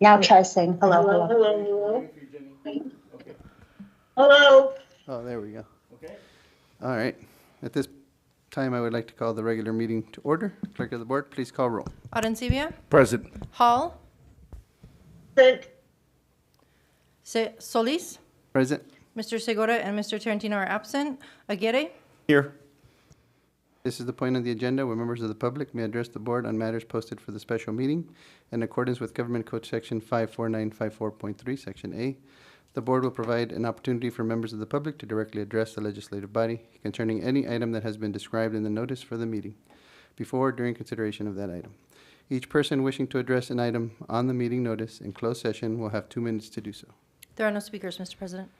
Now try saying hello, Hello, hello. hello, hello. Oh, there we go. Okay. All right. At this time, I would like to call the regular meeting to order. Clerk of the board, please call roll. Arencibia, Present. Hall, Present. Solis, Present. Mr. Segura and Mr. Tarantino are absent. Aguirre, Here. This is the point on the agenda where members of the public may address the board on matters posted for the special meeting in accordance with Government Code Section 54954.3, Section A. The board will provide an opportunity for members of the public to directly address the legislative body concerning any item that has been described in the notice for the meeting before or during consideration of that item. Each person wishing to address an item on the meeting notice in closed session will have 2 minutes to do so. there are no speakers, Mr. President.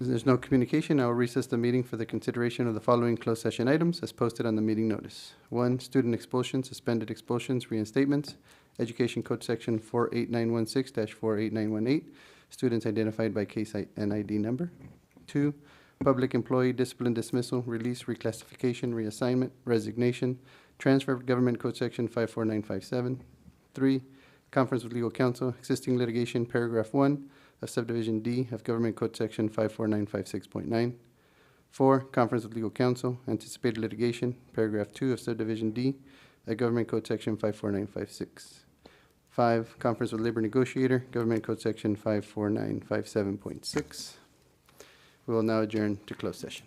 As there's no communication, I will recess the meeting for the consideration of the following closed session items as posted on the meeting notice. 1, student expulsions, suspended expulsions, reinstatements, Education Code Section 48916-48918, students identified by case and ID number. 2, public employee discipline dismissal, release, reclassification, reassignment, resignation, transfer of Government Code Section 54957. 3, conference with legal counsel, existing litigation, paragraph 1 of subdivision D of Government Code Section 54956.9. 4, conference with legal counsel, anticipated litigation, paragraph 2 of subdivision D of Government Code Section 54956. 5, conference with labor negotiator, Government Code Section 54957.6. We will now adjourn to closed session.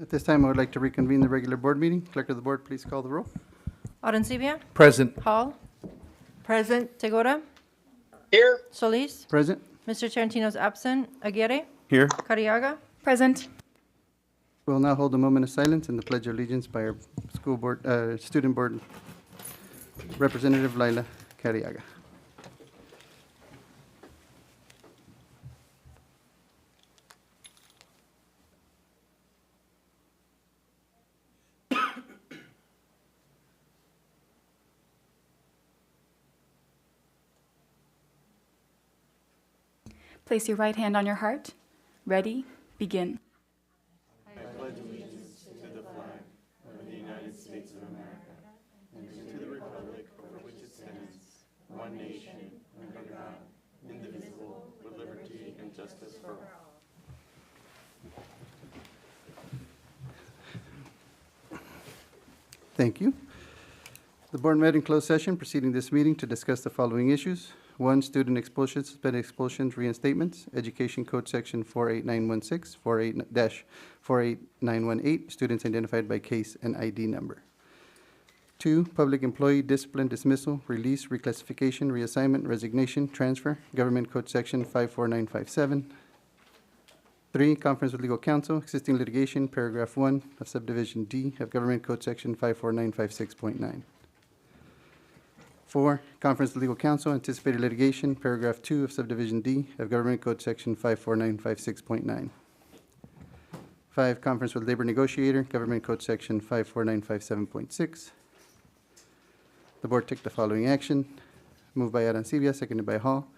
At this time, I would like to reconvene the regular board meeting. Clerk of the board, please call the roll. Arencibia, Present. Hall, Present. Segura, Here. Solis, Present. Mr. Tarantino's absent. Aguirre, Here. Carriaga, Present. We'll now hold a moment of silence and the pledge of allegiance by our student board representative, Laila Carriaga. Place your right hand on your heart. Ready, begin. Thank you. The board met in closed session preceding this meeting to discuss the following issues. 1, student expulsions, suspended expulsions, reinstatements, Education Code Section 48916, 48918, students identified by case and ID number. 2, public employee discipline, dismissal, release, reclassification, reassignment, resignation, transfer, Government Code Section 54957. 3, conference with legal counsel, existing litigation, paragraph 1 of subdivision D of Government Code Section 54956.9. 4, conference with legal counsel, anticipated litigation, paragraph 2 of subdivision D of Government Code Section 54956.9. 5, conference with labor negotiator, Government Code Section 54957.6. The board took the following action. Moved by Arencibia, seconded by Hall,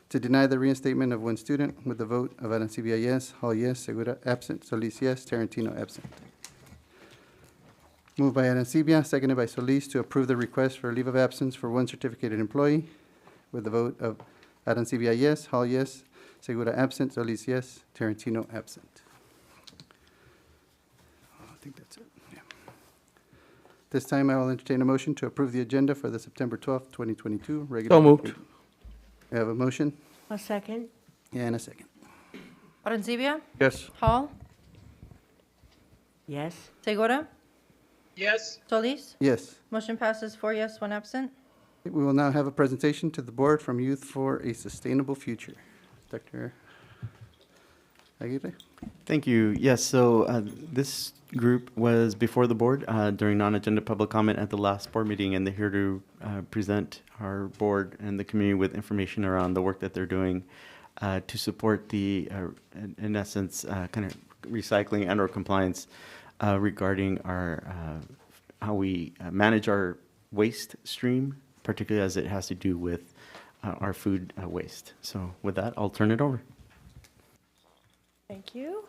to deny the reinstatement of 1 student with the vote of Arencibia yes, Hall yes, Segura absent, Solis yes, Tarantino absent. Moved by Arencibia, seconded by Solis, to approve the request for a leave of absence for 1 certificated employee with the vote of Arencibia yes, Hall yes, Segura absent, Solis yes, Tarantino absent. I think that's it. Yeah. This time, I will entertain a motion to approve the agenda for the September 12th, 2022 regular. So moved. meeting. We have a motion A second. and a second. Arencibia, Yes. Hall, Yes. Segura, Yes. Solis. Yes. Motion passes 4 yes, 1 absent. We will now have a presentation to the board from Youth for a Sustainable Future. Dr. Aguirre? Thank you. Yes, so this group was before the board during non-agenda public comment at the last board meeting, and they're here to present our board and the community with information around the work that they're doing to support the, in essence, kind of recycling and/or compliance regarding our how we manage our waste stream, particularly as it has to do with our food waste. So with that, I'll turn it over. Thank you.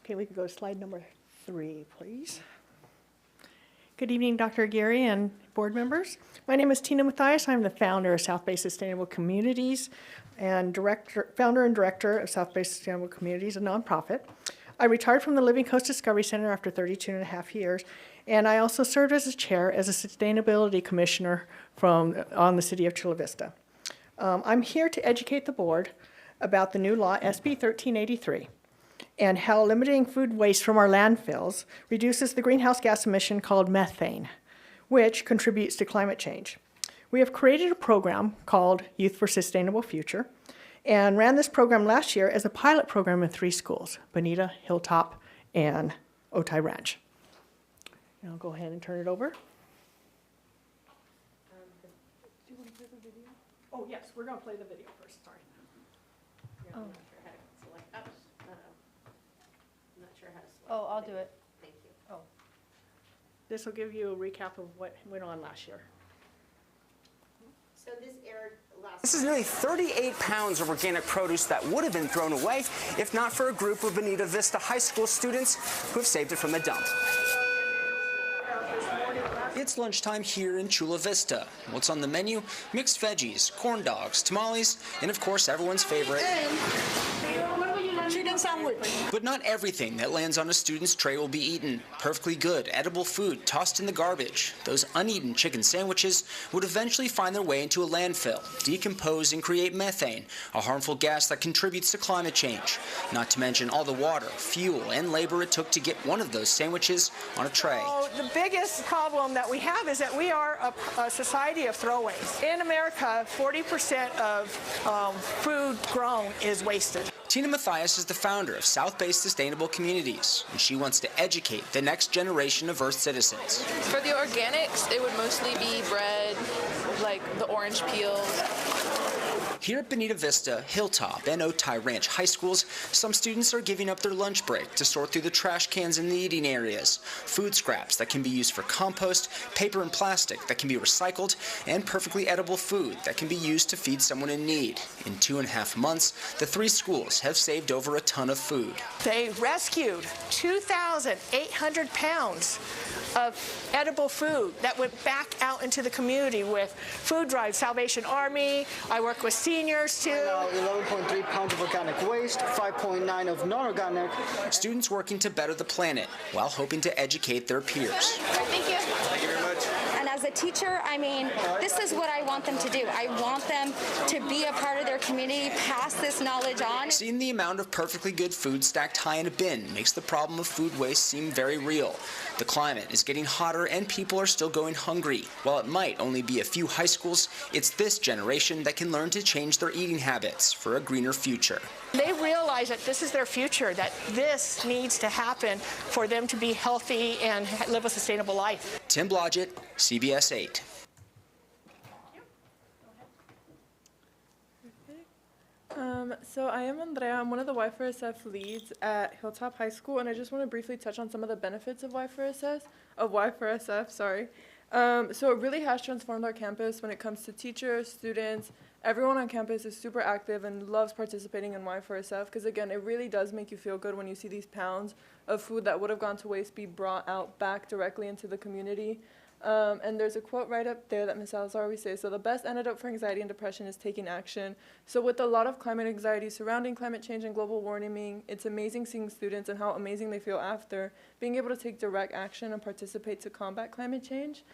Okay, we can go to slide number 3, please. Good evening, Dr. Aguirre and board members. My name is Tina Mathias. I'm the founder of South Bay Sustainable Communities and founder and director of South Bay Sustainable Communities, a nonprofit. I retired from the Living Coast Discovery Center after 32 and a half years, and I also served as a chair as a sustainability commissioner on the city of Chula Vista. I'm here to educate the board about the new law, SB 1383, and how limiting food waste from our landfills reduces the greenhouse gas emission called methane, which contributes to climate change. We have created a program called Youth for Sustainable Future and ran this program last year as a pilot program in 3 schools, Bonita, Hilltop, and Otay Ranch. And I'll go ahead and turn it over. Do you want to play the video? Oh, yes, we're going to play the video first, sorry. Oh. I'm not sure how to select, I'm not sure how to select. Oh, I'll do it. Thank you. Oh. This will give you a recap of what went on last year. So this aired last. This is nearly 38 pounds of organic produce that would have been thrown away if not for a group of Bonita Vista High School students who have saved it from the dump. It's lunchtime here in Chula Vista. What's on the menu? Mixed veggies, corn dogs, tamales, and of course everyone's favorite, chicken sandwich. But not everything that lands on a student's tray will be eaten. Perfectly good, edible food tossed in the garbage. Those uneaten chicken sandwiches would eventually find their way into a landfill, decompose and create methane, a harmful gas that contributes to climate change. Not to mention all the water, fuel, and labor it took to get one of those sandwiches on a tray. So the biggest problem that we have is that we are a society of throwaways. In America, 40% of food grown is wasted. Tina Mathias is the founder of South-Based Sustainable Communities, and she wants to educate the next generation of Earth citizens. For the organics, it would mostly be bread, like the orange peels. Here at Bonita Vista, Hilltop, and Otay Ranch high schools, some students are giving up their lunch break to sort through the trash cans in the eating areas, food scraps that can be used for compost, paper and plastic that can be recycled, and perfectly edible food that can be used to feed someone in need. In 2.5 months, the 3 schools have saved over a ton of food. They rescued 2,800 pounds of edible food that went back out into the community with food drives, Salvation Army. I work with seniors too. 11.3 pounds of organic waste, 5.9 of non-organic. Students working to better the planet while hoping to educate their peers. Thank you. Thank you very much. And as a teacher, I mean, this is what I want them to do. I want them to be a part of their community, pass this knowledge on. Seeing the amount of perfectly good food stacked high in a bin makes the problem of food waste seem very real. The climate is getting hotter and people are still going hungry. While it might only be a few high schools, it's this generation that can learn to change their eating habits for a greener future. They realize that this is their future, that this needs to happen for them to be healthy and live a sustainable life. Tim Blodgett, CBS 8. So I am Andrea. I'm one of the Y4SF leads at Hilltop High School, and I just want to briefly touch on some of the benefits of Y4SF. Sorry. So it really has transformed our campus when it comes to teachers, students. Everyone on campus is super active and loves participating in Y4SF because, again, it really does make you feel good when you see these pounds of food that would have gone to waste be brought out back directly into the community. And there's a quote right up there that Ms. Salazar always says, so the best antidote for anxiety and depression is taking action. So with a lot of climate anxiety surrounding climate change and global warming, it's amazing seeing students and how amazing they feel after being able to take direct action and participate to combat climate change.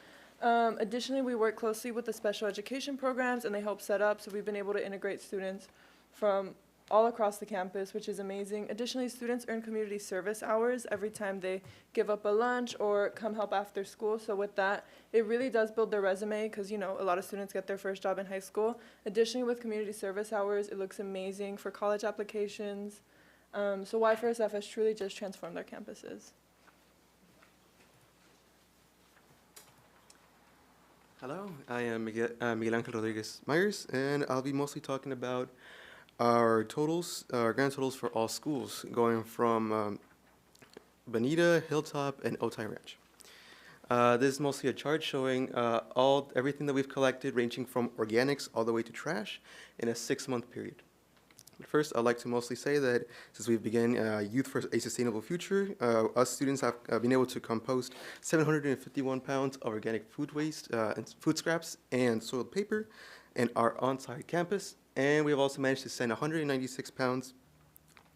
Additionally, we work closely with the special education programs and they help set up, so we've been able to integrate students from all across the campus, which is amazing. Additionally, students earn community service hours every time they give up a lunch or come help after school. So with that, it really does build their resume because, you know, a lot of students get their first job in high school. Additionally, with community service hours, it looks amazing for college applications. So Y4SF has truly just transformed their campuses. Hello, I am Miguel Angel Rodriguez Myers, and I'll be mostly talking about our totals, our grand totals for all schools, going from Bonita, Hilltop, and Otay Ranch. This is mostly a chart showing everything that we've collected, ranging from organics all the way to trash, in a 6-month period. But first, I'd like to mostly say that since we've begun Youth for a Sustainable Future, us students have been able to compost 751 pounds of organic food waste, and food scraps, and soiled paper in our on-site campus. And we have also managed to send 196 pounds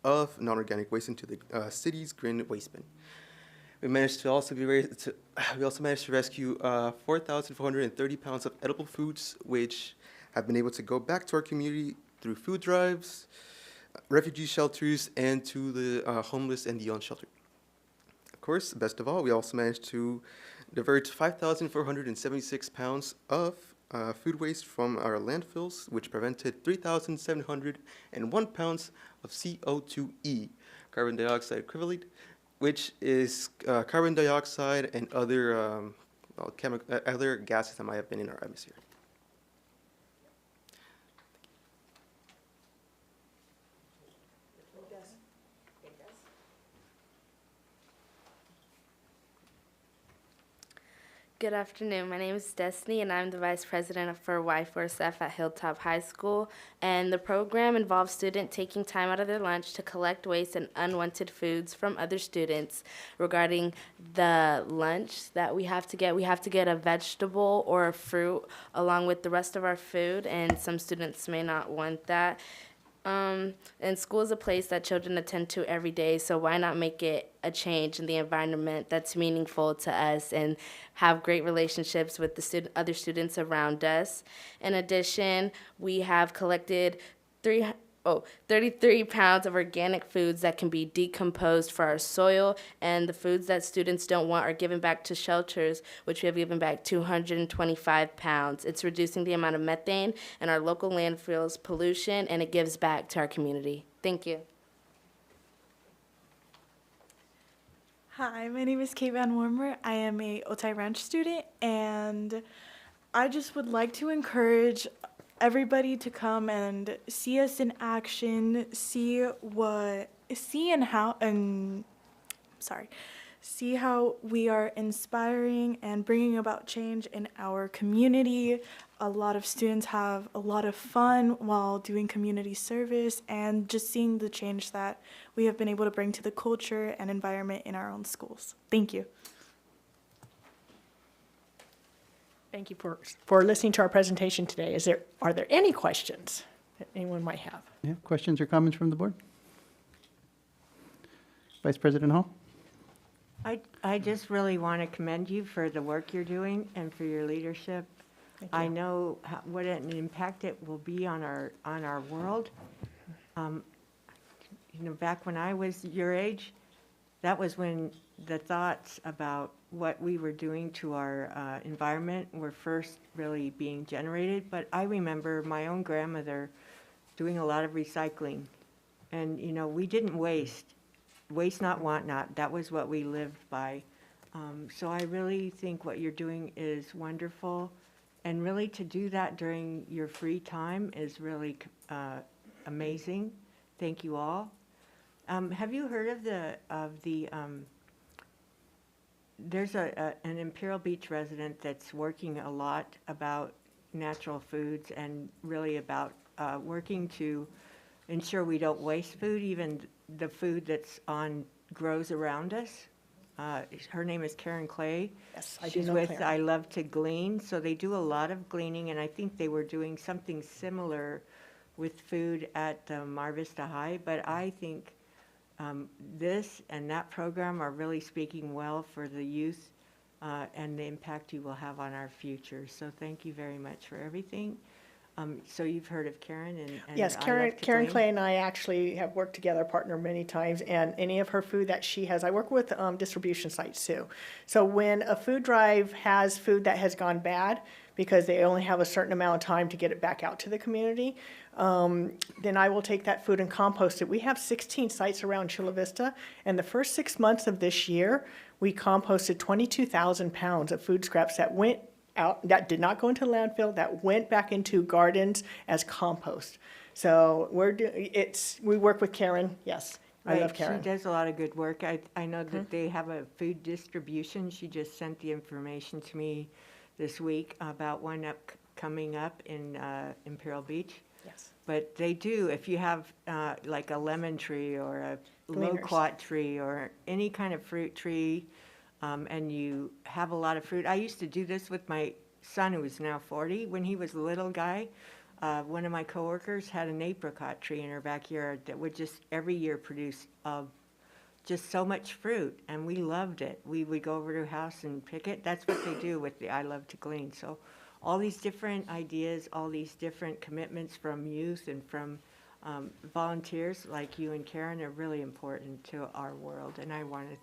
of non-organic waste into the city's green waste bin. We also managed to rescue 4,430 pounds of edible foods, which have been able to go back to our community through food drives, refugee shelters, and to the homeless and the unsheltered. Of course, best of all, we also managed to divert 5,476 pounds of food waste from our landfills, which prevented 3,701 pounds of CO2e, carbon dioxide equivalent, which is carbon dioxide and other other gases that might have been in our atmosphere. Good afternoon. My name is Destiny, and I'm the Vice President for Y4SF at Hilltop High School. And the program involves students taking time out of their lunch to collect waste and unwanted foods from other students regarding the lunch that we have to get. We have to get a vegetable or a fruit along with the rest of our food, and some students may not want that. And school is a place that children attend to every day, so why not make it a change in the environment that's meaningful to us and have great relationships with the other students around us. In addition, we have collected 33 pounds of organic foods that can be decomposed for our soil, and the foods that students don't want are given back to shelters, which we have given back 225 pounds. It's reducing the amount of methane in our local landfills, pollution, and it gives back to our community. Thank you. Hi, my name is Kate Van Wormer. I am a Otay Ranch student, and I just would like to encourage everybody to come and see us in action, see how we are inspiring and bringing about change in our community. A lot of students have a lot of fun while doing community service, and just seeing the change that we have been able to bring to the culture and environment in our own schools. Thank you. Thank you for listening to our presentation today. Are there any questions that anyone might have? Yeah, questions or comments from the board? Vice President Hall? I just really want to commend you for the work you're doing and for your leadership. I know what an impact it will be on our world. Back when I was your age, that was when the thoughts about what we were doing to our environment were first really being generated. But I remember my own grandmother doing a lot of recycling. And, we didn't waste. Waste not, want not. That was what we lived by. So I really think what you're doing is wonderful. And really to do that during your free time is really amazing. Thank you all. Have you heard of there's an Imperial Beach resident that's working a lot about natural foods and really about working to ensure we don't waste food, even the food that's grows around us. Her name is Karen Clay. Yes, I do She's know with Karen. I Love to Glean. So they do a lot of gleaning, and I think they were doing something similar with food at Mar Vista High. But I think this and that program are really speaking well for the youth and the impact you will have on our future. So thank you very much for everything. So you've heard of Karen and Yes, I Love to Karen Glean? Clay and I actually have worked together, partnered many times, and any of her food that she has, I work with distribution sites too. So when a food drive has food that has gone bad, because they only have a certain amount of time to get it back out to the community, then I will take that food and compost it. We have 16 sites around Chula Vista, and the first 6 months of this year, we composted 22,000 pounds of food scraps that went out, that did not go into landfill, that went back into gardens as compost. So we work with Karen, yes. I love Karen. She does a lot of good work. I know that they have a food distribution. She just sent the information to me this week about one coming up in Imperial Beach. Yes. But they do, if you have like a lemon tree or a loquat tree or any kind of fruit tree, and you have a lot of fruit. I used to do this with my son, who is now 40. When he was a little guy, one of my coworkers had an apricot tree in her backyard that would just every year produce just so much fruit, and we loved it. We would go over to her house and pick it. That's what they do with the I Love to Glean. So all these different ideas, all these different commitments from youth and from volunteers like you and Karen are really important to our world, and I want to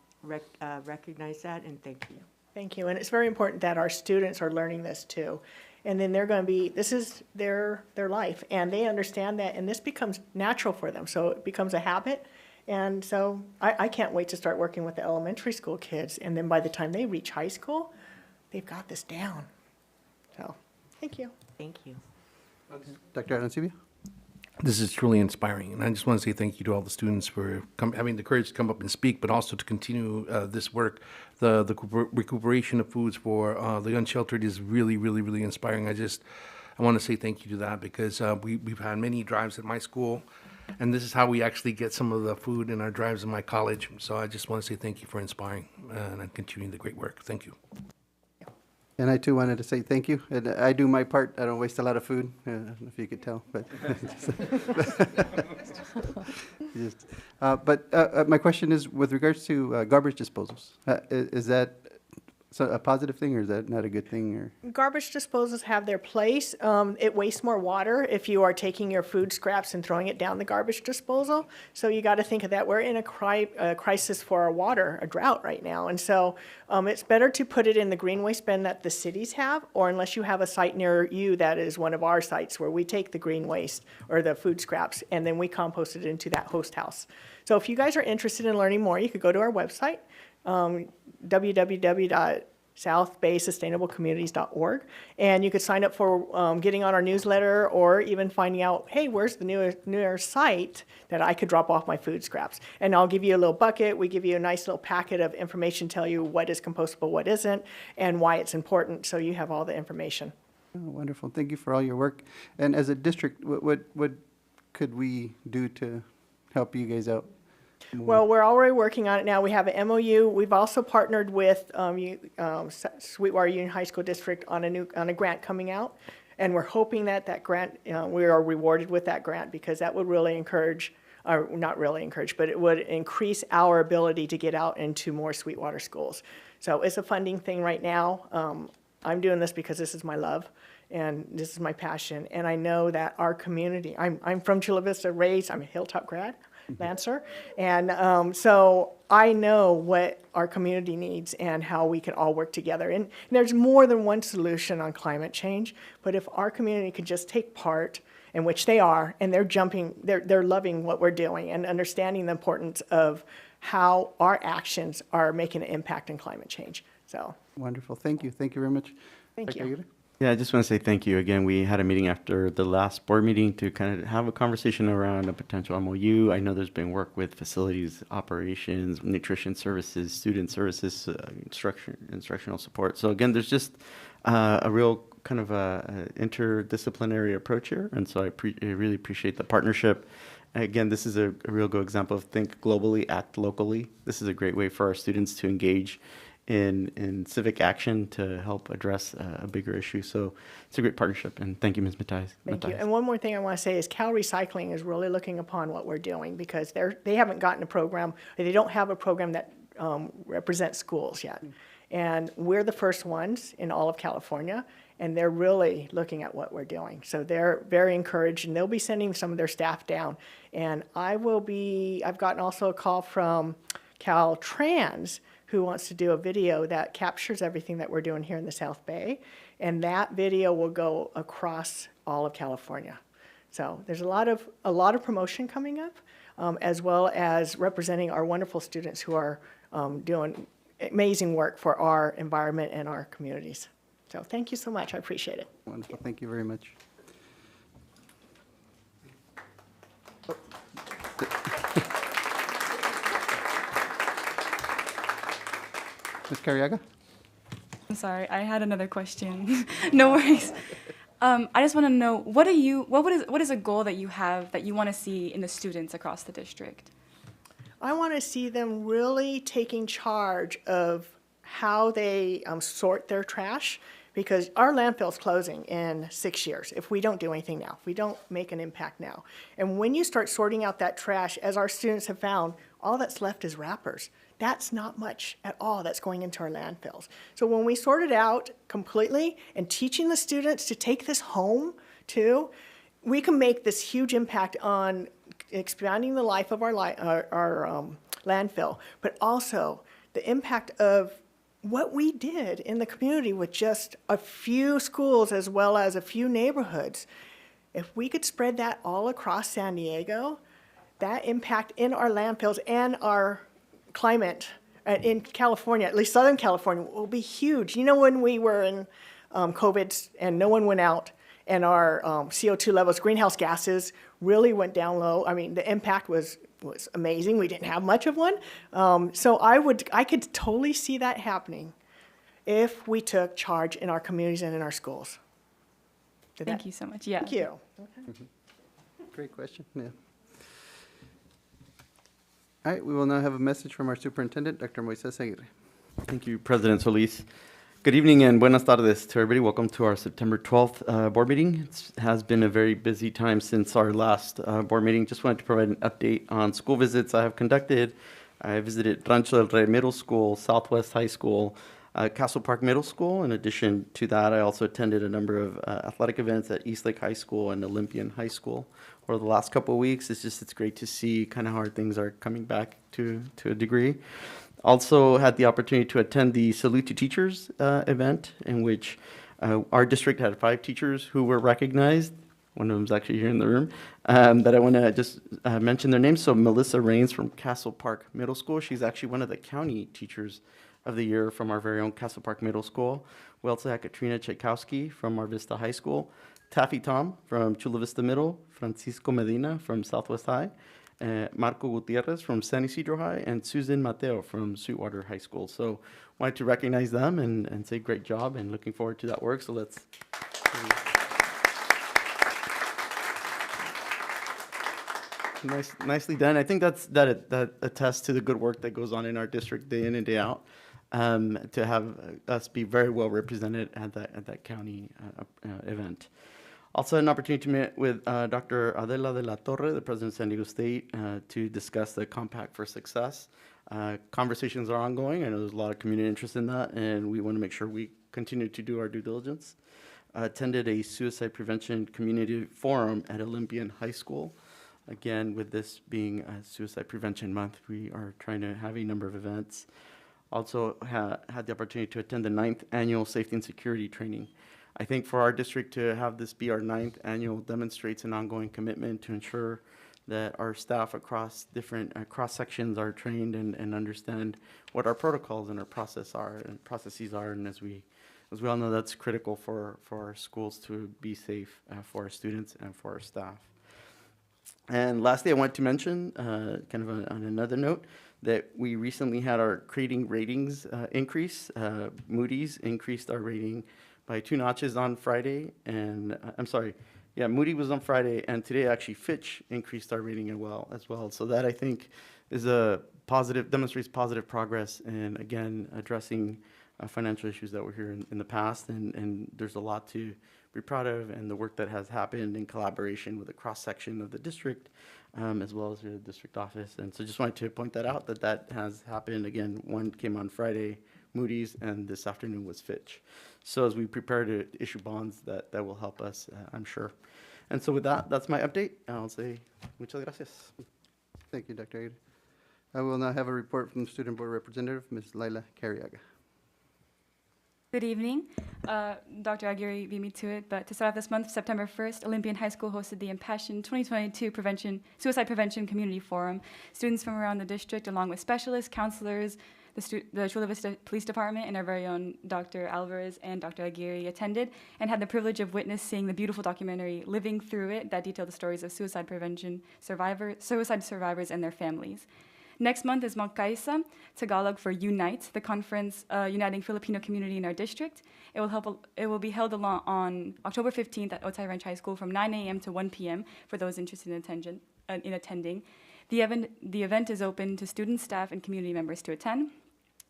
recognize that and thank you. Thank you, and it's very important that our students are learning this too. And then they're going to be, this is their life, and they understand that, and this becomes natural for them, so it becomes a habit. And so I can't wait to start working with the elementary school kids, and then by the time they reach high school, they've got this down. So, thank you. Thank you. Dr. Arancibia? This is truly inspiring, and I just want to say thank you to all the students for having the courage to come up and speak, but also to continue this work. The recuperation of foods for the unsheltered is really, really, really inspiring. I want to say thank you to that because we've had many drives at my school, and this is how we actually get some of the food in our drives in my college. So I just want to say thank you for inspiring and continuing the great work. Thank you. And I too wanted to say thank you. And I do my part. I don't waste a lot of food. I don't know if you could tell, but my question is with regards to garbage disposals. Is that a positive thing, or is that not a good thing? Or Garbage disposals have their place. It wastes more water if you are taking your food scraps and throwing it down the garbage disposal. So you got to think of that. We're in a crisis for our water, a drought right now. And so it's better to put it in the green waste bin that the cities have, or unless you have a site near you that is one of our sites where we take the green waste or the food scraps and then we compost it into that host house. So if you guys are interested in learning more, you could go to our website, www.southbaysustainablecommunities.org, and you could sign up for getting on our newsletter, or even finding out, hey, where's the newer site that I could drop off my food scraps. And I'll give you a little bucket. We give you a nice little packet of information, tell you what is compostable, what isn't, and why it's important, so you have all the information. Oh, wonderful. Thank you for all your work. And as a district, what could we do to help you guys out? Well, we're already working on it now. We have an MOU. We've also partnered with Sweetwater Union High School District on a grant coming out, and we're hoping that grant, we are rewarded with that grant, because that would really encourage, or not really encourage, but it would increase our ability to get out into more Sweetwater schools. So it's a funding thing right now. I'm doing this because this is my love, and this is my passion, and I know that our community, I'm from Chula Vista, raised, I'm a Hilltop grad, Lancer, and so I know what our community needs and how we can all work together. And there's more than one solution on climate change, but if our community could just take part, in which they are, and they're loving what we're doing and understanding the importance of how our actions are making an impact in climate change. So wonderful. Thank you. Thank you very much. Thank you. Aguirre? Yeah, I just want to say thank you. Again, we had a meeting after the last board meeting to kind of have a conversation around a potential MOU. I know there's been work with facilities, operations, nutrition services, student services, instructional support. So again, there's just a real kind of a interdisciplinary approach here. And so I really appreciate the partnership. Again, this is a real good example of think globally, act locally. This is a great way for our students to engage in civic action to help address a bigger issue. So it's a great partnership, and thank you, Ms. Matthias. Thank you. And one more thing I want to say is Cal Recycling is really looking upon what we're doing, because they haven't gotten a program, or they don't have a program that represents schools yet. And we're the first ones in all of California, and they're really looking at what we're doing. So they're very encouraged, and they'll be sending some of their staff down. And I've gotten also a call from Caltrans, who wants to do a video that captures everything that we're doing here in the South Bay. And that video will go across all of California. So there's a lot of promotion coming up, as well as representing our wonderful students who are doing amazing work for our environment and our communities. So thank you so much. I appreciate it. Wonderful. Thank you very much. Ms. Carriaga? I'm sorry, I had another question. No worries. I just want to know, what is a goal that you have that you want to see in the students across the district? I want to see them really taking charge of how they sort their trash, because our landfill's closing in 6 years if we don't do anything now, if we don't make an impact now. And when you start sorting out that trash, as our students have found, all that's left is wrappers. That's not much at all that's going into our landfills. So when we sort it out completely and teaching the students to take this home too, we can make this huge impact on expanding the life of our landfill, but also the impact of what we did in the community with just a few schools as well as a few neighborhoods. If we could spread that all across San Diego, that impact in our landfills and our climate in California, at least Southern California, will be huge. You know, when we were in COVID and no one went out, and our CO2 levels, greenhouse gases, really went down low. I mean, the impact was amazing. We didn't have much of one. So I could totally see that happening if we took charge in our communities and in our schools. Thank you so much. Yeah. Thank you. Mm-hmm. Great question. Yeah. All right, we will now have a message from our superintendent, Dr. Moises Aguirre. Thank you, President Solis. Good evening and buenas tardes to everybody. Welcome to our September 12th board meeting. It has been a very busy time since our last board meeting. Just wanted to provide an update on school visits I have conducted. I visited Rancho del Rey Middle School, Southwest High School, Castle Park Middle School. In addition to that, I also attended a number of athletic events at Eastlake High School and Olympian High School over the last couple of weeks. It's great to see kind of how things are coming back to a degree. Also had the opportunity to attend the Salute to Teachers event, in which our district had 5 teachers who were recognized. One of them is actually here in the room, that I want to just mention their names. So Melissa Rains from Castle Park Middle School. She's actually one of the county teachers of the year from our very own Castle Park Middle School. We also had Katrina Tchaikovsky from Mar Vista High School, Taffy Tom from Chula Vista Middle, Francisco Medina from Southwest High, Marco Gutierrez from San Isidro High, and Susan Mateo from Sweetwater High School. So wanted to recognize them and say great job, and looking forward to that work. So let's... Nicely done. I think that attests to the good work that goes on in our district day in and day out, to have us be very well represented at that county event. Also had an opportunity to meet with Dr. Adela de la Torre, the president of San Diego State, to discuss the Compact for Success. Conversations are ongoing. I know there's a lot of community interest in that, and we want to make sure we continue to do our due diligence. Attended a suicide prevention community forum at Olympian High School. Again, with this being a Suicide Prevention Month, we are trying to have a number of events. Also had the opportunity to attend the 9th Annual Safety and Security Training. I think for our district to have this be our 9th annual demonstrates an ongoing commitment to ensure that our staff across different cross-sections are trained and understand what our protocols and our processes are. And as we all know, that's critical for our schools to be safe for our students and for our staff. And lastly, I want to mention, kind of on another note, that we recently had our creating ratings increase. Moody's increased our rating by 2 notches on Friday, and Moody was on Friday, and today actually Fitch increased our rating as well. So that, I think, is a positive, demonstrates positive progress, and again, addressing financial issues that were here in the past, and there's a lot to be proud of, and the work that has happened in collaboration with the cross-section of the district, as well as the district office. And so just wanted to point that out, that has happened. Again, one came on Friday, Moody's, and this afternoon was Fitch. So as we prepare to issue bonds, that will help us, I'm sure. And so with that, that's my update. I'll say muchas gracias. Thank you, Dr. Aguirre. I will now have a report from the Student Board Representative, Ms. Laila Carriaga. Good evening. Dr. Aguirre beat me to it, but to start off this month, September 1st, Olympian High School hosted the Impassioned 2022 Suicide Prevention Community Forum. Students from around the district, along with specialists, counselors, the Chula Vista Police Department, and our very own Dr. Alvarez and Dr. Aguirre attended and had the privilege of witnessing the beautiful documentary Living Through It that detailed the stories of suicide survivors and their families. Next month is Magkaisa, Tagalog for Unite, the conference uniting Filipino community in our district. It will be held on October 15th at Otay Ranch High School from 9 a.m. to 1 p.m. for those interested in attending. The event is open to students, staff, and community members to attend.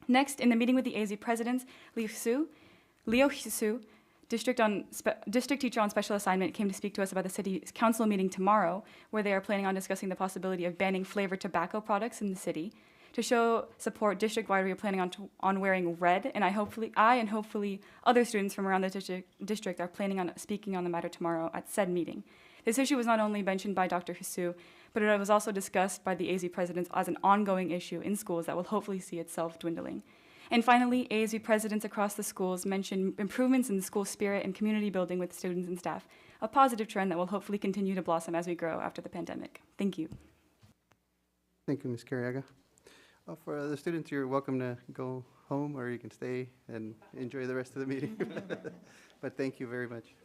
Next, in the meeting with the AZ presidents, Leo Hisu, district teacher on special assignment, came to speak to us about the city council meeting tomorrow, where they are planning on discussing the possibility of banning flavored tobacco products in the city. To show support district-wide, we are planning on wearing red, and I and hopefully other students from around the district are planning on speaking on the matter tomorrow at said meeting. This issue was not only mentioned by Dr. Hisu, but it was also discussed by the AZ presidents as an ongoing issue in schools that will hopefully see itself dwindling. And finally, ASB presidents across the schools mentioned improvements in the school spirit and community building with students and staff, a positive trend that will hopefully continue to blossom as we grow after the pandemic. Thank you. Thank you, Ms. Carriaga. For the students, you're welcome to go home, or you can stay and enjoy the rest of the meeting. But thank you very much.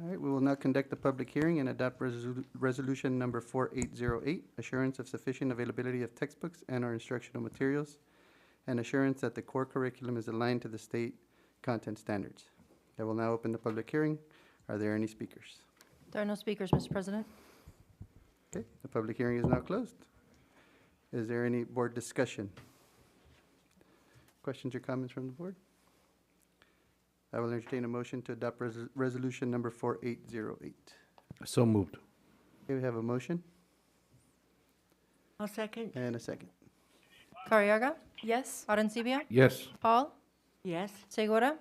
All right, we will now conduct the public hearing and adopt resolution number 4808, assurance of sufficient availability of textbooks and/or instructional materials. and assurance that the core curriculum is aligned to the state content standards. I will now open the public hearing. Are there any speakers? There are no speakers, Mr. President. Okay, the public hearing is now closed. Is there any board discussion? Questions or comments from the board? I will entertain a motion to adopt resolution number 4808. So moved. Okay, we have a motion I'll second. and a second. Carriaga? Yes. Arencibia? Yes. Hall? Yes. Segura?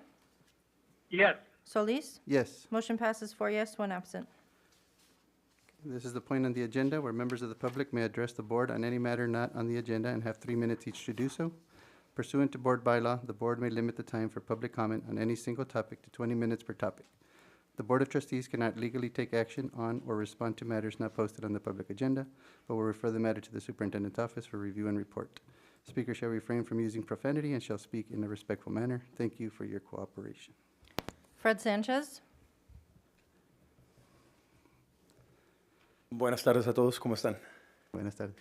Yes. Solis? Yes. Motion passes 4 yes, 1 absent. This is the point on the agenda where members of the public may address the board on any matter not on the agenda and have 3 minutes each to do so. Pursuant to board bylaw, the board may limit the time for public comment on any single topic to 20 minutes per topic. The Board of Trustees cannot legally take action on or respond to matters not posted on the public agenda, but will refer the matter to the superintendent's office for review and report. Speaker shall refrain from using profanity and shall speak in a respectful manner. Thank you for your cooperation. Fred Sanchez? Buenas tardes a todos, ¿cómo están? Buenas tardes.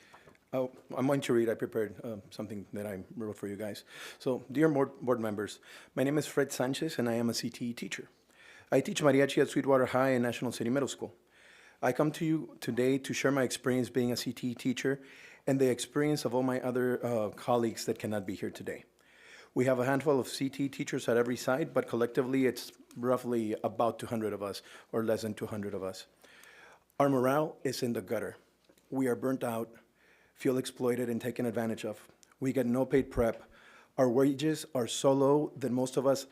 Oh, I'm going to read. I prepared something that I wrote for you guys. So, dear board members, my name is Fred Sanchez, and I am a CTE teacher. I teach mariachi at Sweetwater High and National City Middle School. I come to you today to share my experience being a CTE teacher and the experience of all my other colleagues that cannot be here today. We have a handful of CTE teachers at every site, but collectively it's roughly about 200 of us, or less than 200 of us. Our morale is in the gutter. We are burnt out, feel exploited and taken advantage of. We get no paid prep. Our wages are so low that most of us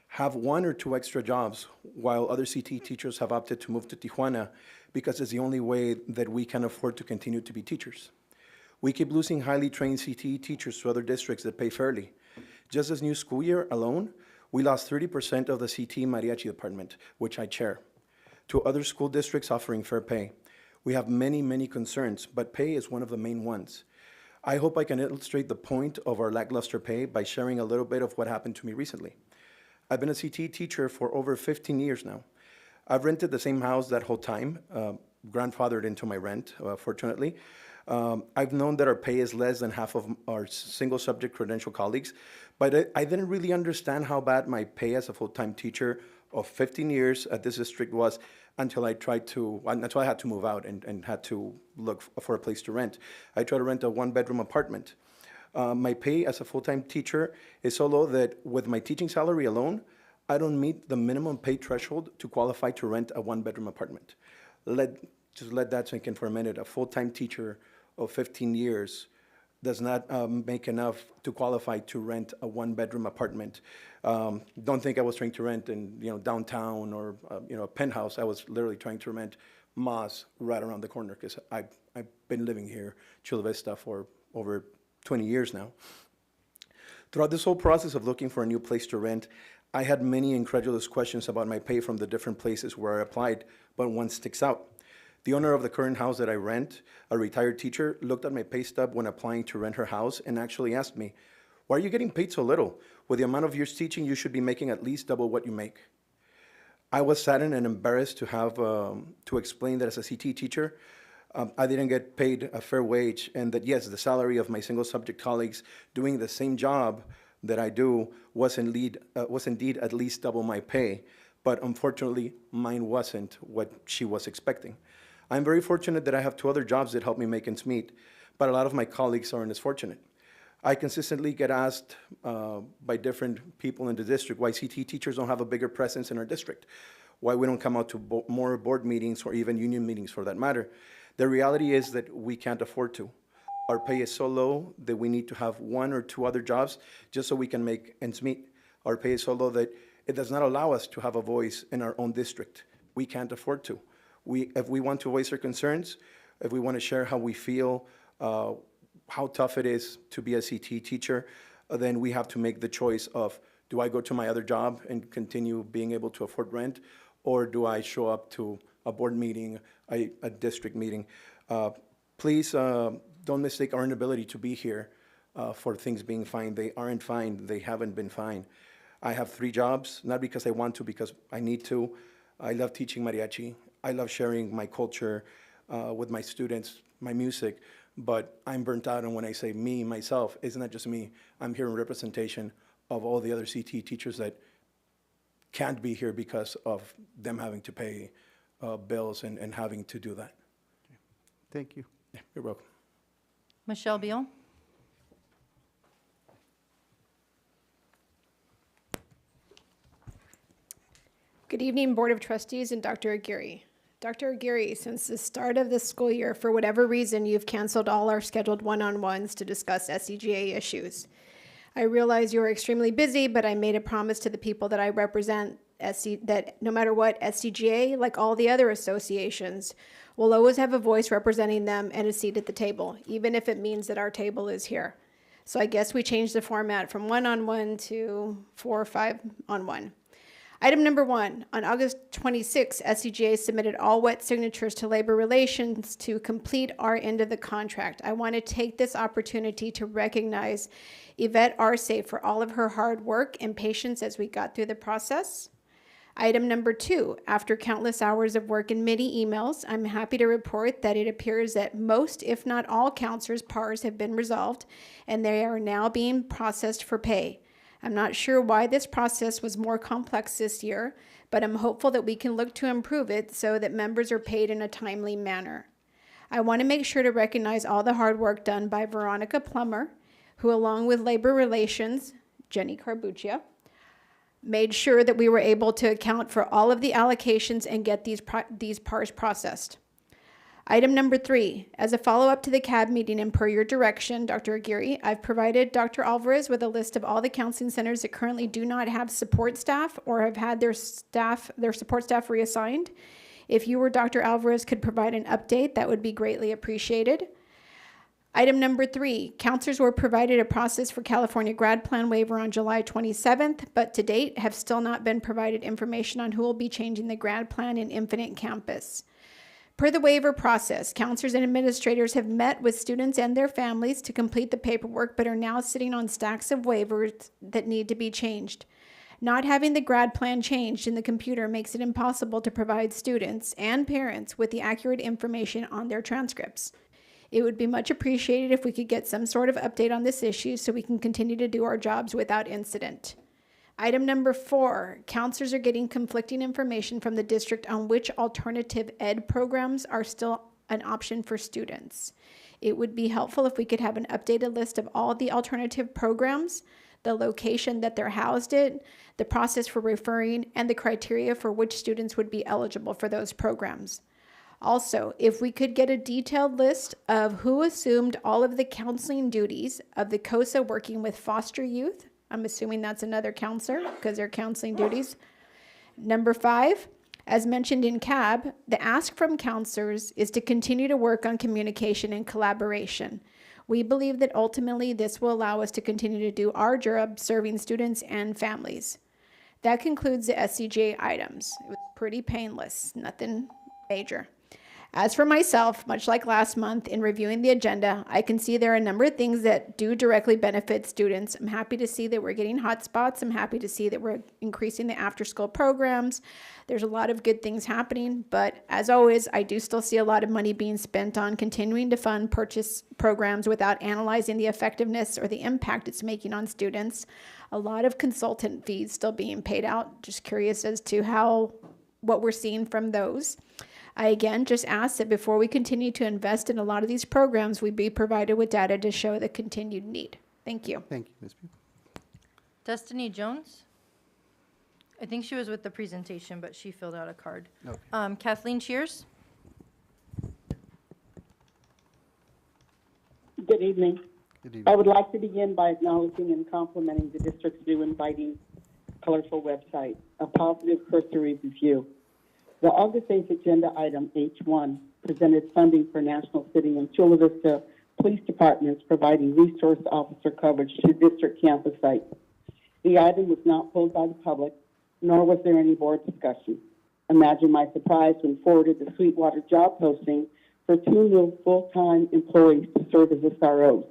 have 1 or 2 extra jobs, while other CTE teachers have opted to move to Tijuana because it's the only way that we can afford to continue to be teachers. We keep losing highly trained CTE teachers to other districts that pay fairly. Just this new school year alone, we lost 30% of the CTE mariachi department, which I chair, to other school districts offering fair pay. We have many, many concerns, but pay is one of the main ones. I hope I can illustrate the point of our lackluster pay by sharing a little bit of what happened to me recently. I've been a CTE teacher for over 15 years now. I've rented the same house that whole time, grandfathered into my rent, fortunately. I've known that our pay is less than half of our single subject credential colleagues, but I didn't really understand how bad my pay as a full-time teacher of 15 years at this district was until I had to move out and had to look for a place to rent. I tried to rent a 1-bedroom apartment. My pay as a full-time teacher is so low that with my teaching salary alone, I don't meet the minimum pay threshold to qualify to rent a 1-bedroom apartment. Just let that sink in for a minute. A full-time teacher of 15 years does not make enough to qualify to rent a 1-bedroom apartment. Don't think I was trying to rent in downtown or a penthouse. I was literally trying to rent Moss right around the corner because I've been living here, Chula Vista, for over 20 years now. Throughout this whole process of looking for a new place to rent, I had many incredulous questions about my pay from the different places where I applied, but one sticks out. The owner of the current house that I rent, a retired teacher, looked at my pay stub when applying to rent her house and actually asked me, "Why are you getting paid so little? With the amount of years teaching, you should be making at least double what you make." I was saddened and embarrassed to have to explain that as a CT teacher, I didn't get paid a fair wage, and that yes, the salary of my single subject colleagues doing the same job that I do was indeed at least double my pay, but unfortunately, mine wasn't what she was expecting. I'm very fortunate that I have 2 other jobs that help me make ends meet, but a lot of my colleagues aren't as fortunate. I consistently get asked by different people in the district why CT teachers don't have a bigger presence in our district, why we don't come out to more board meetings or even union meetings for that matter. The reality is that we can't afford to. Our pay is so low that we need to have 1 or 2 other jobs just so we can make ends meet. Our pay is so low that it does not allow us to have a voice in our own district. We can't afford to. If we want to voice our concerns, if we want to share how we feel, how tough it is to be a CT teacher, then we have to make the choice of, do I go to my other job and continue being able to afford rent, or do I show up to a board meeting, a district meeting? Please don't mistake our inability to be here for things being fine. They aren't fine. They haven't been fine. I have 3 jobs, not because I want to, because I need to. I love teaching mariachi. I love sharing my culture with my students, my music, but I'm burnt out, and when I say me, myself, it's not just me. I'm here in representation of all the other CTE teachers that can't be here because of them having to pay bills and having to do that. Thank you. Yeah, you're welcome. Michelle Beal. Good evening, Board of Trustees and Dr. Aguirre. Dr. Aguirre, since the start of this school year, for whatever reason, you've canceled all our scheduled one-on-ones to discuss SCGA issues. I realize you're extremely busy, but I made a promise to the people that I represent that no matter what, SCGA, like all the other associations, will always have a voice representing them and a seat at the table, even if it means that our table is here. So I guess we changed the format from one-on-one to 4 or 5-on-1. Item number 1, on August 26, SCGA submitted all wet signatures to Labor Relations to complete our end of the contract. I want to take this opportunity to recognize Yvette Arce for all of her hard work and patience as we got through the process. Item number 2, after countless hours of work and many emails, I'm happy to report that it appears that most, if not all, counselors' PARs have been resolved and they are now being processed for pay. I'm not sure why this process was more complex this year, but I'm hopeful that we can look to improve it so that members are paid in a timely manner. I want to make sure to recognize all the hard work done by Veronica Plummer, who along with Labor Relations, Jenny Carbuccia, made sure that we were able to account for all of the allocations and get these PARs processed. Item number 3, as a follow-up to the CAB meeting and per your direction, Dr. Aguirre, I've provided Dr. Alvarez with a list of all the counseling centers that currently do not have support staff or have had their support staff reassigned. If you or Dr. Alvarez could provide an update, that would be greatly appreciated. Item number 3, counselors were provided a process for California grad plan waiver on July 27th, but to date have still not been provided information on who will be changing the grad plan in Infinite Campus. Per the waiver process, counselors and administrators have met with students and their families to complete the paperwork, but are now sitting on stacks of waivers that need to be changed. Not having the grad plan changed in the computer makes it impossible to provide students and parents with the accurate information on their transcripts. It would be much appreciated if we could get some sort of update on this issue so we can continue to do our jobs without incident. Item number 4, counselors are getting conflicting information from the district on which alternative ed programs are still an option for students. It would be helpful if we could have an updated list of all the alternative programs, the location that they're housed in, the process for referring, and the criteria for which students would be eligible for those programs. Also, if we could get a detailed list of who assumed all of the counseling duties of the COSA working with foster youth. I'm assuming that's another counselor because they're counseling duties. Number 5, as mentioned in CAB, the ask from counselors is to continue to work on communication and collaboration. We believe that ultimately this will allow us to continue to do our job serving students and families. That concludes the SCGA items. It was pretty painless, nothing major. As for myself, much like last month in reviewing the agenda, I can see there are a number of things that do directly benefit students. I'm happy to see that we're getting hotspots. I'm happy to see that we're increasing the after-school programs. There's a lot of good things happening, but as always, I do still see a lot of money being spent on continuing to fund purchase programs without analyzing the effectiveness or the impact it's making on students. A lot of consultant fees still being paid out. Just curious as to what we're seeing from those. I again just ask that before we continue to invest in a lot of these programs, we be provided with data to show the continued need. Thank you. Thank you, Ms. Pugh. Destiny Jones. I think she was with the presentation, but she filled out a card. Okay. Kathleen Shears. Good evening. Good evening. I would like to begin by acknowledging and complimenting the district's new inviting, colorful website, a positive cursory review. The August 8th agenda item H1 presented funding for National City and Chula Vista Police Departments providing resource officer coverage to district campus sites. The item was not pulled by the public, nor was there any board discussion. Imagine my surprise when forwarded the Sweetwater job posting for 2 new full-time employees to serve as SROs,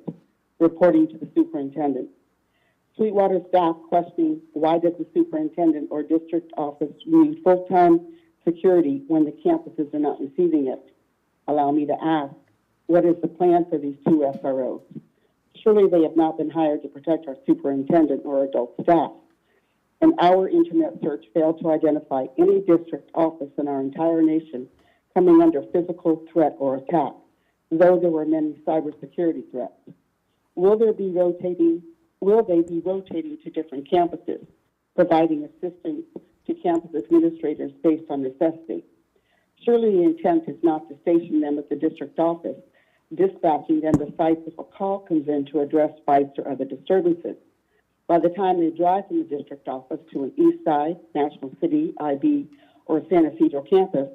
reporting to the superintendent. Sweetwater staff questioning why does the superintendent or district office need full-time security when the campuses are not receiving it. Allow me to ask, What is the plan for these two SROs? Surely they have not been hired to protect our superintendent or adult staff. And our internet search failed to identify any district office in our entire nation coming under physical threat or attack, though there were many cybersecurity threats. Will they be rotating to different campuses, providing assistance to campus administrators based on necessity? Surely the intent is not to station them at the district office, dispatching them to sites if a call comes in to address fights or other disturbances. By the time they drive from the district office to an East Side, National City, IB, or San Ysidro campus,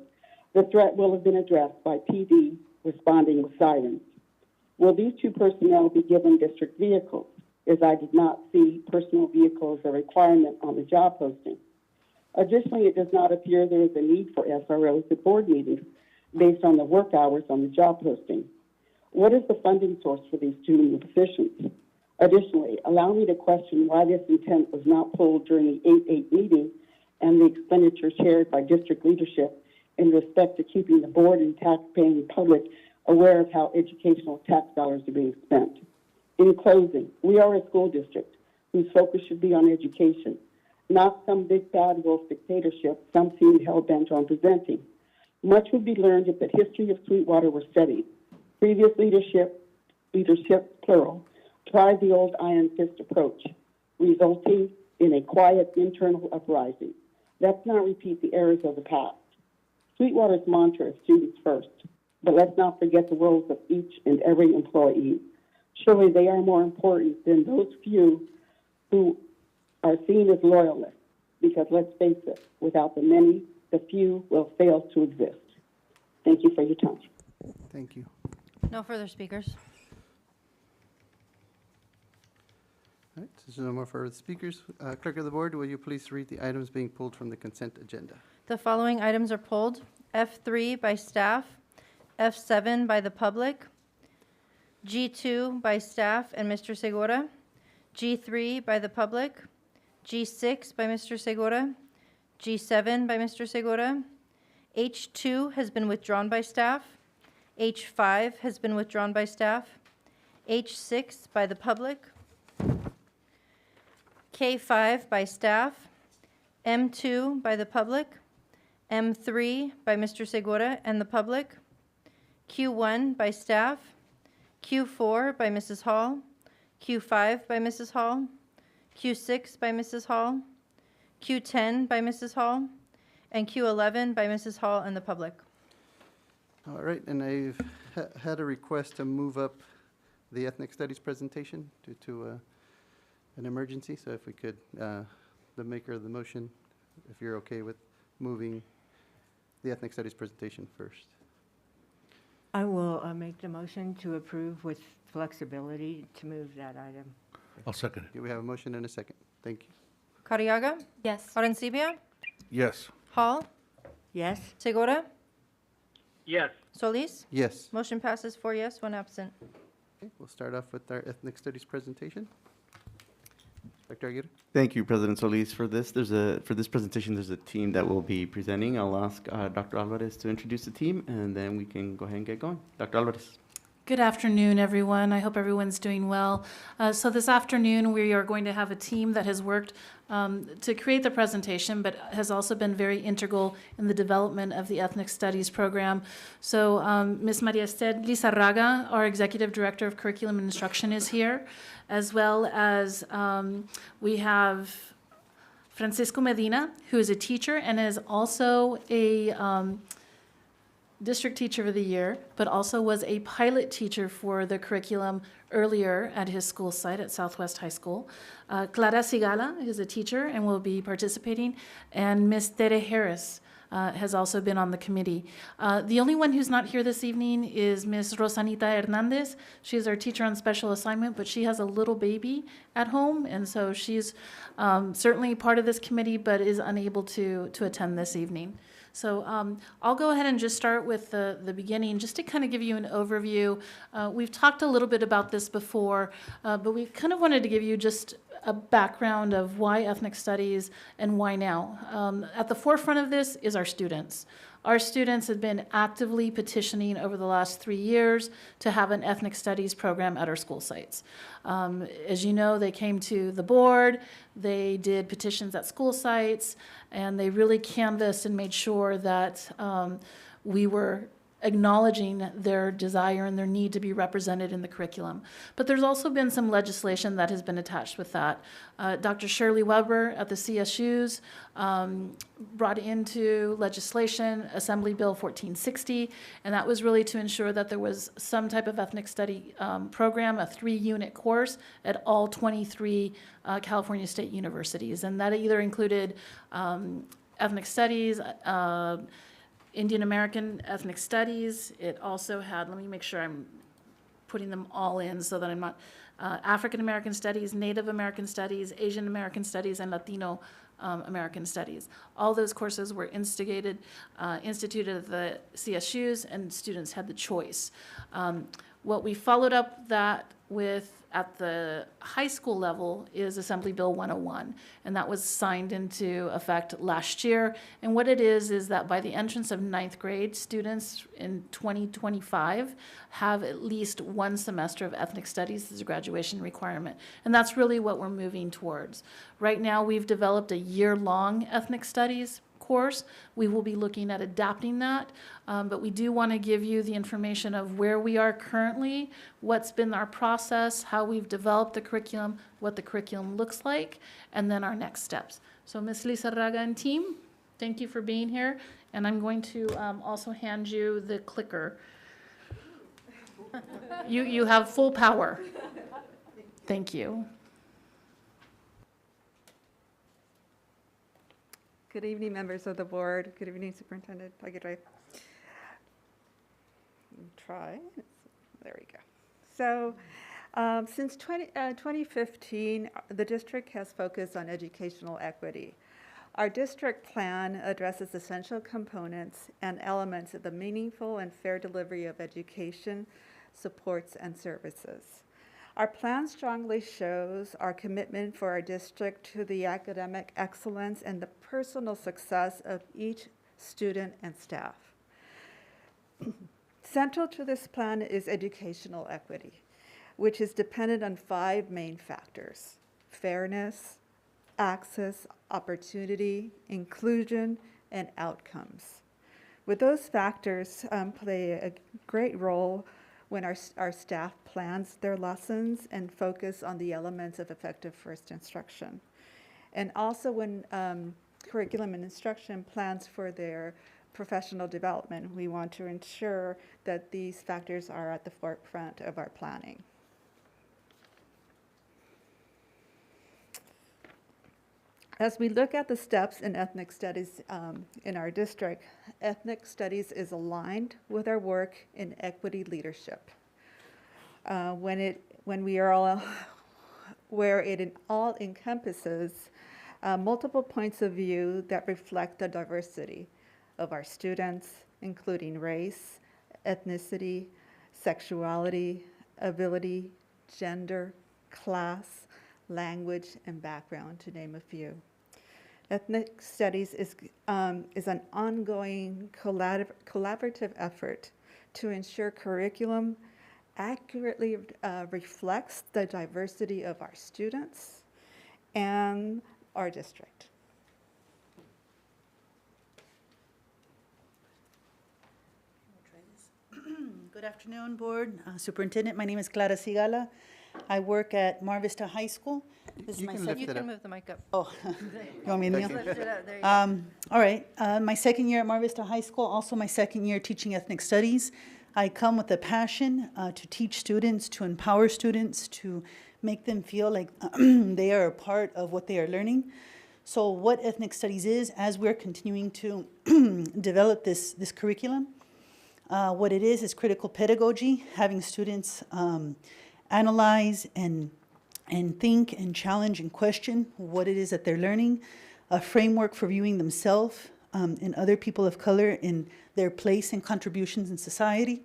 the threat will have been addressed by PD responding with sirens. Will these two personnel be given district vehicles, as I did not see personal vehicles a requirement on the job posting? Additionally, it does not appear there is a need for SROs at board meetings based on the work hours on the job posting. What is the funding source for these two new positions? Additionally, allow me to question why this intent was not pulled during the 8-8 meeting and the expenditures shared by district leadership in respect to keeping the board and tax-paying public aware of how educational tax dollars are being spent. In closing, we are a school district whose focus should be on education, not some big bad wolf dictatorship some seem hell-bent on presenting. Much would be learned if the history of Sweetwater were studied. Previous leadership, plural, tried the old iron fist approach, resulting in a quiet internal uprising. Let's not repeat the errors of the past. Sweetwater's mantra is students first, but let's not forget the roles of each and every employee. Surely they are more important than those few who are seen as loyalists, because let's face it, without the many, the few will fail to exist. Thank you for your time. Thank you. No further speakers. All right, since there's no more further speakers, Clerk of the Board, will you please read the items being pulled from the consent agenda? The following items are pulled: F3 by staff, F7 by the public, G2 by staff and Mr. Segura, G3 by the public, G6 by Mr. Segura, G7 by Mr. Segura, H2 has been withdrawn by staff, H5 has been withdrawn by staff, H6 by the public, K5 by staff, M2 by the public, M3 by Mr. Segura and the public, Q1 by staff, Q4 by Mrs. Hall, Q5 by Mrs. Hall, Q6 by Mrs. Hall, Q10 by Mrs. Hall, and Q11 by Mrs. Hall and the public. All right, and I've had a request to move up the ethnic studies presentation due to an emergency. So if we could, the maker of the motion, if you're okay with moving the ethnic studies presentation first. I will make the motion to approve with flexibility to move that item. I'll second it. Do we have a motion and a second? Thank you. Carriaga? Yes. Arencibia? Yes. Hall? Yes. Segura? Yes. Solis? Yes. Motion passes 4 yes, 1 absent. Okay, we'll start off with our ethnic studies presentation. Dr. Aguirre? Thank you, President Solis, for this. For this presentation, there's a team that will be presenting. I'll ask Dr. Alvarez to introduce the team, and then we can go ahead and get going. Dr. Alvarez. Good afternoon, everyone. I hope everyone's doing well. So this afternoon, we are going to have a team that has worked to create the presentation, but has also been very integral in the development of the Ethnic Studies program. So Ms. Maria Esther Lizarraga, our Executive Director of Curriculum and Instruction, is here, as well as we have Francisco Medina, who is a teacher and is also a District Teacher of the Year, but also was a pilot teacher for the curriculum earlier at his school site at Southwest High School. Clara Sigala is a teacher and will be participating, and Ms. Tere Harris has also been on the committee. The only one who's not here this evening is Ms. Rosanita Hernandez. She's our teacher on special assignment, but she has a little baby at home, and so she's certainly part of this committee, but is unable to attend this evening. So I'll go ahead and just start with the beginning, just to kind of give you an overview. We've talked a little bit about this before, but we kind of wanted to give you just a background of why ethnic studies and why now. At the forefront of this is our students. Our students have been actively petitioning over the last 3 years to have an ethnic studies program at our school sites. As you know, they came to the board, they did petitions at school sites, and they really canvassed and made sure that we were acknowledging their desire and their need to be represented in the curriculum. But there's also been some legislation that has been attached with that. Dr. Shirley Weber at the CSUs brought into legislation Assembly Bill 1460, and that was really to ensure that there was some type of ethnic study program, a 3-unit course at all 23 California state universities. And that either included ethnic studies, Indian American ethnic studies. It also had, let me make sure I'm putting them all in so that I'm not, African American studies, Native American studies, Asian American studies, and Latino American studies. All those courses were instituted at the CSUs, and students had the choice. What we followed up that with at the high school level is Assembly Bill 101, and that was signed into effect last year. And what it is that by the entrance of 9th grade, students in 2025 have at least 1 semester of ethnic studies as a graduation requirement. And that's really what we're moving towards. Right now, we've developed a year-long ethnic studies course. We will be looking at adapting that, but we do want to give you the information of where we are currently, what's been our process, how we've developed the curriculum, what the curriculum looks like, and then our next steps. So Ms. Lizarraga and team, thank you for being here, and I'm going to also hand you the clicker. You have full power. Thank you. Good evening, members of the board. Good evening, Superintendent Aguirre. Try. There we go. So since 2015, the district has focused on educational equity. Our district plan addresses essential components and elements of the meaningful and fair delivery of education, supports, and services. Our plan strongly shows our commitment for our district to the academic excellence and the personal success of each student and staff. Central to this plan is educational equity, which is dependent on 5 main factors: fairness, access, opportunity, inclusion, and outcomes. With those factors play a great role when our staff plans their lessons and focus on the elements of effective first instruction. And also when curriculum and instruction plans for their professional development, we want to ensure that these factors are at the forefront of our planning. As we look at the steps in ethnic studies in our district, ethnic studies is aligned with our work in equity leadership. Where it all encompasses multiple points of view that reflect the diversity of our students, including race, ethnicity, sexuality, ability, gender, class, language, and background, to name a few. Ethnic studies is an ongoing collaborative effort to ensure curriculum accurately reflects the diversity of our students and our district. Good afternoon, board. Superintendent, my name is Clara Sigala. I work at Mar Vista High School. This is my second. You can move the mic up. Oh, you want me to kneel? Lift it up. There you go. All right. My second year at Mar Vista High School, also my second year teaching ethnic studies. I come with a passion to teach students, to empower students, to make them feel like they are a part of what they are learning. So what ethnic studies is, as we're continuing to develop this curriculum, what it is critical pedagogy, having students analyze and think and challenge and question what it is that they're learning, a framework for viewing themselves and other people of color in their place and contributions in society,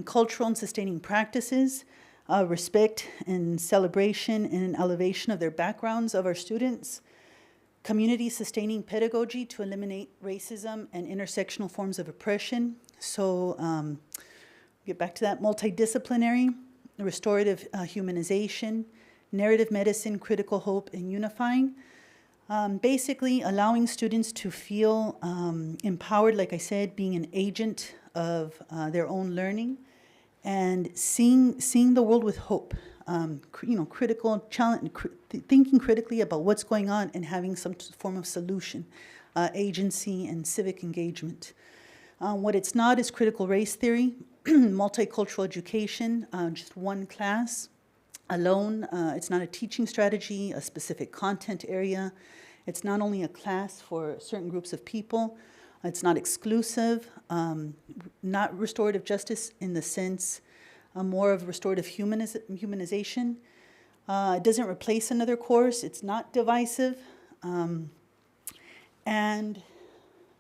cultural and sustaining practices, respect and celebration and elevation of their backgrounds of our students, community-sustaining pedagogy to eliminate racism and intersectional forms of oppression. So get back to that, multidisciplinary, restorative humanization, narrative medicine, critical hope, and unifying. Basically allowing students to feel empowered, like I said, being an agent of their own learning, and seeing the world with hope. Critical challenge, thinking critically about what's going on and having some form of solution, agency and civic engagement. What it's not is critical race theory, multicultural education, just one class alone. It's not a teaching strategy, a specific content area. It's not only a class for certain groups of people. It's not exclusive, not restorative justice in the sense more of restorative humanization. It doesn't replace another course. It's not divisive. And I'm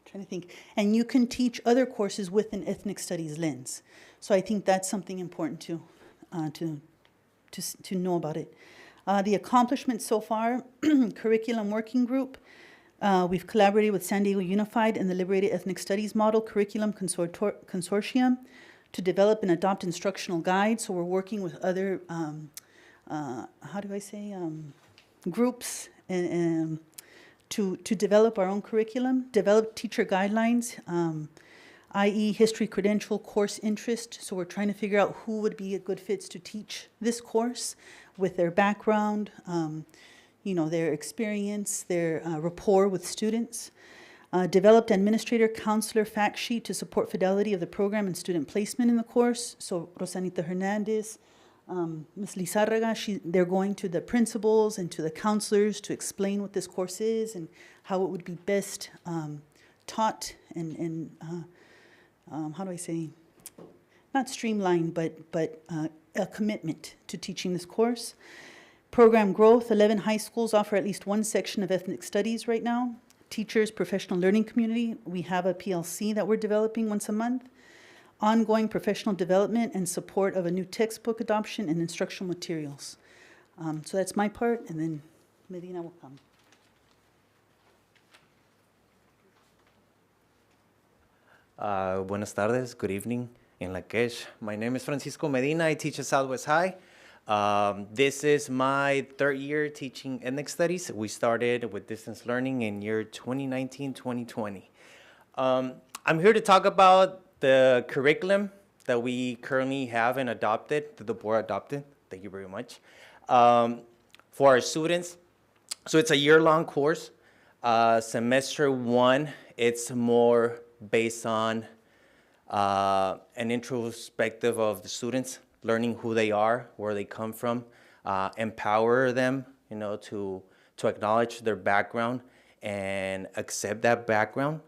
trying to think. And you can teach other courses with an ethnic studies lens. So I think that's something important to know about it. The accomplishments so far, curriculum working group. We've collaborated with San Diego Unified and the Liberated Ethnic Studies Model Curriculum Consortium to develop and adopt instructional guides. So we're working with other, groups and to develop our own curriculum, develop teacher guidelines, i.e. history, credential, course interest. So we're trying to figure out who would be a good fits to teach this course with their background, their experience, their rapport with students. Developed administrator counselor fact sheet to support fidelity of the program and student placement in the course. So Rosanita Hernandez, Ms. Lizarraga, they're going to the principals and to the counselors to explain what this course is and how it would be best taught and not streamlined, but a commitment to teaching this course. Program growth, 11 high schools offer at least one section of ethnic studies right now. Teachers, professional learning community, we have a PLC that we're developing once a month. Ongoing professional development and support of a new textbook adoption and instructional materials. So that's my part, and then Medina will come. Buenas tardes, good evening in Lakesh. My name is Francisco Medina. I teach at Southwest High. This is my third year teaching ethnic studies. We started with distance learning in year 2019-2020. I'm here to talk about the curriculum that we currently have and adopted, that the board adopted. Thank you very much. For our students, so it's a year-long course. Semester 1, it's more based on an introspective of the students, learning who they are, where they come from, empower them, to acknowledge their background and accept that background,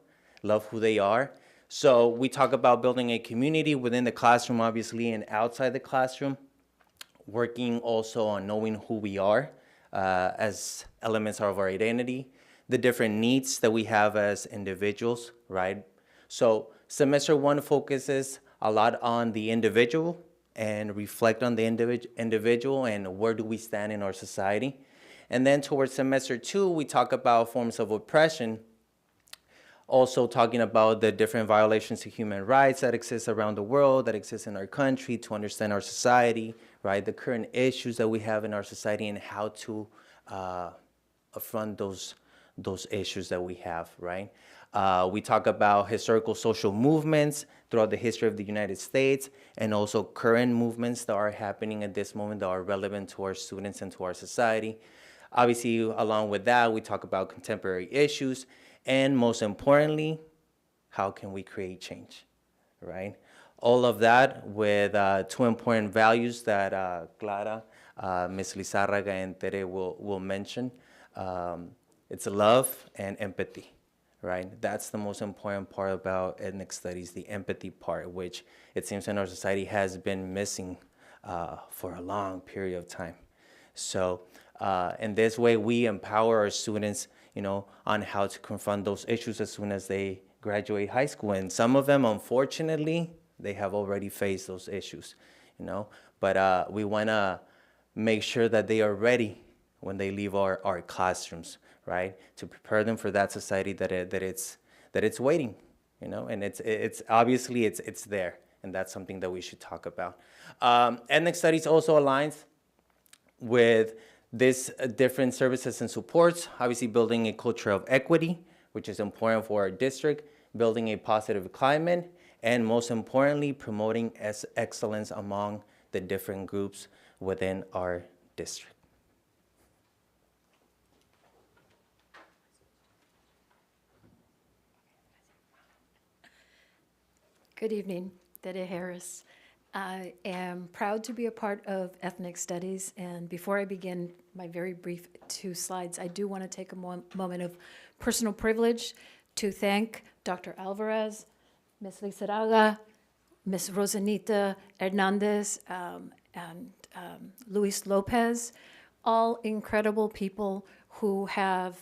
love who they are. So we talk about building a community within the classroom, obviously, and outside the classroom, working also on knowing who we are as elements of our identity, the different needs that we have as individuals, right? So semester 1 focuses a lot on the individual and reflect on the individual and where do we stand in our society. And then towards semester 2, we talk about forms of oppression, also talking about the different violations of human rights that exist around the world, that exist in our country, to understand our society, right? The current issues that we have in our society and how to affront those issues that we have, right? We talk about historical social movements throughout the history of the United States and also current movements that are happening at this moment that are relevant to our students and to our society. Obviously, along with that, we talk about contemporary issues and most importantly, how can we create change, right? All of that with two important values that Clara, Ms. Lizarraga, and Tere will mention. It's love and empathy. Right? That's the most important part about ethnic studies, the empathy part, which it seems in our society has been missing for a long period of time. So in this way, we empower our students, on how to confront those issues as soon as they graduate high school. And some of them, unfortunately, they have already faced those issues. you know, but we want to make sure that they are ready when they leave our classrooms, right? To prepare them for that society that it's waiting, you know, and it's obviously it's there, and that's something that we should talk about. Ethnic studies also aligns with this different services and supports, obviously building a culture of equity, which is important for our district, building a positive climate, and most importantly, promoting excellence among the different groups within our district. Good evening, Dede Harris. I am proud to be a part of Ethnic Studies, and before I begin my very brief 2 slides, I do want to take a moment of personal privilege to thank Dr. Alvarez, Ms. Lizarraga, Ms. Rosanita Hernandez, and Luis Lopez, all incredible people who have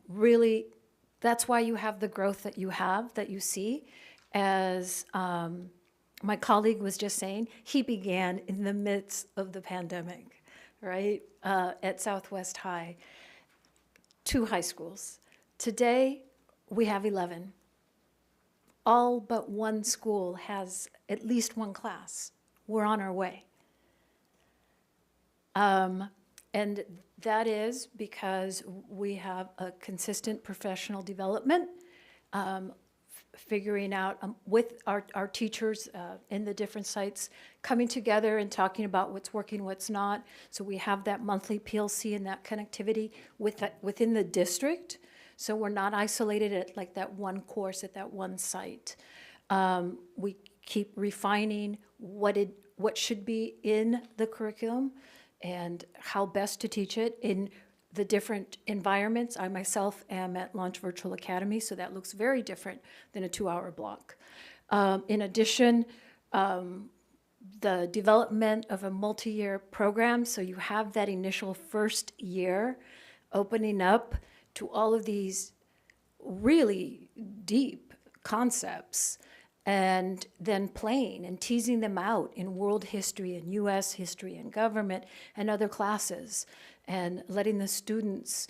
really, that's why you have the growth that you have, that you see. As my colleague was just saying, he began in the midst of the pandemic, right, at Southwest High, 2 high schools. Today, we have 11. All but 1 school has at least 1 class. We're on our way. And that is because we have a consistent professional development, figuring out with our teachers in the different sites, coming together and talking about what's working, what's not. So we have that monthly PLC and that connectivity within the district. So we're not isolated at like that 1 course at that 1 site. We keep refining what should be in the curriculum and how best to teach it in the different environments. I myself am at Launch Virtual Academy, so that looks very different than a 2-hour block. In addition, the development of a multi-year program, so you have that initial first year opening up to all of these really deep concepts, and then playing and teasing them out in world history and US history and government and other classes, and letting the students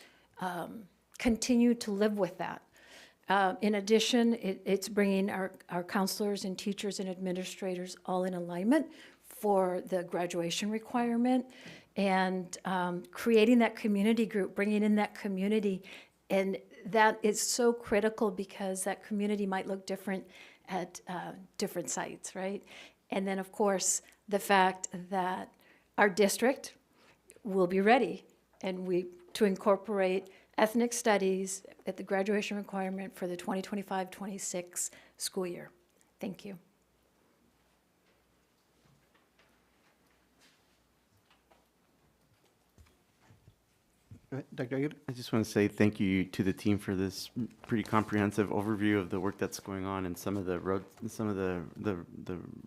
continue to live with that. In addition, it's bringing our counselors and teachers and administrators all in alignment for the graduation requirement, and creating that community group, bringing in that community. And that is so critical because that community might look different at different sites, right? And then, of course, the fact that our district will be ready to incorporate ethnic studies at the graduation requirement for the 2025-26 school year. Thank you. Dr. Aguirre? I just want to say thank you to the team for this pretty comprehensive overview of the work that's going on and some of the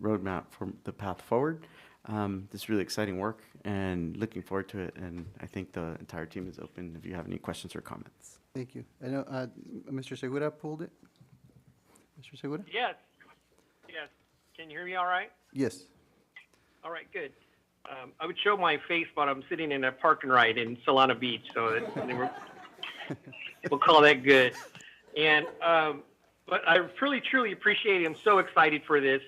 roadmap for the path forward. This is really exciting work and looking forward to it. And I think the entire team is open if you have any questions or comments. Thank you. I know Mr. Segura pulled it. Mr. Segura? Yes. Yes. Can you hear me all right? Yes. All right, good. I would show my face, but I'm sitting in a park and ride in Solana Beach, so we'll call that good. And but I really, truly appreciate it. I'm so excited for this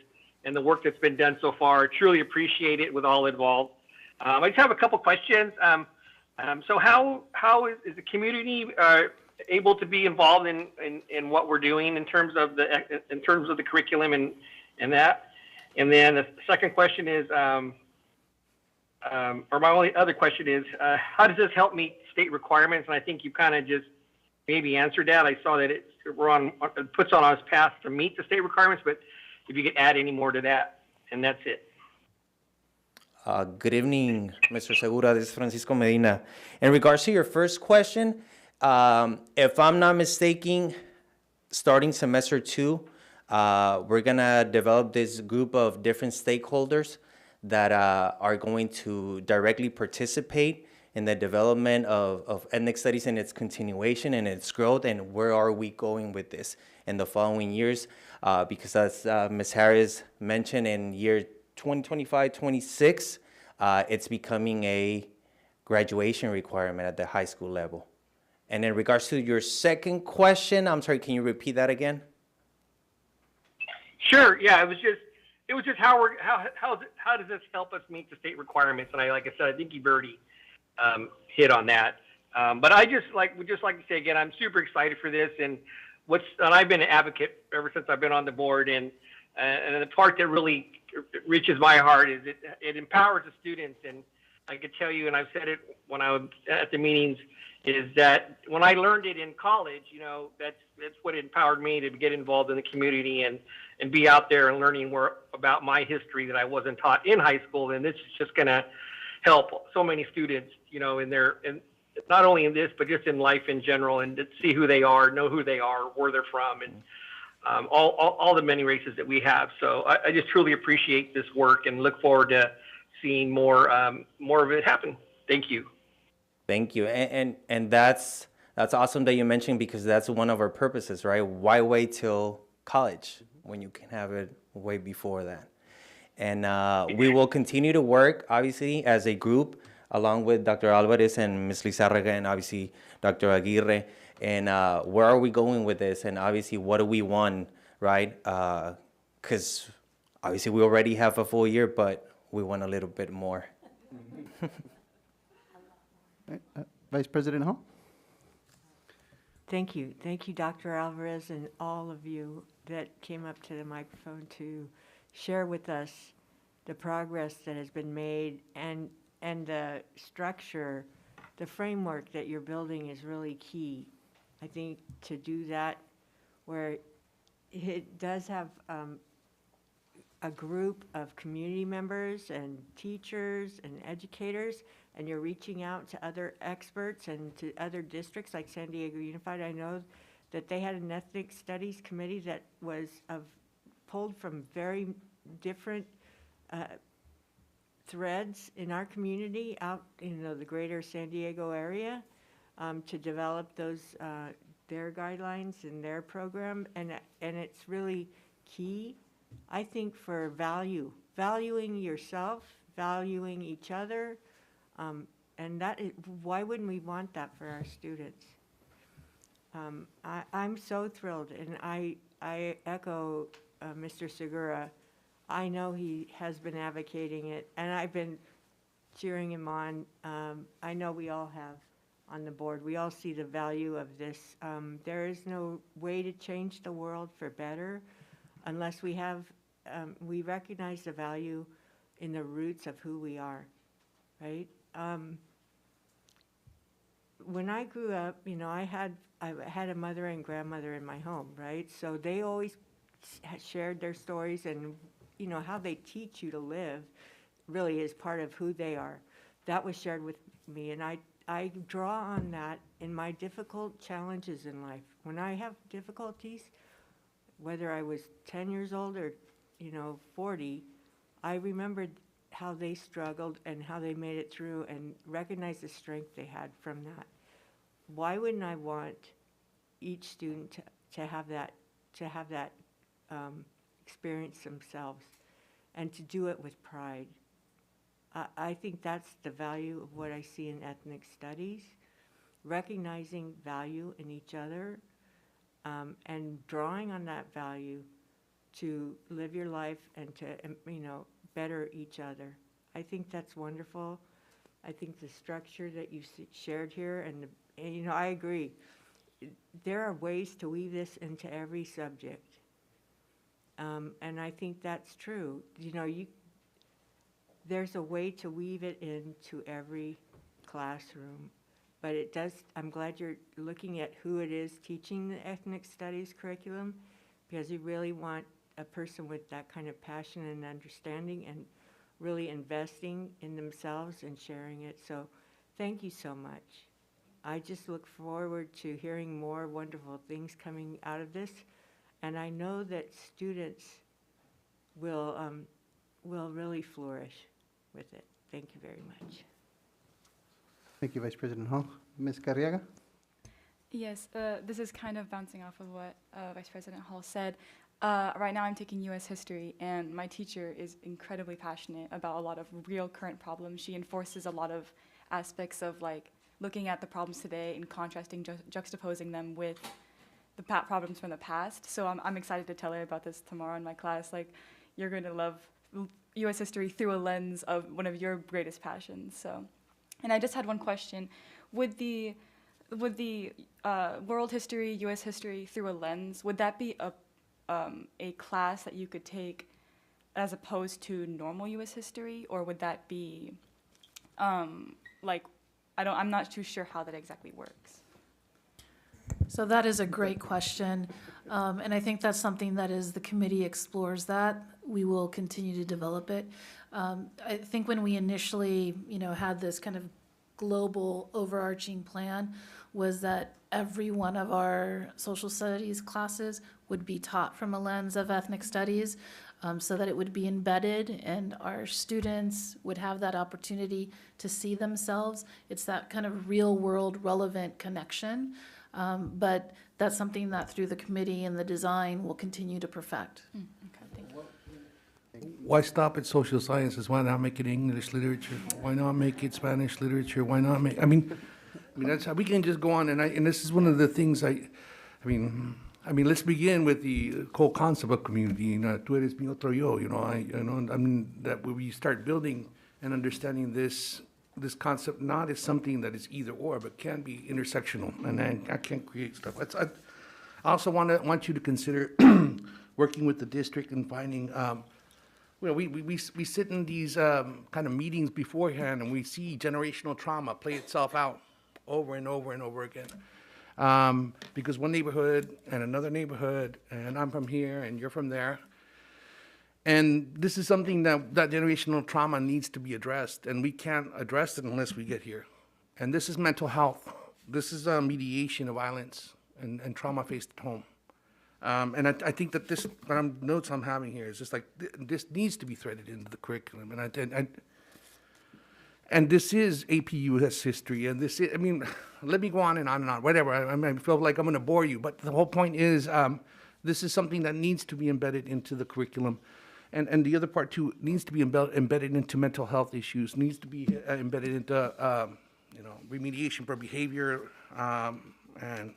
and the work that's been done so far. Truly appreciate it with all involved. I just have a couple questions. So how is the community able to be involved in what we're doing in terms of the curriculum and that? And then the second question is, or my only other question is, how does this help meet state requirements? And I think you kind of just maybe answered that. I saw that it puts on us path to meet the state requirements, but if you could add any more to that, and that's it. Good evening, Mr. Segura. This is Francisco Medina. In regards to your first question, if I'm not mistaken, starting semester 2, we're going to develop this group of different stakeholders that are going to directly participate in the development of ethnic studies and its continuation and its growth, and where are we going with this in the following years. Because as Ms. Harris mentioned, in year 2025-26, it's becoming a graduation requirement at the high school level. And in regards to your second question, I'm sorry, can you repeat that again? Sure. Yeah, it was just how does this help us meet the state requirements? And like I said, I think you've already hit on that. But I would just like to say again, I'm super excited for this, and I've been an advocate ever since I've been on the board, and the part that really reaches my heart is it empowers the students. And I could tell you, and I've said it when I was at the meetings, is that when I learned it in college, that's what empowered me to get involved in the community and be out there and learning more about my history that I wasn't taught in high school. And this is just going to help so many students, in not only in this, but just in life in general, and to see who they are, know who they are, where they're from, and all the many races that we have. So I just truly appreciate this work and look forward to seeing more of it happen. Thank you. Thank you. And that's awesome that you mentioned, because that's one of our purposes, right? Why wait till college when you can have it way before that? And we will continue to work, obviously, as a group, along with Dr. Alvarez and Ms. Lizarraga and obviously Dr. Aguirre. And where are we going with this? And obviously, what do we want, right? Because obviously we already have a full year, but we want a little bit more. Vice President Hall? Thank you. Thank you, Dr. Alvarez, and all of you that came up to the microphone to share with us the progress that has been made, and the structure, the framework that you're building is really key. I think to do that, where it does have a group of community members and teachers and educators, and you're reaching out to other experts and to other districts like San Diego Unified. I know that they had an ethnic studies committee that was pulled from very different threads in our community out in the greater San Diego area to develop those their guidelines and their program, and it's really key, I think, for valuing yourself, valuing each other, and that is, why wouldn't we want that for our students? I'm so thrilled, and I echo Mr. Segura. I know he has been advocating it, and I've been cheering him on. I know we all have on the board. We all see the value of this. There is no way to change the world for better unless we recognize the value in the roots of who we are, right? When I grew up, I had a mother and grandmother in my home, right? So they always shared their stories, and how they teach you to live really is part of who they are. That was shared with me, and I draw on that in my difficult challenges in life. When I have difficulties, whether I was 10 years old or 40, I remembered how they struggled and how they made it through, and recognized the strength they had from that. Why wouldn't I want each student to have that experience themselves, and to do it with pride? I think that's the value of what I see in ethnic studies, recognizing value in each other, and drawing on that value to live your life and to, better each other. I think that's wonderful. I think the structure that you shared here, and I agree. There are ways to weave this into every subject. And I think that's true. There's a way to weave it into every classroom, but I'm glad you're looking at who it is teaching the ethnic studies curriculum, because you really want a person with that kind of passion and understanding, and really investing in themselves and sharing it. So thank you so much. I just look forward to hearing more wonderful things coming out of this, and I know that students will really flourish with it. Thank you very much. Thank you, Vice President Hall. Ms. Carriaga? Yes, this is kind of bouncing off of what Vice President Hall said. Right now I'm taking U.S. history, and my teacher is incredibly passionate about a lot of real current problems. She enforces a lot of aspects of like looking at the problems today and contrasting, juxtaposing them with the problems from the past. So I'm excited to tell her about this tomorrow in my class. Like, you're going to love U.S. history through a lens of one of your greatest passions. So, and I just had one question: would the world history, U.S. history through a lens, would that be a class that you could take as opposed to normal U.S. history, or would that be like, I'm not too sure how that exactly works. So that is a great question, and I think that's something that as the committee explores that, we will continue to develop it. I think when we initially, had this kind of global overarching plan, was that every one of our social studies classes would be taught from a lens of ethnic studies, so that it would be embedded and our students would have that opportunity to see themselves. It's that kind of real world relevant connection. But that's something that through the committee and the design will continue to perfect. Okay, thank you. Why stop at social sciences? Why not make it English literature? Why not make it Spanish literature? Why not make, I mean, that's how we can just go on. And this is one of the things let's begin with the whole concept of community. Tú eres mi otro yo. That we start building and understanding this concept not as something that is either or, but can be intersectional, and I can't create stuff. I also want you to consider working with the district and finding. We sit in these kind of meetings beforehand, and we see generational trauma play itself out over and over and over again. Because one neighborhood and another neighborhood, and I'm from here and you're from there. And this is something that generational trauma needs to be addressed, and we can't address it unless we get here. And this is mental health. This is mediation of violence and trauma faced at home. And I think that this notes I'm having here is just like, this needs to be threaded into the curriculum. And this is AP US history, and this is, let me go on and on, whatever. I feel like I'm gonna bore you, but the whole point is, this is something that needs to be embedded into the curriculum. And the other part too needs to be embedded into mental health issues, needs to be embedded into remediation for behavior, and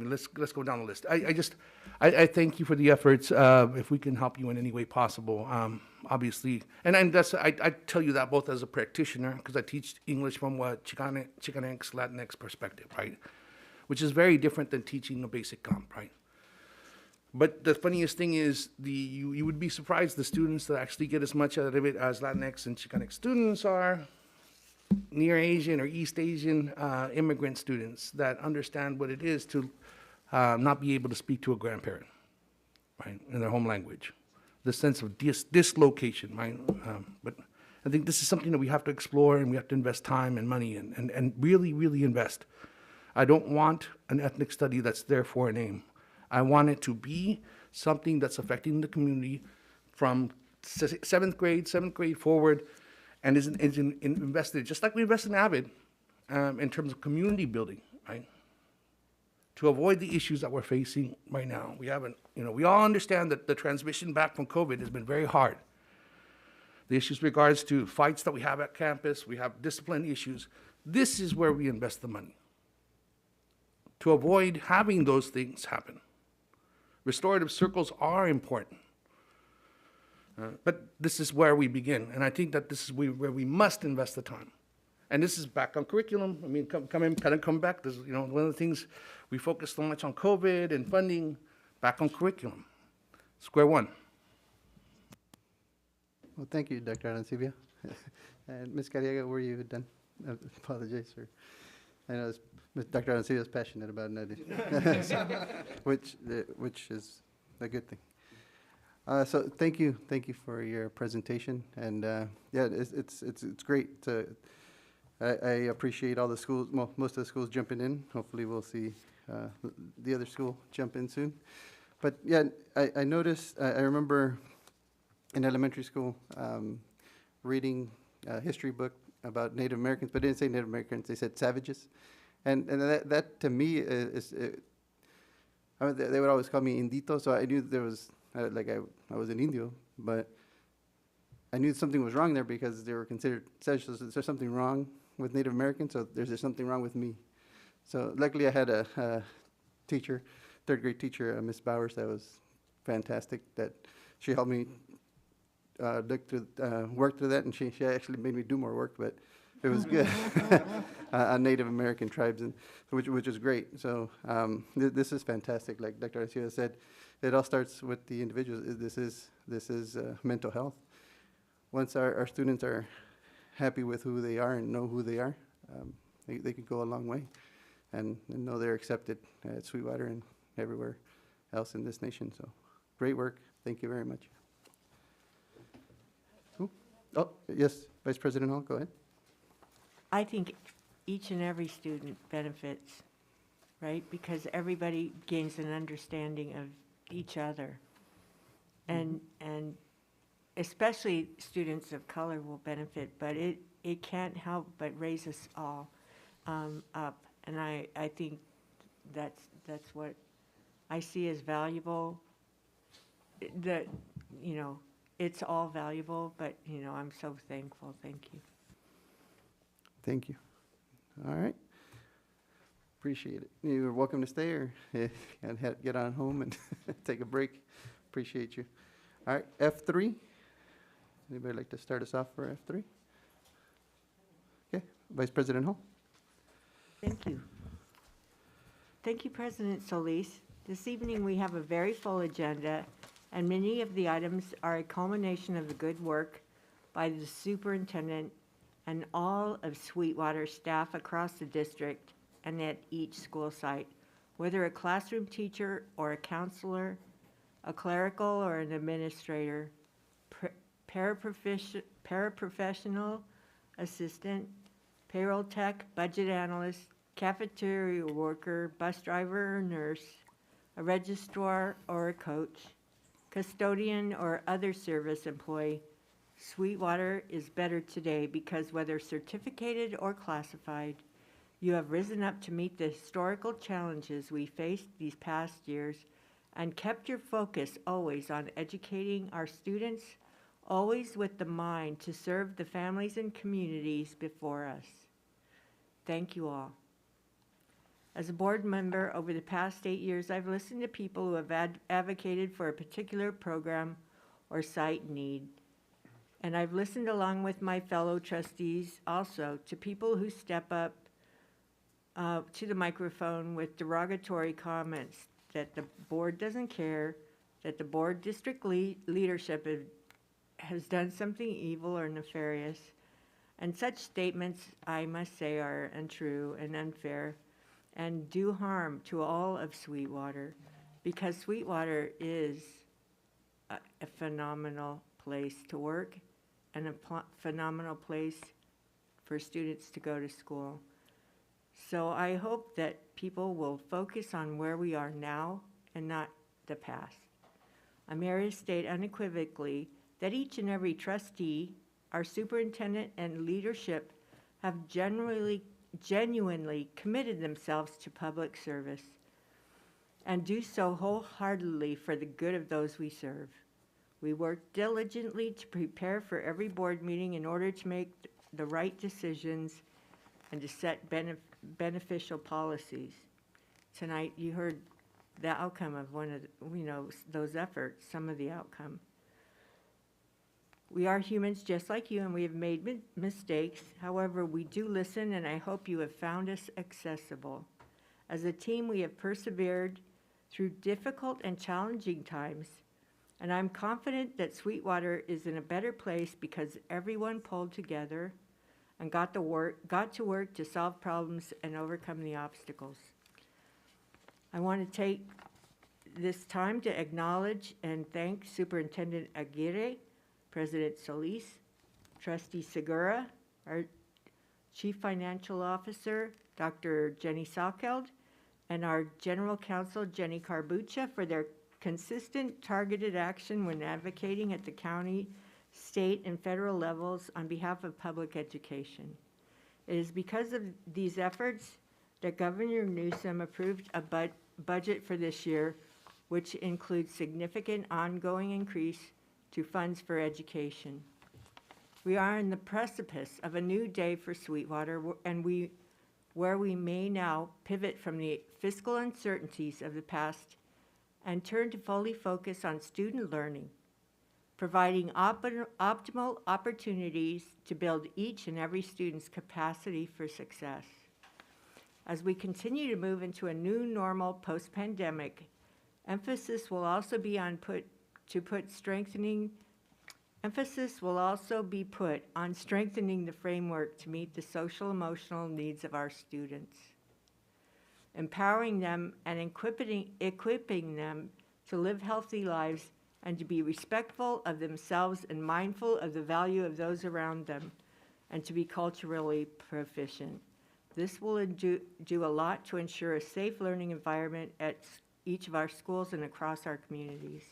let's go down the list. I thank you for the efforts. If we can help you in any way possible, obviously, and I tell you that both as a practitioner, because I teach English from what Chicanx, Latinx perspective, right, which is very different than teaching a basic comp, right. But the funniest thing is, you would be surprised the students that actually get as much out of it as Latinx and Chicanx students are Near Asian or East Asian immigrant students that understand what it is to not be able to speak to a grandparent, right, in their home language. The sense of dislocation, right? But I think this is something that we have to explore, and we have to invest time and money and really, really invest. I don't want an ethnic study that's there for a name. I want it to be something that's affecting the community from seventh grade forward, and is invested, just like we invest in AVID, in terms of community building, right? To avoid the issues that we're facing right now. We all understand that the transmission back from COVID has been very hard. The issues regards to fights that we have at campus, we have discipline issues. This is where we invest the money, to avoid having those things happen. Restorative circles are important. But this is where we begin, and I think that this is where we must invest the time. And this is back on curriculum. Come back. This is, one of the things we focused so much on COVID and funding, back on curriculum. Square one. Well, thank you, Dr. Arancibia. And Ms. Carriaga, were you done? I apologize, sir. I know Dr. Arancibia is passionate about it, which is a good thing. So thank you for your presentation, and it's great. I appreciate all the schools, most of the schools jumping in. Hopefully we'll see the other school jump in soon. But yeah, I noticed, I remember in elementary school reading a history book about Native Americans, but they didn't say Native Americans, they said savages. And that to me I mean, they would always call me Indito, so I knew there was, I was an Indio, but I knew something was wrong there because they were considered socialists. Is there something wrong with Native Americans? So there's something wrong with me. So luckily I had a teacher, third grade teacher, Miss Bowers, that was fantastic, that she helped me work through that, and she actually made me do more work, but it was good on Native American tribes, and which is great. So this is fantastic. Like Dr. Garcia said, it all starts with the individuals. This is mental health. Once our students are happy with who they are and know who they are, they could go a long way, and know they're accepted at Sweetwater and everywhere else in this nation. So great work. Thank you very much. Cool. Oh, yes, Vice President Hall, go ahead. I think each and every student benefits, right? Because everybody gains an understanding of each other. And especially students of color will benefit, but it can't help but raise us all up. And I think that's what I see as valuable. That, you know, it's all valuable, but, you know, I'm so thankful. Thank you. Thank you. All right. Appreciate it. You're welcome to stay or get on home and take a break. Appreciate you. All right, F3. Anybody like to start us off for F3? Okay, Vice President Hall. Thank you. Thank you, President Solis. This evening we have a very full agenda, and many of the items are a culmination of the good work by the superintendent and all of Sweetwater staff across the district and at each school site, whether a classroom teacher or a counselor, a clerical or an administrator, paraprofessional assistant, payroll tech, budget analyst, cafeteria worker, bus driver or nurse, a registrar or a coach, custodian or other service employee. Sweetwater is better today because whether certificated or classified, you have risen up to meet the historical challenges we faced these past years and kept your focus always on educating our students, always with the mind to serve the families and communities before us. Thank you all. As a board member over the past 8 years, I've listened to people who have advocated for a particular program or site need. And I've listened along with my fellow trustees also to people who step up to the microphone with derogatory comments that the board doesn't care, that the board district leadership has done something evil or nefarious. And such statements, I must say, are untrue and unfair and do harm to all of Sweetwater, because Sweetwater is a phenomenal place to work and a phenomenal place for students to go to school. So I hope that people will focus on where we are now and not the past. I'm here to state unequivocally that each and every trustee, our superintendent and leadership have genuinely committed themselves to public service and do so wholeheartedly for the good of those we serve. We work diligently to prepare for every board meeting in order to make the right decisions and to set beneficial policies. Tonight, you heard the outcome of one of those efforts, some of the outcome. We are humans just like you, and we have made mistakes. However, we do listen, and I hope you have found us accessible. As a team, we have persevered through difficult and challenging times, and I'm confident that Sweetwater is in a better place because everyone pulled together and got to work to solve problems and overcome the obstacles. I want to take this time to acknowledge and thank Superintendent Aguirre, President Solis, Trustee Segura, our Chief Financial Officer, Dr. Jenny Salkeld, and our General Counsel, Jenny Carbucha, for their consistent targeted action when advocating at the county, state, and federal levels on behalf of public education. It is because of these efforts that Governor Newsom approved a budget for this year, which includes significant ongoing increase to funds for education. We are in the precipice of a new day for Sweetwater, where we may now pivot from the fiscal uncertainties of the past and turn to fully focus on student learning, providing optimal opportunities to build each and every student's capacity for success. As we continue to move into a new normal post-pandemic, emphasis will also be put on strengthening the framework to meet the social emotional needs of our students, empowering them and equipping them to live healthy lives and to be respectful of themselves and mindful of the value of those around them, and to be culturally proficient. This will do a lot to ensure a safe learning environment at each of our schools and across our communities.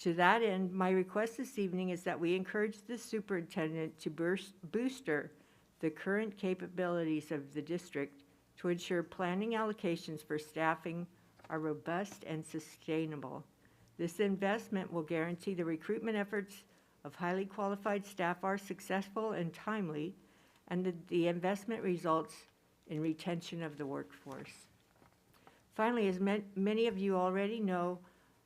To that end, my request this evening is that we encourage the superintendent to booster the current capabilities of the district to ensure planning allocations for staffing are robust and sustainable. This investment will guarantee the recruitment efforts of highly qualified staff are successful and timely, and that the investment results in retention of the workforce. Finally, as many of you already know,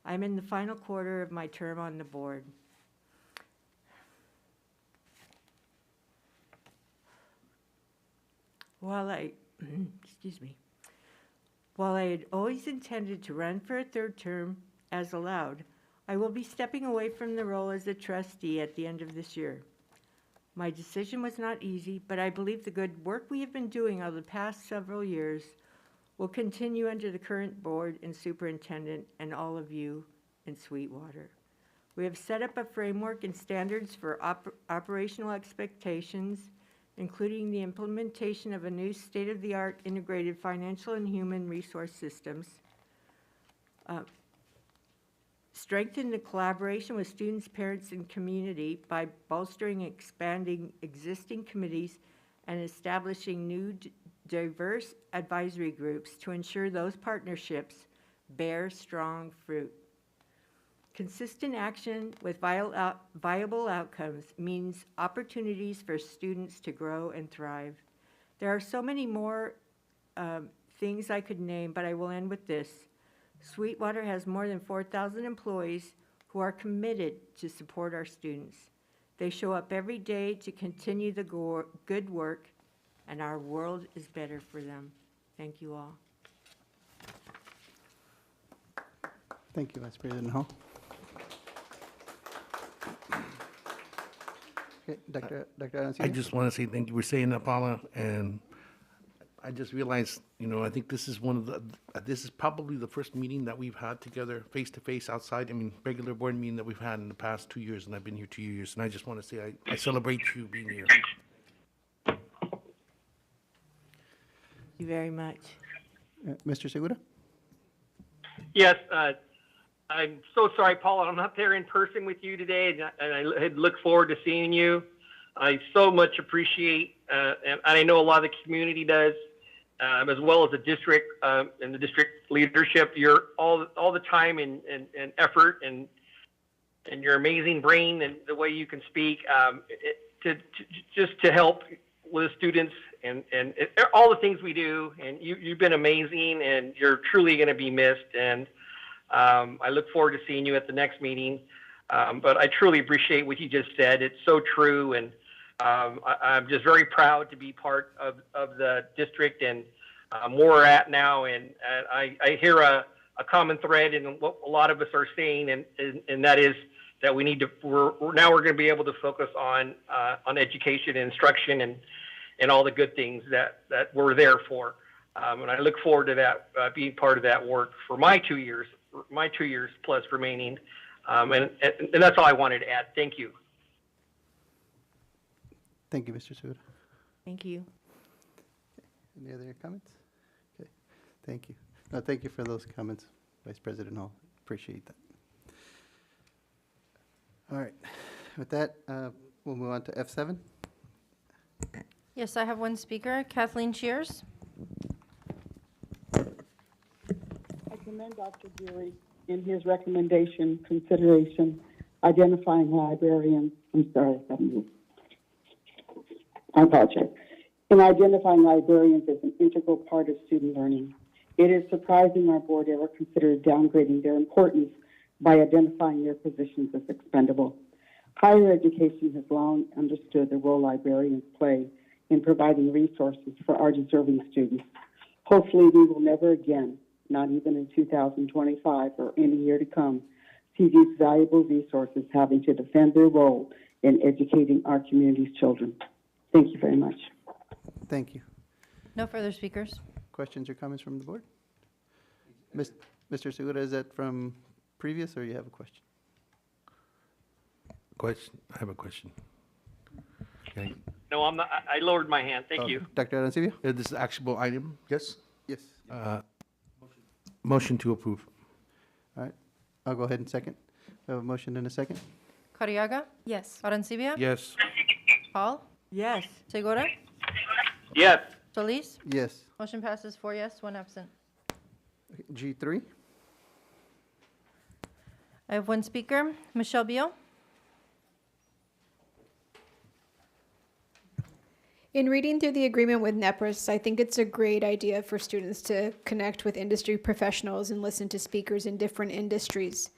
I'm in the final quarter of my term on the board. While I had always intended to run for a third term as allowed, I will be stepping away from the role as a trustee at the end of this year. My decision was not easy, but I believe the good work we have been doing over the past several years will continue under the current board and superintendent and all of you in Sweetwater. We have set up a framework and standards for operational expectations, including the implementation of a new state-of-the-art integrated financial and human resource systems, strengthen the collaboration with students, parents, and community by bolstering and expanding existing committees and establishing new diverse advisory groups to ensure those partnerships bear strong fruit. Consistent action with viable outcomes means opportunities for students to grow and thrive. There are so many more things I could name, but I will end with this. Sweetwater has more than 4,000 employees who are committed to support our students. They show up every day to continue the good work, and our world is better for them. Thank you all. Thank you, Vice President Hall. Okay, Dr. Arancibia? I just want to say thank you for saying that, Paula, and I just realized, I think this is this is probably the first meeting that we've had together face-to-face outside, regular board meeting that we've had in the past 2 years, and I've been here 2 years, and I just want to say I celebrate you being here. Thank you very much. Mr. Segura? Yes, I'm so sorry, Paula, I'm not there in person with you today, and I had looked forward to seeing you. I so much appreciate, and I know a lot of the community does, as well as the district and the district leadership. You're all the time and effort and your amazing brain and the way you can speak just to help with students and all the things we do. And you've been amazing, and you're truly going to be missed. And I look forward to seeing you at the next meeting. But I truly appreciate what you just said. It's so true. And I'm just very proud to be part of the district and where we're at now. And I hear a common thread in what a lot of us are saying, and that is that we need to. We're going to be able to focus on education and instruction and all the good things that we're there for. And I look forward to that being part of that work for my 2 years plus remaining. And that's all I wanted to add. Thank you. Thank you, Mr. Segura. Thank you. Any other comments? Okay, thank you. No, thank you for those comments, Vice President Hall. Appreciate that. All right, with that, we'll move on to F7. Yes, I have one speaker, Kathleen Shears. I commend Dr. Geary in his recommendation, consideration, identifying librarians. I apologize. In identifying librarians as an integral part of student learning. It is surprising our board ever considered downgrading their importance by identifying their positions as expendable. Higher education has long understood the role librarians play in providing resources for our deserving students. Hopefully, we will never again, not even in 2025 or any year to come, see these valuable resources having to defend their role in educating our community's children. Thank you very much. Thank you. No further speakers. Questions or comments from the board? Mr. Segura, is that from previous, or you have a question? I have a question. Okay. No, I'm not, I lowered my hand. Thank you. Dr. Arancibia? This is actionable item, yes? Yes. Motion to approve. All right. I'll go ahead and second. We have a motion and a second. Carriaga? Yes. Arancibia? Yes. Hall? Yes. Segura? Yes. Solis? Yes. Motion passes 4 yes, 1 absent. G3? I have 1 speaker, Michelle Beal. In reading through the agreement with NEPRIS, I think it's a great idea for students to connect with industry professionals and listen to speakers in different industries.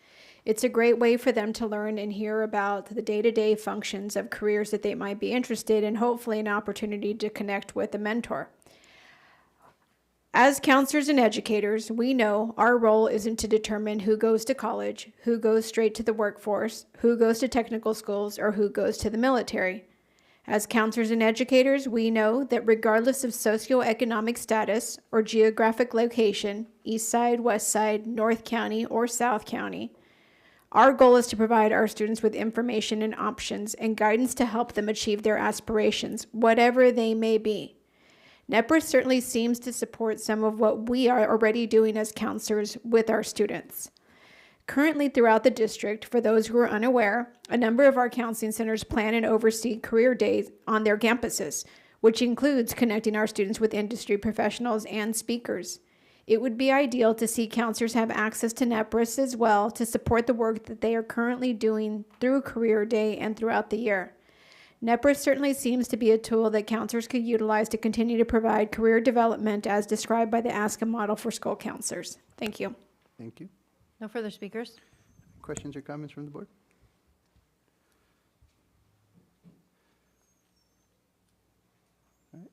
It's a great way for them to learn and hear about the day-to-day functions of careers that they might be interested in, hopefully an opportunity to connect with a mentor. As counselors and educators, we know our role isn't to determine who goes to college, who goes straight to the workforce, who goes to technical schools, or who goes to the military. As counselors and educators, we know that regardless of socioeconomic status or geographic location, East Side, West Side, North County, or South County, our goal is to provide our students with information and options and guidance to help them achieve their aspirations, whatever they may be. NEPRIS certainly seems to support some of what we are already doing as counselors with our students. Currently throughout the district, for those who are unaware, a number of our counseling centers plan and oversee career days on their campuses, which includes connecting our students with industry professionals and speakers. It would be ideal to see counselors have access to NEPRIS as well to support the work that they are currently doing through Career Day and throughout the year. NEPRIS certainly seems to be a tool that counselors could utilize to continue to provide career development as described by the ASCA model for school counselors. Thank you. Thank you. No further speakers. Questions or comments from the board? All right.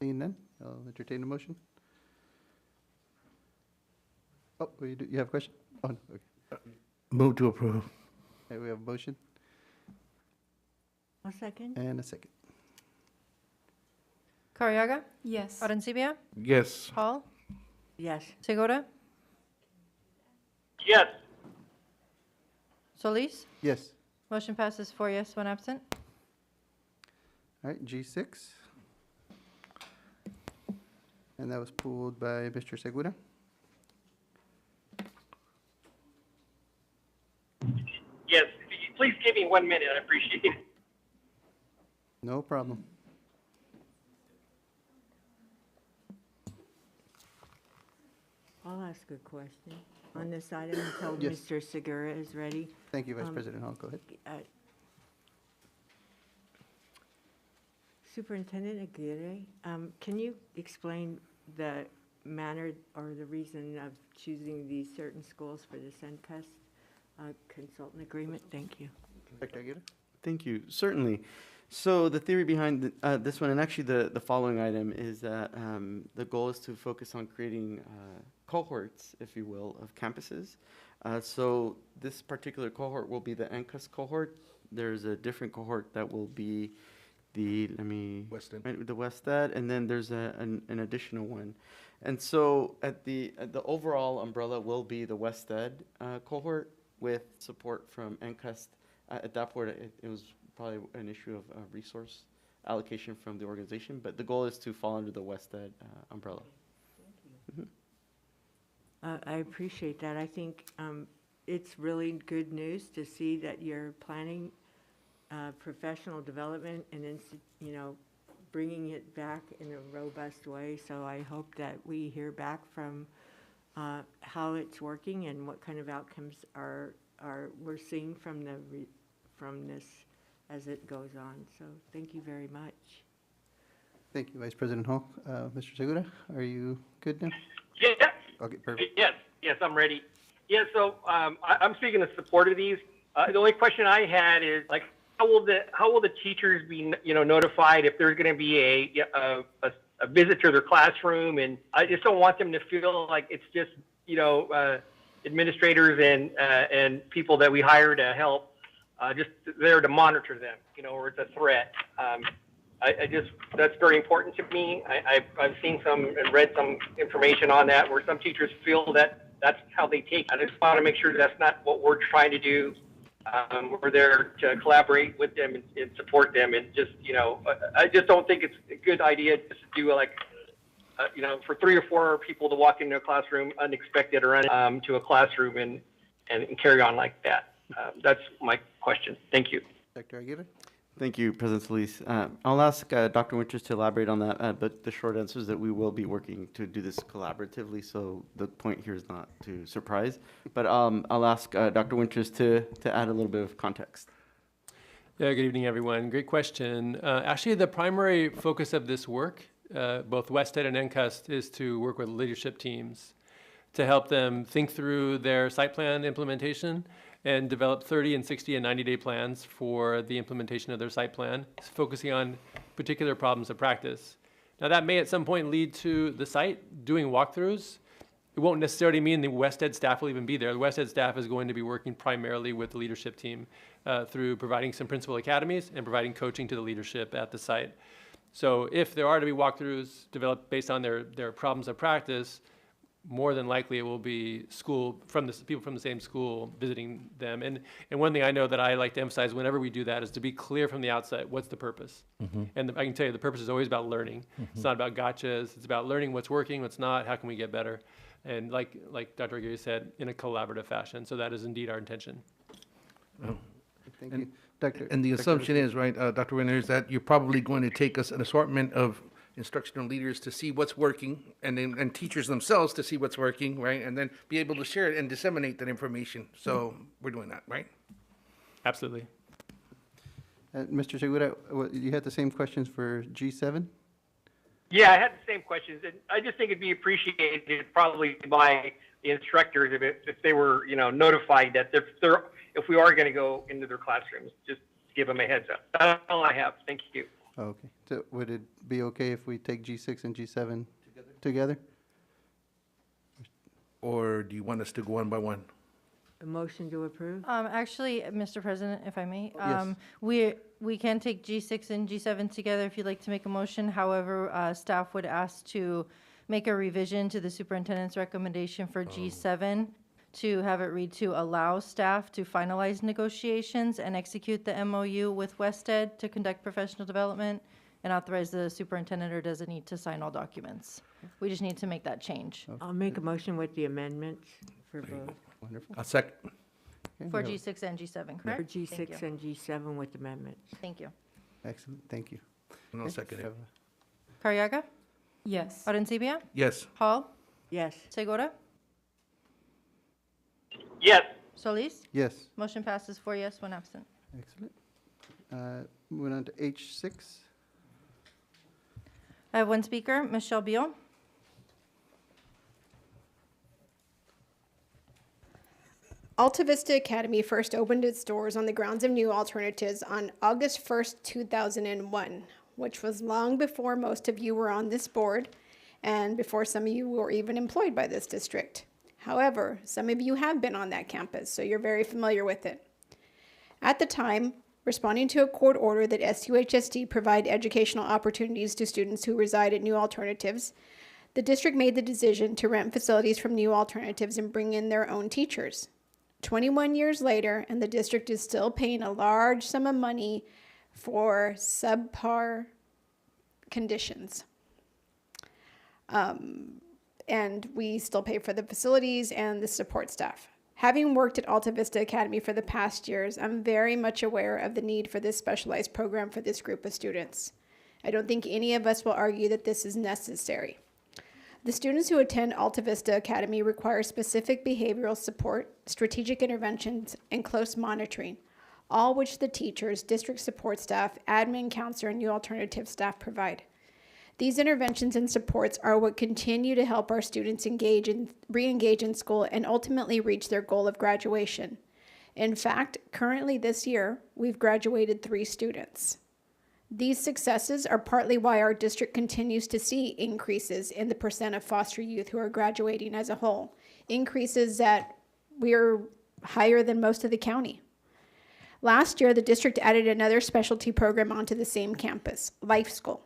Seeing none, I'll entertain a motion. Oh, you have a question? Oh, no, okay. Move to approve. Okay, we have a motion A second? and a second. Carriaga? Yes. Arancibia? Yes. Hall? Yes. Segura? Yes. Solis? Yes. Motion passes 4 yes, 1 absent. All right, G6. And that was pulled by Mr. Segura. Yes. Please give me 1 minute. I appreciate it. No problem. I'll ask a question on this item until Yes. Mr. Segura is ready. Thank you, Vice President Hall. Go ahead. Superintendent Aguirre, can you explain the manner or the reason of choosing these certain schools for this NCUS consultant agreement? Thank you. Dr. Aguirre? Thank you. Certainly. So the theory behind this one, and actually the following item, is that the goal is to focus on creating cohorts, if you will, of campuses. So this particular cohort will be the NCUS cohort. There's a different cohort that will be the, West End. right, the West End, and then there's an additional one. And so at the overall umbrella will be the West End cohort with support from NCUS. At that point, it was probably an issue of resource allocation from the organization, but the goal is to fall under the West End umbrella. I appreciate that. I think it's really good news to see that you're planning professional development and bringing it back in a robust way. So I hope that we hear back from how it's working and what kind of outcomes we're seeing from from this as it goes on. So thank you very much. Thank you, Vice President Hall. Mr. Segura, are you good now? Yeah. Okay, perfect. Yes, I'm ready. Yeah, so I'm speaking in support of these. The only question I had is, like, how will the teachers be, notified if there's going to be a visit to their classroom? And I just don't want them to feel like it's just, administrators and people that we hire to help, just there to monitor them, or it's a threat. That's very important to me. I've seen some and read some information on that where some teachers feel that that's how they take it. I just want to make sure that's not what we're trying to do. We're there to collaborate with them and support them, and just, I just don't think it's a good idea just to do for 3 or 4 people to walk into a classroom unexpected or to a classroom and carry on like that. That's my question. Thank you. Dr. Aguirre? Thank you, President Solis. I'll ask Dr. Winters to elaborate on that, but the short answer is that we will be working to do this collaboratively, so the point here is not to surprise. But I'll ask Dr. Winters to add a little bit of context. Yeah, good evening, everyone. Great question. Actually, the primary focus of this work, both WestEd and NCUST, is to work with leadership teams to help them think through their site plan implementation and develop 30 and 60 and 90-day plans for the implementation of their site plan, focusing on particular problems of practice. Now, that may at some point lead to the site doing walkthroughs. It won't necessarily mean the WestEd staff will even be there. The WestEd staff is going to be working primarily with the leadership team through providing some principal academies and providing coaching to the leadership at the site. So if there are to be walkthroughs developed based on their problems of practice, more than likely it will be people from the same school visiting them. And one thing I know that I like to emphasize whenever we do that is to be clear from the outset, what's the purpose? And I can tell you the purpose is always about learning. It's not about gotchas. It's about learning what's working, what's not, how can we get better? And like Dr. Aguirre said, in a collaborative fashion. So that is indeed our intention. Thank you. Dr. And the assumption is, right, Dr. Winters, that you're probably going to take us an assortment of instructional leaders to see what's working, and teachers themselves to see what's working, right? And then be able to share it and disseminate that information. So we're doing that, right? Absolutely. Mr. Segura, you had the same questions for G7? Yeah, I had the same questions, and I just think it'd be appreciated probably by the instructors if they were, notified that if we are going to go into their classrooms, just give them a heads up. That's all I have. Thank you. Okay. So would it be okay if we take G6 and G7 together? Or do you want us to go one by one? A motion to approve? Actually, Mr. President, if I may, Yes. we can take G6 and G7 together if you'd like to make a motion. However, staff would ask to make a revision to the superintendent's recommendation for G7 to have it read to allow staff to finalize negotiations and execute the MOU with WestEd to conduct professional development and authorize the superintendent or designee to sign all documents. We just need to make that change. I'll make a motion with the amendments for both. Wonderful. A second. For G6 and G7, correct? For Thank G6 you. and G7 with amendments. Thank you. Excellent. Thank you. And I'll second it. Carriaga? Yes. Arencibia? Yes. Hall? Yes. Segura? Yes. Solis? Yes. Motion passes 4 yes, 1 absent. Excellent. Moving on to H6. I have 1 speaker, Michelle Beal. Alta Vista Academy first opened its doors on the grounds of New Alternatives on August 1st, 2001, which was long before most of you were on this board and before some of you were even employed by this district. However, some of you have been on that campus, so you're very familiar with it. At the time, responding to a court order that SUHSD provide educational opportunities to students who reside at New Alternatives, the district made the decision to rent facilities from New Alternatives and bring in their own teachers. 21 years later, and the district is still paying a large sum of money for subpar conditions. And we still pay for the facilities and the support staff. Having worked at Alta Vista Academy for the past years, I'm very much aware of the need for this specialized program for this group of students. I don't think any of us will argue that this is necessary. The students who attend Alta Vista Academy require specific behavioral support, strategic interventions, and close monitoring, all which the teachers, district support staff, admin, counselor, and new alternative staff provide. These interventions and supports are what continue to help our students re-engage in school and ultimately reach their goal of graduation. In fact, currently this year, we've graduated 3 students. These successes are partly why our district continues to see increases in the percent of foster youth who are graduating as a whole, increases that we are higher than most of the county. Last year, the district added another specialty program onto the same campus, Life School,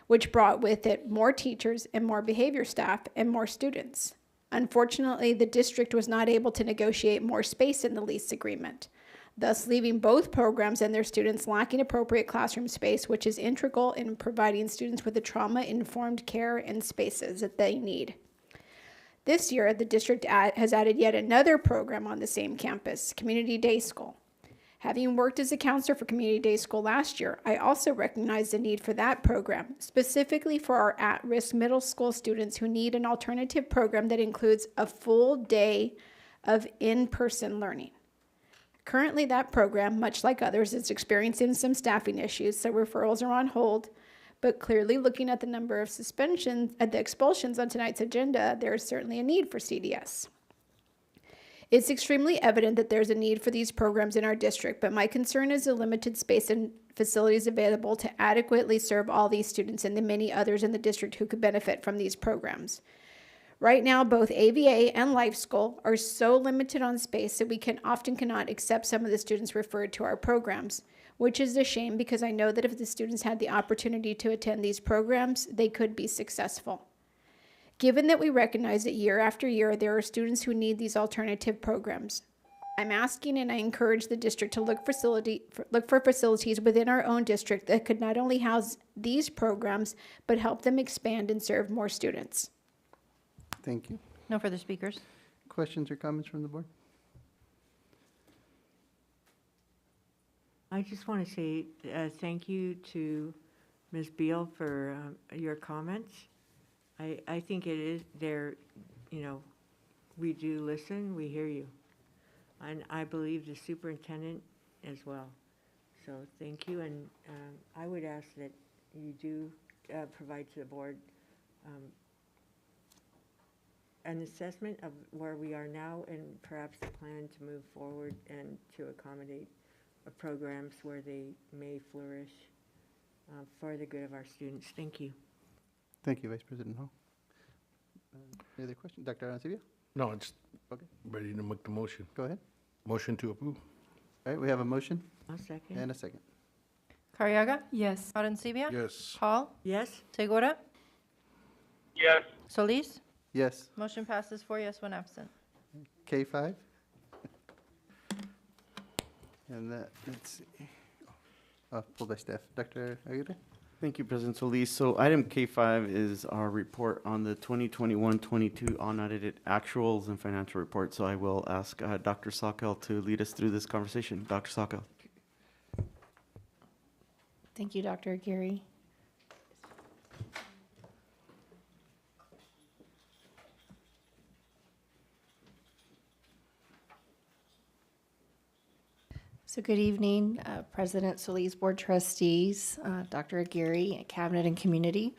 which brought with it more teachers and more behavior staff and more students. Unfortunately, the district was not able to negotiate more space in the lease agreement, thus leaving both programs and their students lacking appropriate classroom space, which is integral in providing students with the trauma-informed care and spaces that they need. This year, the district has added yet another program on the same campus, Community Day School. Having worked as a counselor for Community Day School last year, I also recognize the need for that program, specifically for our at-risk middle school students who need an alternative program that includes a full day of in-person learning. Currently, that program, much like others, is experiencing some staffing issues, so referrals are on hold. But clearly, looking at the number of suspensions, at the expulsions on tonight's agenda, there is certainly a need for CDS. It's extremely evident that there's a need for these programs in our district, but my concern is the limited space and facilities available to adequately serve all these students and the many others in the district who could benefit from these programs. Right now, both AVA and Life School are so limited on space that we often cannot accept some of the students referred to our programs, which is a shame because I know that if the students had the opportunity to attend these programs, they could be successful. Given that we recognize that year after year there are students who need these alternative programs, I'm asking and I encourage the district to look for facilities within our own district that could not only house these programs, but help them expand and serve more students. Thank you. No further speakers. Questions or comments from the board? I just want to say thank you to Ms. Beal for your comments. I think it is there, we do listen, we hear you. And I believe the superintendent as well. So thank you, and I would ask that you do provide to the board an assessment of where we are now and perhaps a plan to move forward and to accommodate programs where they may flourish for the good of our students. Thank you. Thank you, Vice President Hall. Any other questions? Dr. Arancibia? No, it's Okay. ready to make the motion. Go ahead. Motion to approve. All right, we have a motion I'll second. and a second. Carriaga? Yes. Arancibia? Yes. Hall? Yes? Segura? Yes. Solis? Yes. Motion passes 4 yes, 1 absent. K5. And that, let's see. Pulled by staff. Dr. Aguirre? Thank you, President Solis. So item K5 is our report on the 2021-22 unaudited actuals and financial reports. So I will ask Dr. Sawkill to lead us through this conversation. Dr. Sawkill. Thank you, Dr. Aguirre. So good evening, President Solis, Board Trustees, Dr. Aguirre, Cabinet and Community.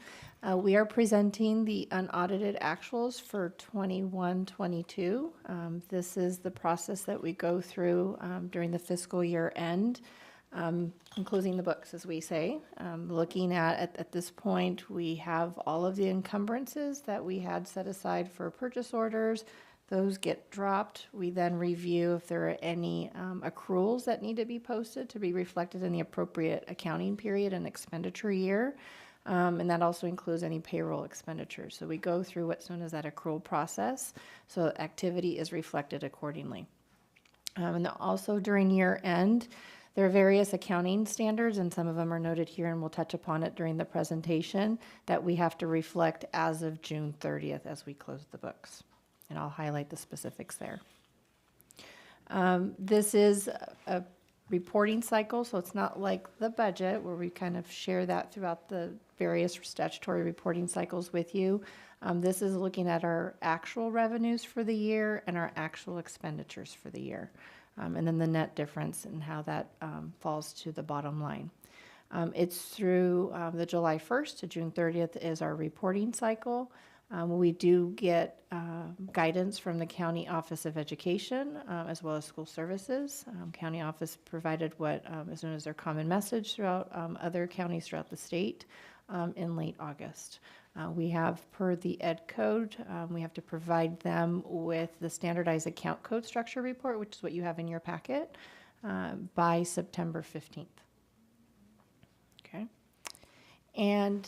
We are presenting the unaudited actuals for 21-22. This is the process that we go through during the fiscal year end, closing the books, as we say. Looking at this point, we have all of the encumbrances that we had set aside for purchase orders. Those get dropped. We then review if there are any accruals that need to be posted to be reflected in the appropriate accounting period and expenditure year. And that also includes any payroll expenditures. So we go through what's known as that accrual process. So activity is reflected accordingly. And also during year end, there are various accounting standards, and some of them are noted here, and we'll touch upon it during the presentation, that we have to reflect as of June 30th as we close the books. And I'll highlight the specifics there. This is a reporting cycle, so it's not like the budget where we kind of share that throughout the various statutory reporting cycles with you. This is looking at our actual revenues for the year and our actual expenditures for the year, and then the net difference and how that falls to the bottom line. It's through the July 1st to June 30th is our reporting cycle. We do get guidance from the County Office of Education as well as School Services. County Office provided what is known as their common message throughout other counties throughout the state in late August. We have, per the Ed Code, we have to provide them with the standardized account code structure report, which is what you have in your packet, by September 15th. Okay. And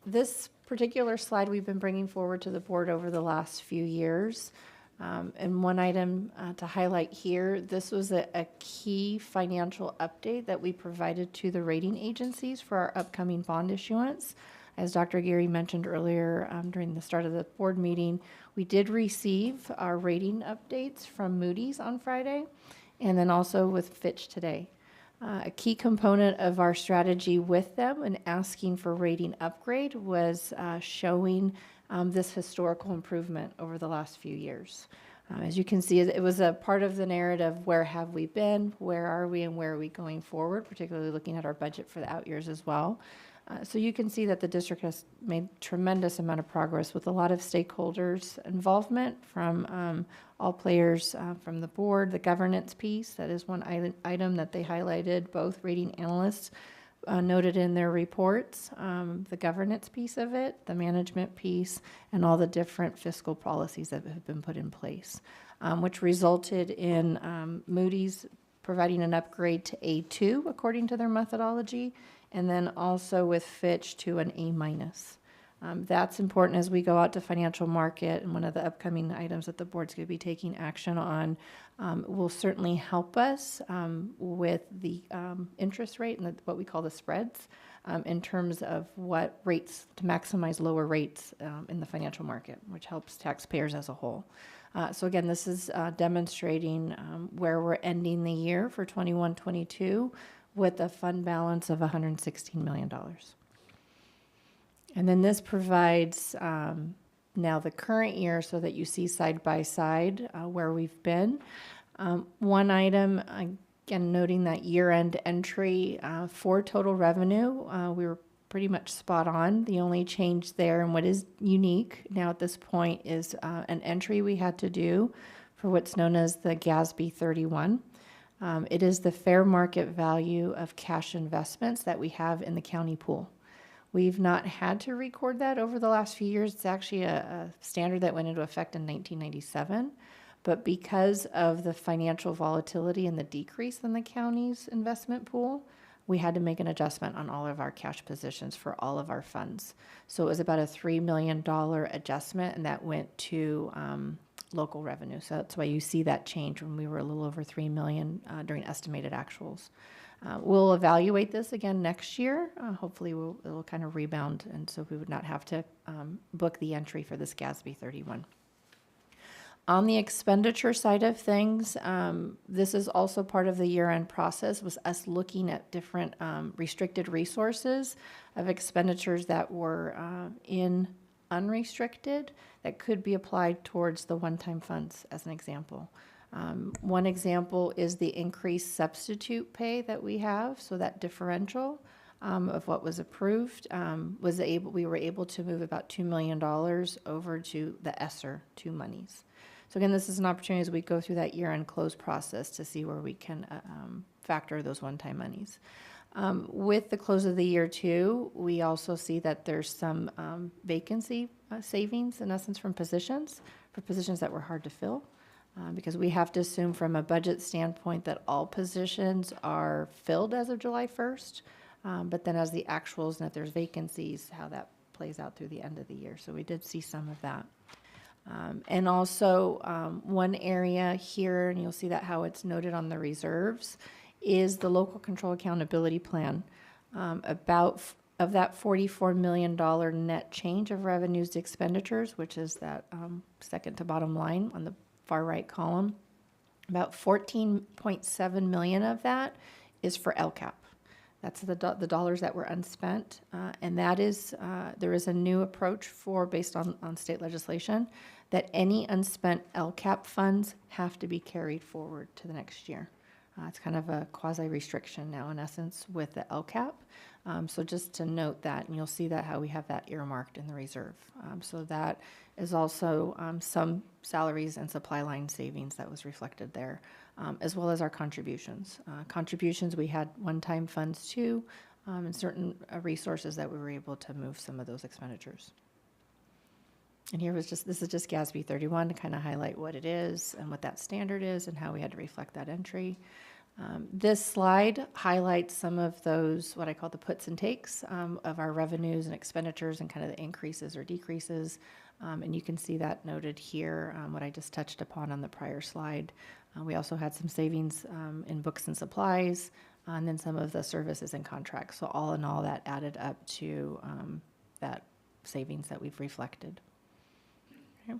this particular slide we've been bringing forward to the board over the last few years. And one item to highlight here, this was a key financial update that we provided to the rating agencies for our upcoming bond issuance. As Dr. Geary mentioned earlier during the start of the board meeting, we did receive our rating updates from Moody's on Friday, and then also with Fitch today. A key component of our strategy with them and asking for rating upgrade was showing this historical improvement over the last few years. As you can see, it was a part of the narrative, where have we been, where are we, and where are we going forward, particularly looking at our budget for the out years as well. So you can see that the district has made tremendous amount of progress with a lot of stakeholders' involvement from all players from the board, the governance piece. That is one item that they highlighted, both rating analysts noted in their reports, the governance piece of it, the management piece, and all the different fiscal policies that have been put in place, which resulted in Moody's providing an upgrade to A2 according to their methodology, and then also with Fitch to an A-. That's important as we go out to financial market, and one of the upcoming items that the board's going to be taking action on will certainly help us with the interest rate and what we call the spreads in terms of what rates to maximize lower rates in the financial market, which helps taxpayers as a whole. So again, this is demonstrating where we're ending the year for 21-22 with a fund balance of $116 million. And then this provides now the current year so that you see side by side where we've been. One item, again, noting that year-end entry for total revenue, we were pretty much spot on. The only change there, and what is unique now at this point, is an entry we had to do for what's known as the GASB 31. It is the fair market value of cash investments that we have in the county pool. We've not had to record that over the last few years. It's actually a standard that went into effect in 1997. But because of the financial volatility and the decrease in the county's investment pool, we had to make an adjustment on all of our cash positions for all of our funds. So it was about a $3 million adjustment, and that went to local revenue. So that's why you see that change when we were a little over $3 million during estimated actuals. We'll evaluate this again next year. Hopefully it'll kind of rebound, and so we would not have to book the entry for this GASB 31. On the expenditure side of things, this is also part of the year-end process, was us looking at different restricted resources of expenditures that were in unrestricted that could be applied towards the one-time funds, as an example. One example is the increased substitute pay that we have, so that differential of what was approved we were able to move about $2 million over to the ESSER 2 monies. So again, this is an opportunity as we go through that year-end close process to see where we can factor those one-time monies. With the close of the year too, we also see that there's some vacancy savings, in essence, from positions, for positions that were hard to fill. Because we have to assume from a budget standpoint that all positions are filled as of July 1st, but then as the actuals and if there's vacancies, how that plays out through the end of the year. So we did see some of that. And also one area here, and you'll see that how it's noted on the reserves, is the local control accountability plan. Of that $44 million net change of revenues to expenditures, which is that second to bottom line on the far right column, about $14.7 million of that is for LCAP. That's the dollars that were unspent, and that is, there is a new approach based on state legislation, that any unspent LCAP funds have to be carried forward to the next year. It's kind of a quasi-restriction now, in essence, with the LCAP. So just to note that, and you'll see that how we have that earmarked in the reserve. So that is also some salaries and supply line savings that was reflected there, as well as our contributions. Contributions, we had one-time funds too, and certain resources that we were able to move some of those expenditures. And this is just GASB 31 to kind of highlight what it is and what that standard is and how we had to reflect that entry. This slide highlights some of those, what I call the puts and takes of our revenues and expenditures and kind of the increases or decreases. And you can see that noted here, what I just touched upon on the prior slide. We also had some savings in books and supplies, and then some of the services and contracts. So all in all, that added up to that savings that we've reflected. Okay.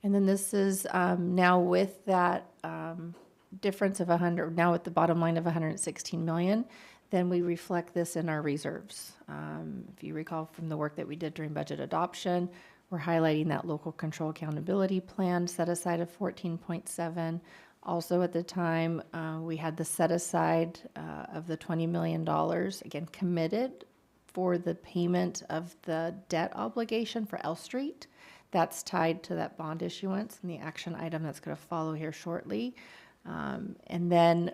And then this is now with that difference of 100, now with the bottom line of 116 million, then we reflect this in our reserves. If you recall from the work that we did during budget adoption, we're highlighting that local control accountability plan set aside of 14.7. Also at the time, we had the set aside of the $20 million, again, committed for the payment of the debt obligation for L Street. That's tied to that bond issuance and the action item that's going to follow here shortly. And then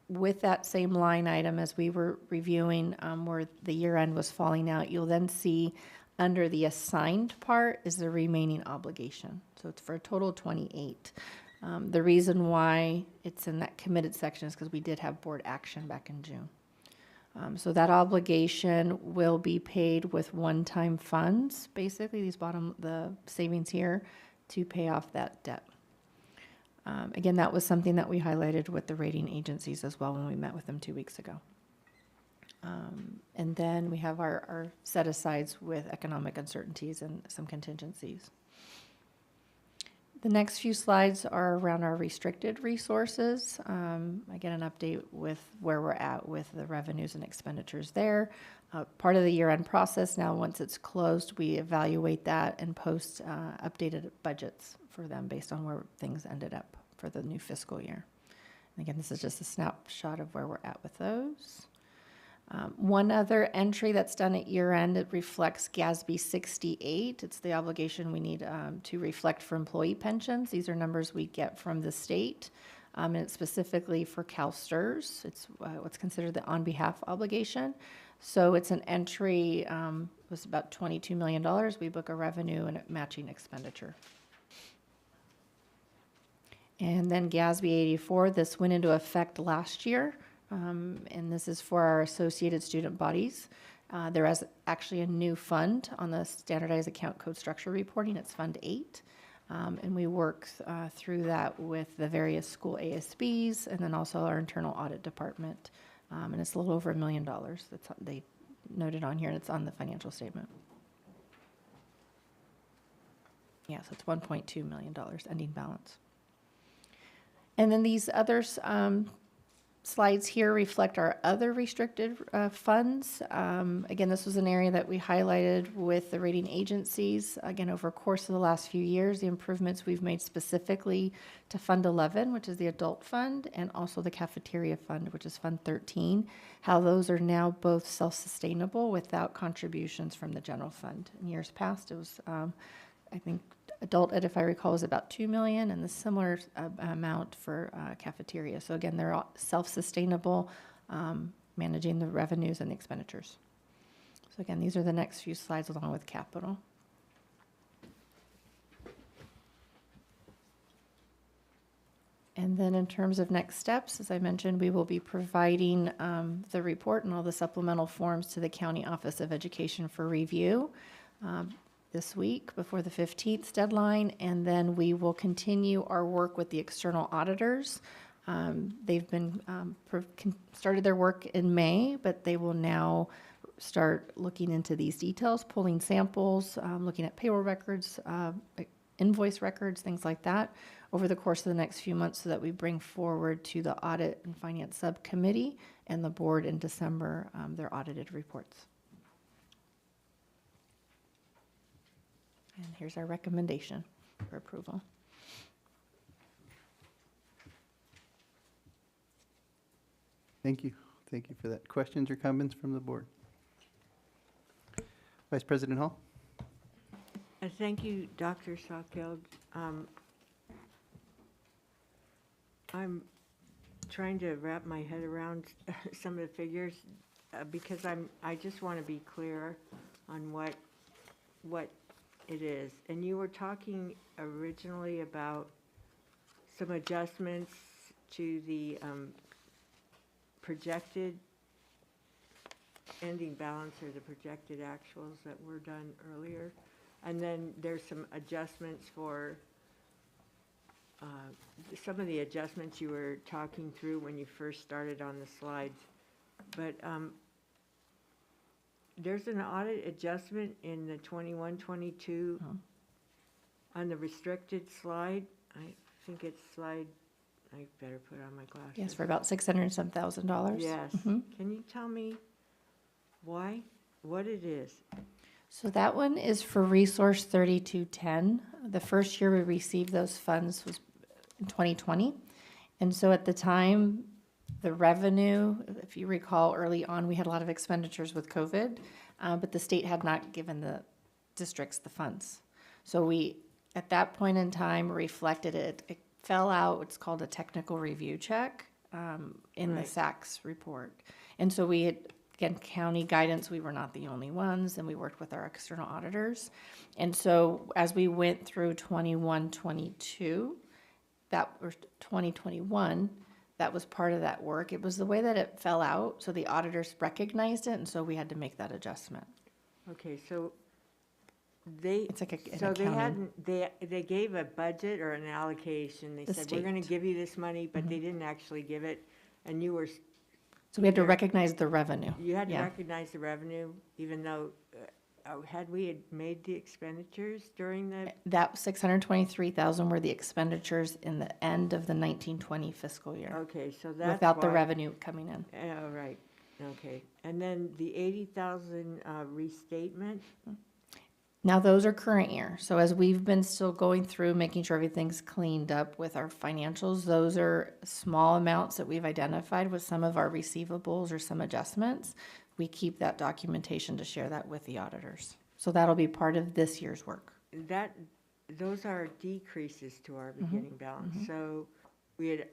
with that same line item, as we were reviewing where the year end was falling out, you'll then see under the assigned part is the remaining obligation. So it's for a total of 28. The reason why it's in that committed section is because we did have board action back in June. So that obligation will be paid with one-time funds, basically the savings here, to pay off that debt. Again, that was something that we highlighted with the rating agencies as well when we met with them 2 weeks ago. And then we have our set-asides with economic uncertainties and some contingencies. The next few slides are around our restricted resources. Again, an update with where we're at with the revenues and expenditures there. Part of the year-end process now, once it's closed, we evaluate that and post updated budgets for them based on where things ended up for the new fiscal year. And again, this is just a snapshot of where we're at with those. One other entry that's done at year end, it reflects GASB 68. It's the obligation we need to reflect for employee pensions. These are numbers we get from the state, and it's specifically for CalSTRS. It's what's considered the on behalf obligation. So it's an entry, was about $22 million. We book a revenue and a matching expenditure. And then GASB 84, this went into effect last year. And this is for our associated student bodies. There is actually a new fund on the standardized account code structure reporting. It's Fund 8. And we work through that with the various school ASBs and then also our internal audit department. And it's a little over $1 million. They noted on here, and it's on the financial statement. Yeah, so it's $1.2 million ending balance. And then these others, slides here reflect our other restricted funds. Again, this was an area that we highlighted with the rating agencies. Again, over the course of the last few years, the improvements we've made specifically to Fund 11, which is the adult fund, and also the cafeteria fund, which is Fund 13, how those are now both self-sustainable without contributions from the general fund. In years past, it was, I think, adult ed, if I recall, was about $2 million, and the similar amount for cafeteria. So again, they're all self-sustainable, managing the revenues and the expenditures. So again, these are the next few slides along with capital. And then in terms of next steps, as I mentioned, we will be providing the report and all the supplemental forms to the County Office of Education for review this week before the 15th deadline, and then we will continue our work with the external auditors. They've been started their work in May, but they will now start looking into these details, pulling samples, looking at payroll records, invoice records, things like that. over the course of the next few months so that we bring forward to the Audit and Finance Subcommittee and the board in December their audited reports. And here's our recommendation for approval. Thank you. Thank you for that. Questions or comments from the board? Vice President Hall? Thank you, Dr. Salkeld. I'm trying to wrap my head around some of the figures because I just want to be clear on what it is. And you were talking originally about some adjustments to the projected ending balance or the projected actuals that were done earlier. And then there's some adjustments for some of the adjustments you were talking through when you first started on the slides. But there's an audit adjustment in the 21-22 on the restricted slide. I think it's slide, I better put on my glasses. Yes, for about $600,000. Yes. Can you tell me why, what it is? So that one is for Resource 3210. The first year we received those funds was in 2020. And so at the time, the revenue, if you recall early on, we had a lot of expenditures with COVID, but the state had not given the districts the funds. So we, at that point in time, reflected it. It fell out, it's called a technical review check in the SACS report. And so we had, again, county guidance, we were not the only ones, and we worked with our external auditors. And so as we went through 21-22, that or 2021, that was part of that work. It was the way that it fell out, so the auditors recognized it, and so we had to make that adjustment. Okay, so they, It's like an so they accounting. hadn't, they gave a budget or an allocation. They The said, we're going to state. give you this money, but they didn't actually give it. And you were, So we had to recognize the revenue. you had to Yeah. recognize the revenue, even though, had we made the expenditures during the, That 623,000 were the expenditures in the end of the 1920 fiscal year. okay, so that's Without the why- revenue coming in. Oh, right, okay. And then the 80,000 restatement, Now, those are current year. So as we've been still going through, making sure everything's cleaned up with our financials, those are small amounts that we've identified with some of our receivables or some adjustments. We keep that documentation to share that with the auditors. So that'll be part of this year's work. those are decreases to our beginning balance. So we had,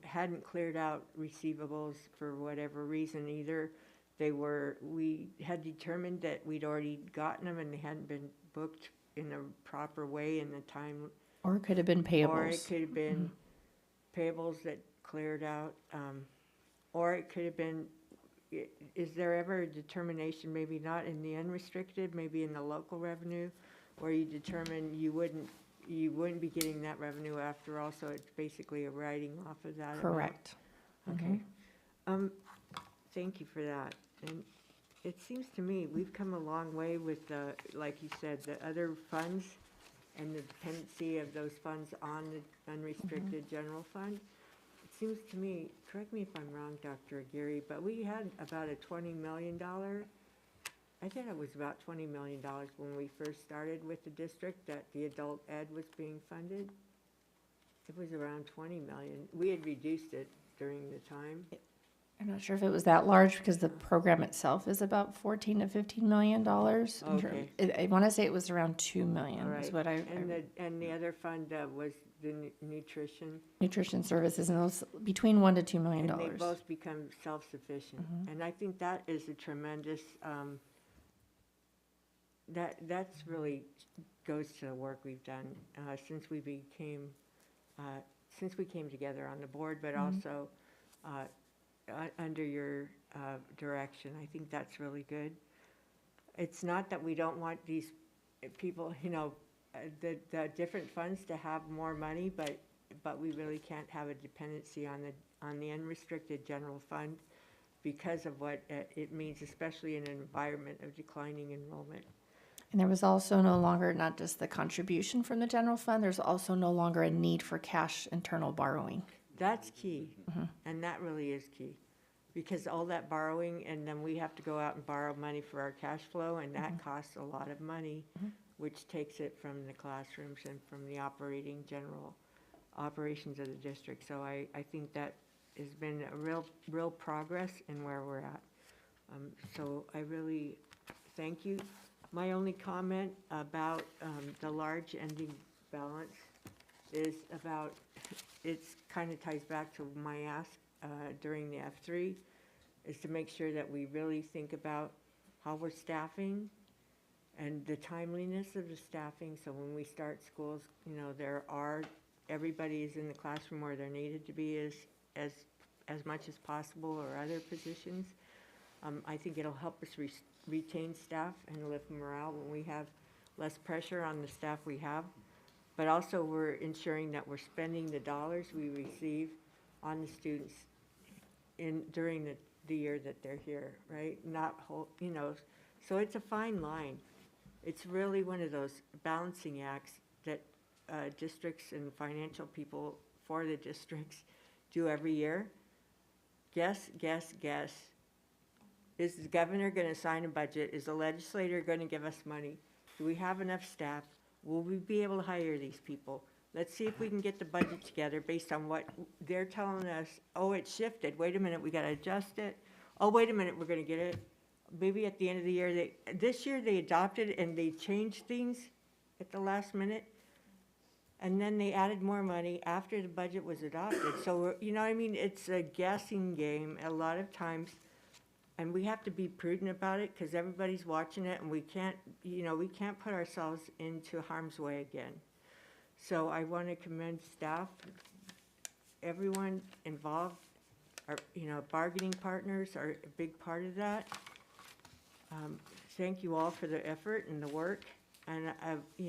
hadn't cleared out receivables for whatever reason either. We had determined that we'd already gotten them and they hadn't been booked in a proper way in the time. Or it could have been payables. Or it could have been payables that cleared out. Or it could have been, is there ever a determination, maybe not in the unrestricted, maybe in the local revenue, where you determine you wouldn't be getting that revenue after all, so it's basically a writing off of that amount? Correct. Okay. Thank you for that. And it seems to me we've come a long way with the, like you said, the other funds and the dependency of those funds on the unrestricted general fund. It seems to me, correct me if I'm wrong, Dr. Aguirre, but we had about a $20 million, I think it was about $20 million when we first started with the district that the adult ed was being funded. It was around 20 million. We had reduced it during the time. I'm not sure if it was that large because the program itself is about $14 to $15 million. Okay. I want to say it was around $2 million All is right. what I And the other fund was the nutrition. nutrition services, and those between $1 to $2 million. And they both become self-sufficient. And I think that is a tremendous, that's really goes to the work we've done since we came together on the board, but also under your direction. I think that's really good. It's not that we don't want these people, the different funds to have more money, but we really can't have a dependency on the unrestricted general fund because of what it means, especially in an environment of declining enrollment. And there was also no longer, not just the contribution from the general fund, there's also no longer a need for cash internal borrowing. That's key, and that really is key. Because all that borrowing, and then we have to go out and borrow money for our cash flow, and that costs a lot of money, which takes it from the classrooms and from the general operations of the district. So I think that has been a real progress in where we're at. So I really thank you. My only comment about the large ending balance is about, it's kind of ties back to my ask during the F3, is to make sure that we really think about how we're staffing and the timeliness of the staffing. So when we start schools, you know, everybody is in the classroom where they're needed to be as much as possible, or other positions. I think it'll help us retain staff and lift morale when we have less pressure on the staff we have. But also we're ensuring that we're spending the dollars we receive on the students during the year that they're here, right? So it's a fine line. It's really one of those balancing acts that districts and financial people for the districts do every year. Guess. Is the governor going to sign a budget? Is the legislator going to give us money? Do we have enough staff? Will we be able to hire these people? Let's see if we can get the budget together based on what they're telling us. Oh, it shifted. Wait a minute, we got to adjust it. Oh, wait a minute, we're going to get it. Maybe at the end of the year, this year they adopted and they changed things at the last minute. And then they added more money after the budget was adopted. So, you know what I mean? It's a guessing game a lot of times. And we have to be prudent about it because everybody's watching it, and we can't put ourselves into harm's way again. So I want to commend staff, everyone involved. Our, bargaining partners are a big part of that. Thank you all for the effort and the work. And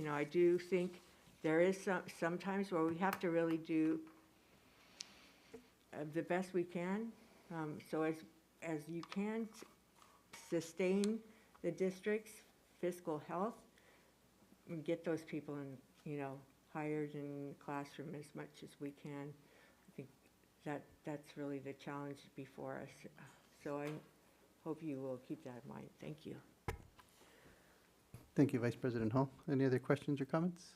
I do think there is sometimes where we have to really do the best we can. So as you can sustain the district's fiscal health, and get those people hired in the classroom as much as we can. I think that's really the challenge before us. So I hope you will keep that in mind. Thank you. Thank you, Vice President Hall. Any other questions or comments?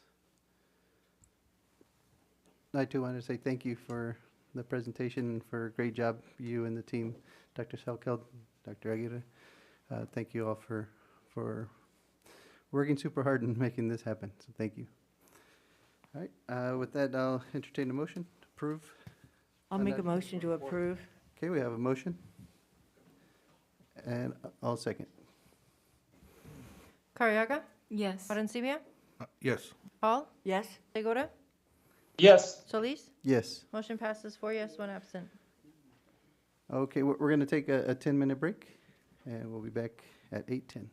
I too want to say thank you for the presentation and for a great job, you and the team, Dr. Selkeld, Dr. Aguirre. Thank you all for working super hard and making this happen. So thank you. All right. With that, I'll entertain a motion to approve. I'll make a motion to approve. Okay, we have a motion. And I'll second. Carriaga? Yes. Arancibia? Yes. Hall? Yes. Segura? Yes. Solis? Yes. Motion passes 4 yes, 1 absent. Okay, we're going to take a 10-minute break, and we'll be back at 8:10.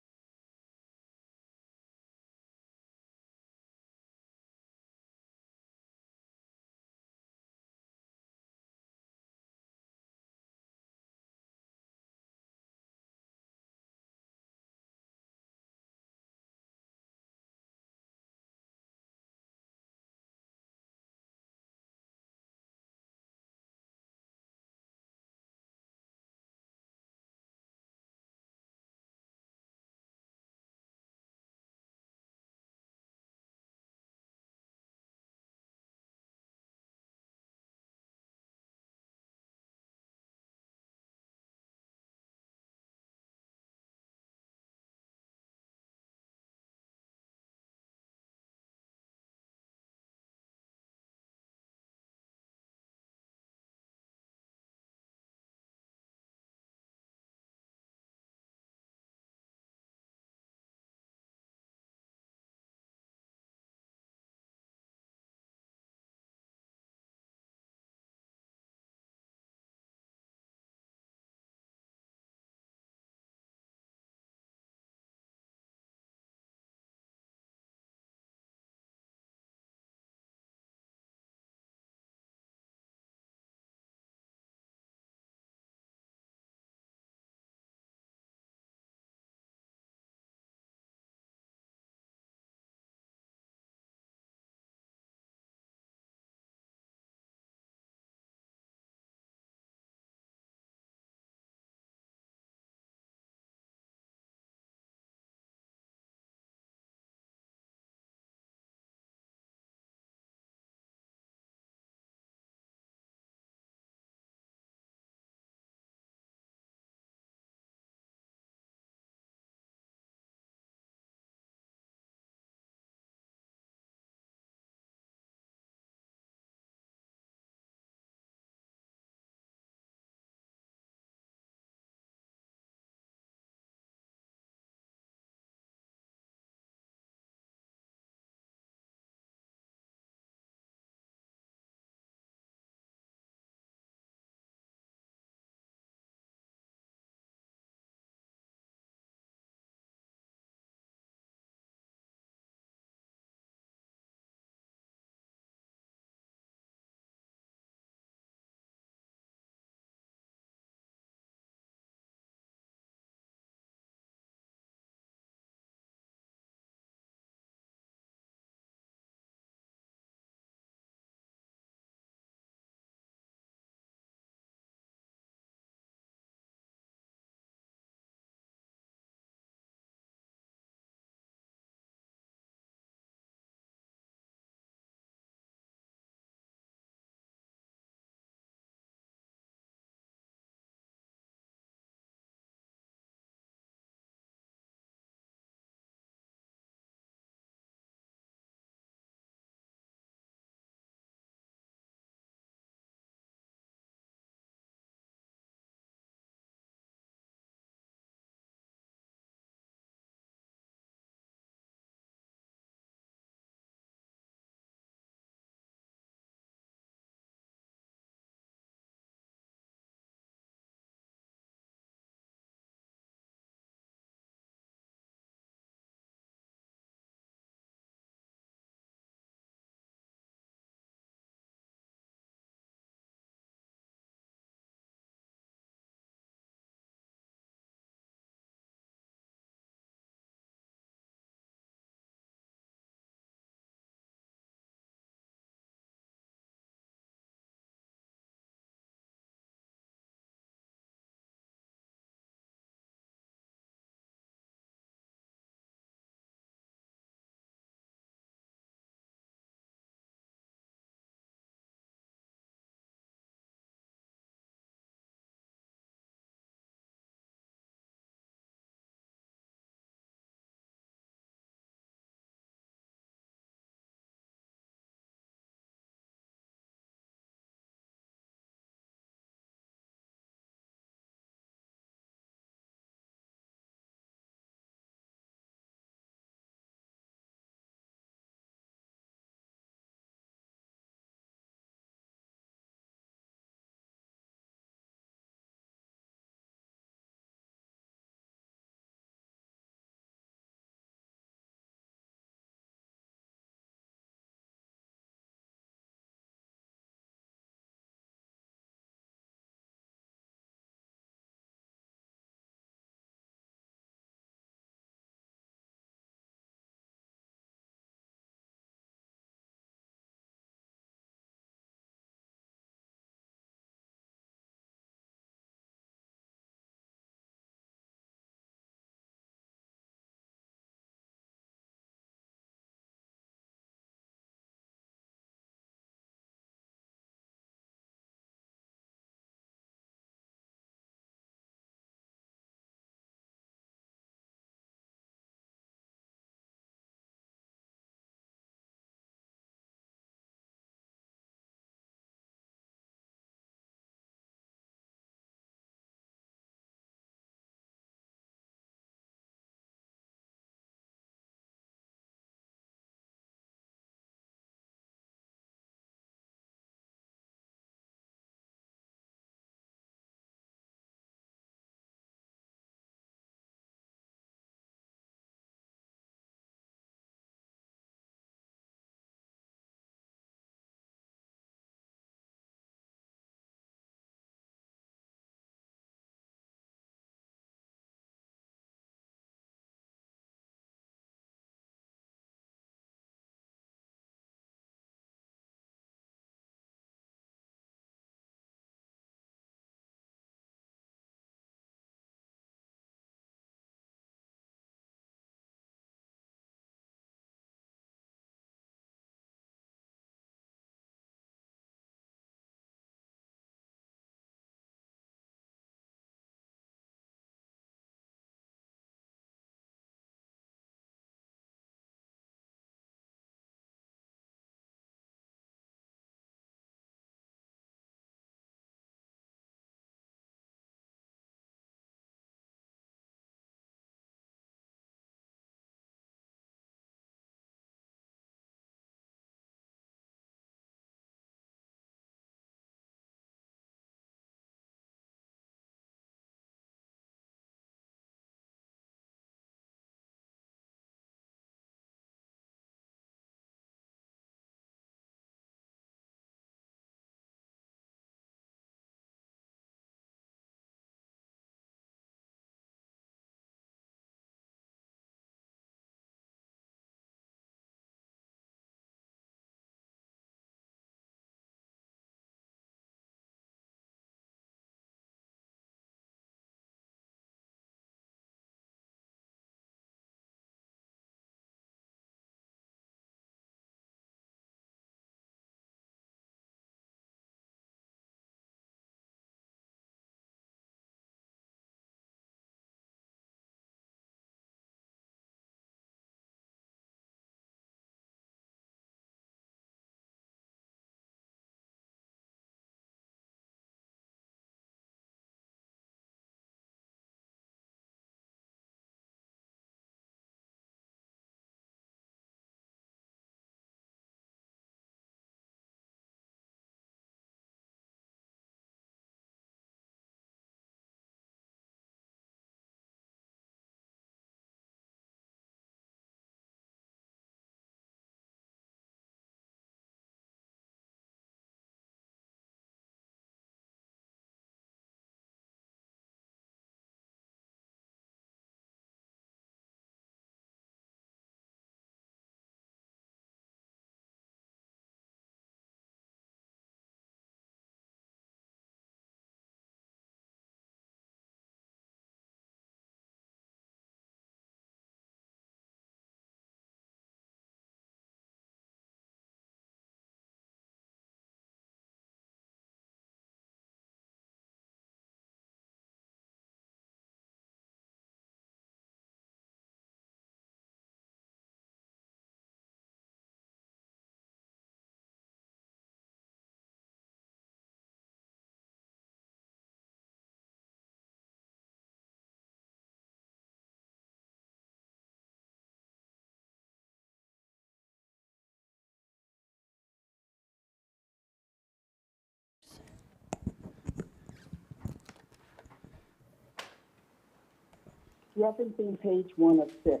Referencing page 1 of 6,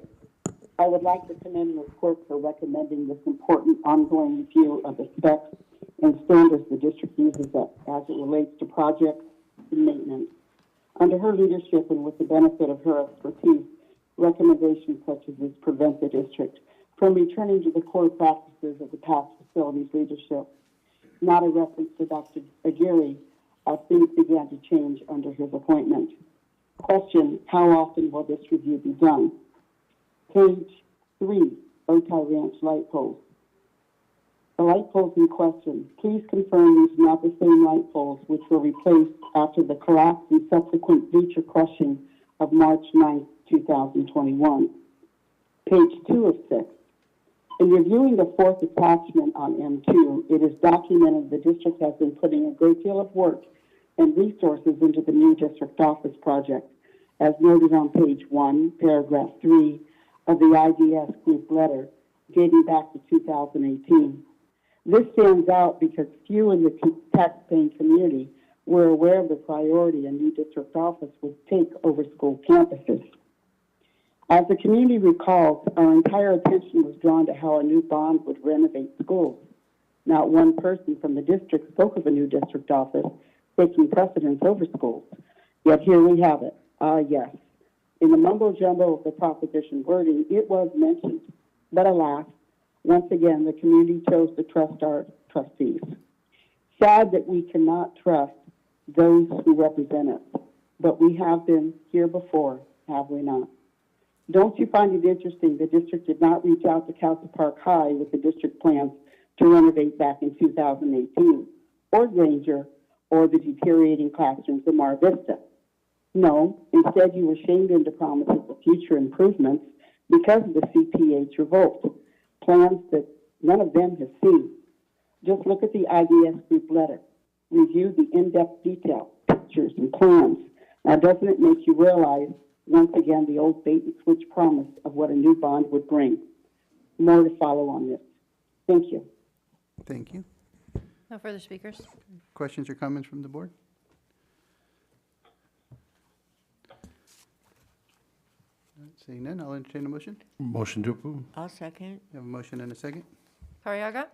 I would like to commend Ms. Quirk for recommending this important ongoing review of the specs and standards the district uses as it relates to projects and maintenance. Under her leadership and with the benefit of her expertise, recommendations such as this prevent the district from returning to the core practices of the past facilities leadership. Not a reference to Dr. Aguirre, as things began to change under his appointment. Question, how often will this review be done? Page 3, Otay Ranch light poles. The light poles in question, please confirm these are not the same light poles which were replaced after the collapse and subsequent bleacher crushing of March 9, 2021. Page 2 of 6. In reviewing the fourth attachment on M2, it is documented the district has been putting a great deal of work and resources into the new district office project, as noted on page 1, paragraph 3 of the IDS group letter dating back to 2018. This stands out because few in the taxpaying community were aware of the priority a new district office would take over school campuses. As the community recalls, our entire attention was drawn to how a new bond would renovate schools. Not one person from the district spoke of a new district office taking precedence over schools. Yet here we have it. Yes. In the mumbo jumbo of the proposition wording, it was mentioned. But alas, once again, the community chose to trust our trustees. Sad that we cannot trust those who represent us. But we have been here before, have we not? Don't you find it interesting the district did not reach out to Castle Park High with the district plans to renovate back in 2018, or Granger, or the deteriorating classrooms in Mar Vista? No, instead you were shamed into promises of future improvements because of the CPH revolt, plans that none of them have seen. Just look at the IDS group letter. Review the in-depth detail, pictures, and plans. Now, doesn't it make you realize, once again, the old bait-and-switch promise of what a new bond would bring? More to follow on this. Thank you. Thank you. No further speakers. Questions or comments from the board? Seeing none, I'll entertain a motion. Motion to approve. I'll second. We have a motion and a second. Arriaga?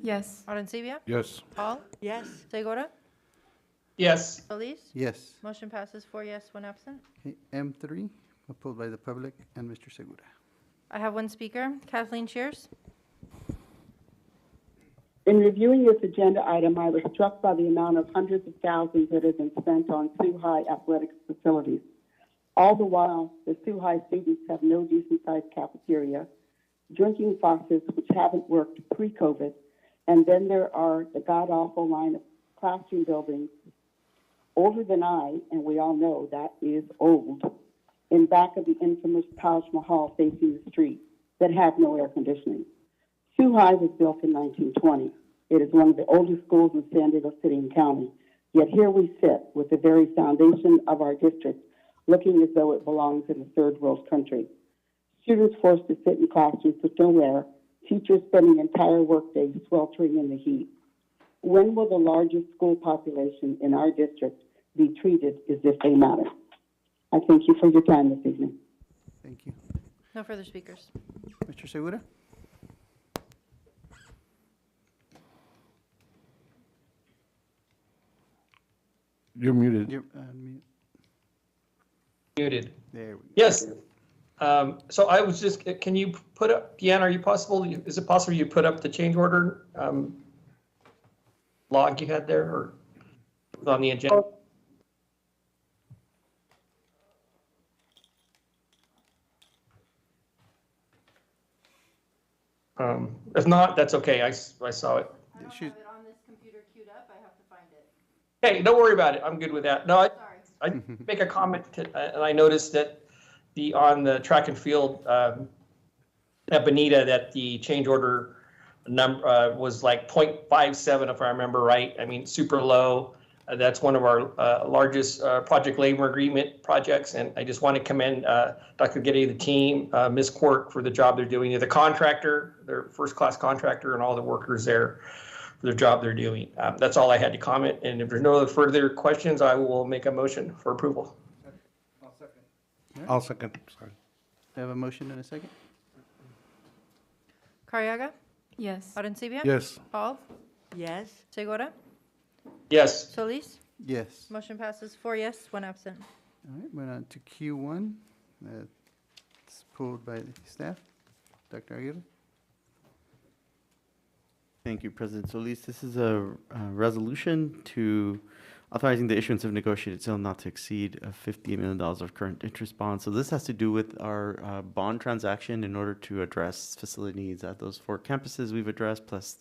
Yes. Arencibia? Yes. Hall? Yes. Segura? Yes. Solis? Yes. Motion passes 4 yes, 1 absent. Okay, M3, opposed by the public and Mr. Segura. I have 1 speaker. Kathleen Shears? In reviewing this agenda item, I was struck by the amount of hundreds of thousands that have been spent on Sioux High athletics facilities. All the while, the Sioux High students have no decent-sized cafeteria, drinking faucets which haven't worked pre-COVID, and then there are the god-awful line of classroom buildings, older than I, and we all know that is old, in back of the infamous Taj Mahal facing the street that have no air conditioning. Sioux High was built in 1920. It is one of the oldest schools in San Diego City and County. Yet here we sit with the very foundation of our district looking as though it belongs in a third world country. Students forced to sit in classrooms with no air, teachers spending entire workdays sweltering in the heat. When will the largest school population in our district be treated as if they matter? I thank you for your time this evening. Thank you. No further speakers. Mr. Segura? You're muted. You're mute. Muted. There we go. Yes. So I was just, can you put up, Gan, is it possible you put up the change order log you had there or on the agenda? If not, that's okay. I saw it. I don't have it on this computer queued up. I have to find it. Hey, don't worry about it. I'm good with that. No, I make a comment, and I noticed that on the track and field at Bonita that the change order number was like 0.57, if I remember right. I mean, super low. That's one of our largest project labor agreement projects, and I just want to commend Dr. Getty, the team, Ms. Quirk for the job they're doing. They're the contractor, they're first-class contractor, and all the workers there for the job they're doing. That's all I had to comment, and if there's no further questions, I will make a motion for approval. I'll second. I'll second, sorry. I have a motion and a second. Carriaga? Yes. Arencibia? Yes. Hall? Yes. Segura? Yes. Solis? Yes. Motion passes 4 yes, 1 absent. All right, went on to Q1. It's pulled by the staff. Dr. Aguirre? Thank you, President Solis. This is a resolution to authorizing the issuance of negotiated sale not to exceed $58 million of current interest bonds. So this has to do with our bond transaction in order to address facility needs at those 4 campuses we've addressed, plus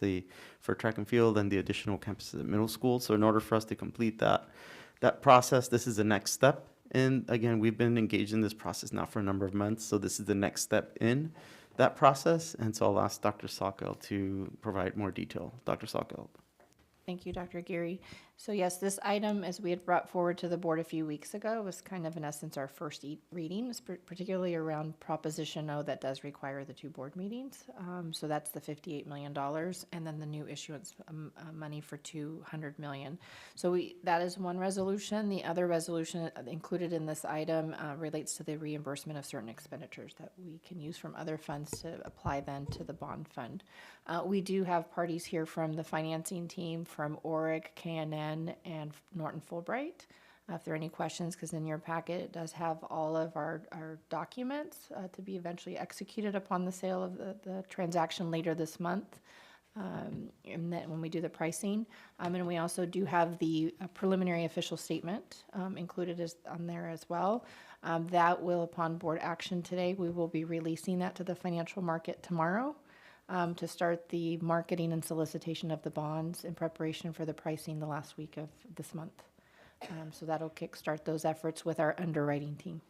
for track and field and the additional campuses at middle school. So in order for us to complete that process, this is the next step. And again, we've been engaged in this process now for a number of months. So this is the next step in that process. And so I'll ask Dr. Sawkill to provide more detail. Dr. Sawkill. Thank you, Dr. Geary. So yes, this item, as we had brought forward to the board a few weeks ago, was kind of in essence our first reading, particularly around Proposition O that does require the 2 board meetings. So that's the $58 million, and then the new issuance money for $200 million. So that is one resolution. The other resolution included in this item relates to the reimbursement of certain expenditures that we can use from other funds to apply then to the bond fund. We do have parties here from the financing team, from ORIC, KNN, and Norton Fulbright. If there are any questions, because in your packet it does have all of our documents to be eventually executed upon the sale of the transaction later this month, and then when we do the pricing. And we also do have the preliminary official statement included on there as well. That will, upon board action today, we will be releasing that to the financial market tomorrow. To start the marketing and solicitation of the bonds in preparation for the pricing the last week of this month. So that'll kickstart those efforts with our underwriting team.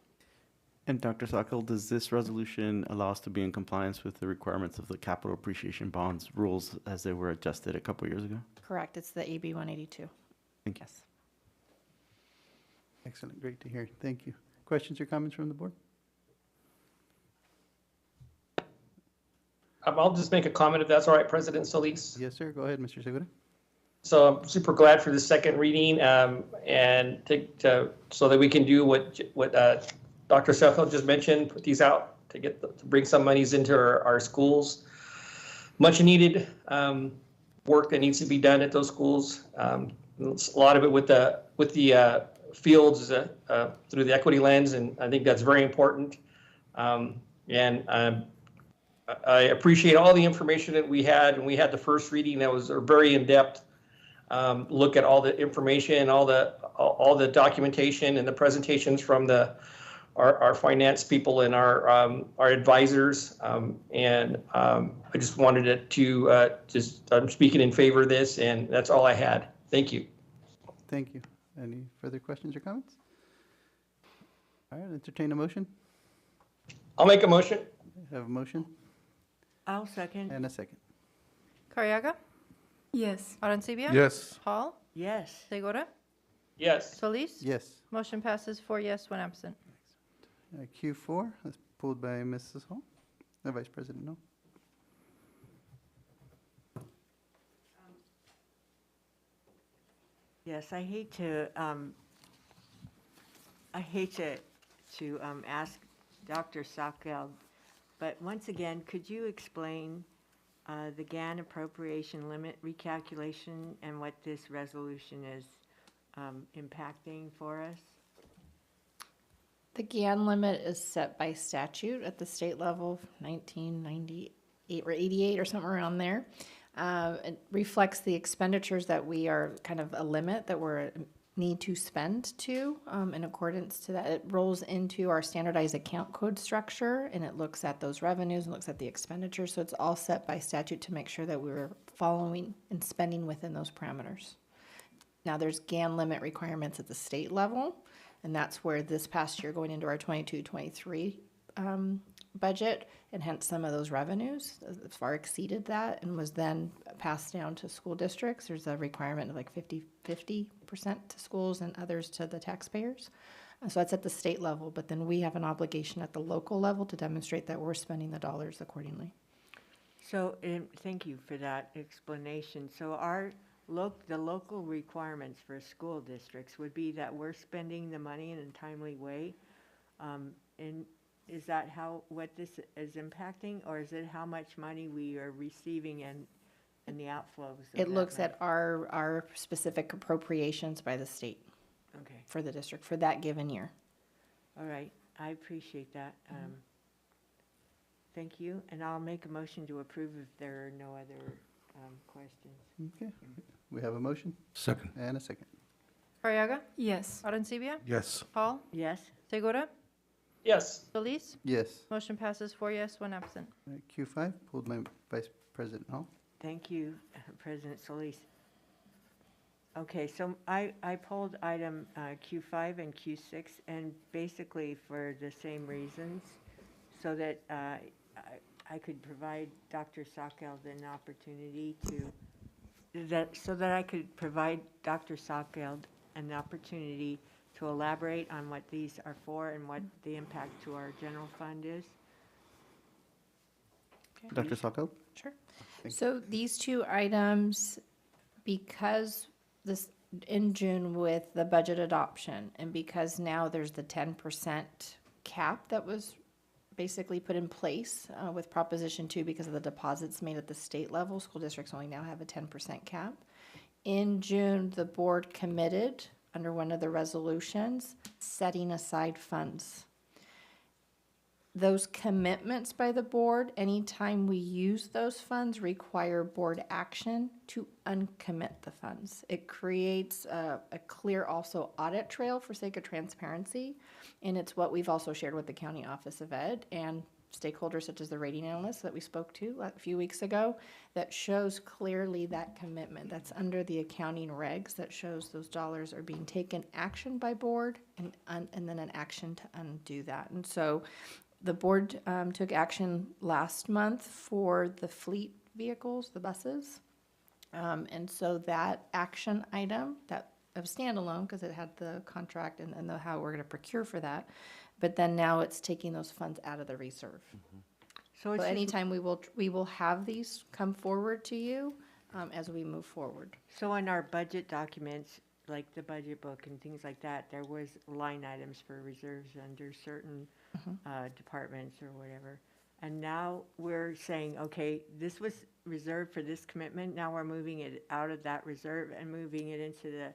And Dr. Sawkill, does this resolution allow us to be in compliance with the requirements of the capital appreciation bonds rules as they were adjusted a couple years ago? Correct. It's the AB 182. Thank you. Yes. Excellent, great to hear. Thank you. Questions or comments from the board? I'll just make a comment if that's all right, President Solis. Yes, sir. Go ahead, Mr. Segura. So I'm super glad for the second reading and so that we can do what Dr. Sethel just mentioned, put these out to bring some monies into our schools. Much needed work that needs to be done at those schools. A lot of it with the fields through the equity lens, and I think that's very important. I appreciate all the information that we had, and we had the first reading that was a very in-depth look at all the information, all the documentation and the presentations from our finance people and our advisors. I just wanted I'm speaking in favor of this, and that's all I had. Thank you. Thank you. Any further questions or comments? All right, entertain a motion. I'll make a motion. Have a motion I'll second. and a second. Carriaga? Yes. Arencibia? Yes. Hall? Yes. Segura? Yes. Solis? Yes. Motion passes 4 yes, 1 absent. Q4, that's pulled by Mrs. Hall. The Vice President, no? Yes, I hate to ask Dr. Sawkill, but once again, could you explain the GAN appropriation limit recalculation and what this resolution is impacting for us? The GAN limit is set by statute at the state level, 1998 or 88 or somewhere around there. It reflects the expenditures that we are kind of a limit that we're need to spend to in accordance to that. It rolls into our standardized account code structure, and it looks at those revenues and looks at the expenditures. So it's all set by statute to make sure that we're following and spending within those parameters. Now there's GAN limit requirements at the state level, and that's where this past year going into our 22-23 budget, and hence some of those revenues far exceeded that and was then passed down to school districts. There's a requirement of like 50% to schools and others to the taxpayers. So that's at the state level, but then we have an obligation at the local level to demonstrate that we're spending the dollars accordingly. So, thank you for that explanation. So the local requirements for school districts would be that we're spending the money in a timely way And is that what this is impacting, or is it how much money we are receiving and the outflows? of It that looks money? at our specific appropriations by the state Okay, for the district for that given year. all right, I appreciate that. Thank you, and I'll make a motion to approve if there are no other questions. Okay, we have a motion Second. and a second. Arriaga? Yes. Arencibia? Yes. Hall? Yes? Segura? Yes. Solis? Yes. Motion passes 4 yes, 1 absent. All right, Q5, pulled by Vice President Hall. Thank you, President Solis. Okay, so I pulled item Q5 and Q6, and basically for the same reasons, so that I could provide Dr. Sockeld an opportunity to elaborate on what these are for and what the impact to our general fund is. Dr. Sokol? Sure. Thank you. So these two items, because this, in June with the budget adoption, and because now there's the 10% cap that was basically put in place with Proposition 2 because of the deposits made at the state level, school districts only now have a 10% cap. In June, the board committed, under one of the resolutions, setting aside funds. Those commitments by the board, anytime we use those funds, require board action to uncommit the funds. It creates a clear also audit trail for sake of transparency, and it's what we've also shared with the County Office of Ed and stakeholders such as the rating analysts that we spoke to a few weeks ago, that shows clearly that commitment. That's under the accounting regs that shows those dollars are being taken action by board and then an action to undo that. And so the board took action last month for the fleet vehicles, the buses. And so that action item, that of standalone, because it had the contract and how we're going to procure for that, but then now it's taking those funds out of the reserve. So So it's just- anytime we will have these come forward to you as we move forward. So in our budget documents, like the budget book and things like that, there was line items for reserves under certain departments or whatever. And now we're saying, okay, this was reserved for this commitment, now we're moving it out of that reserve and moving it into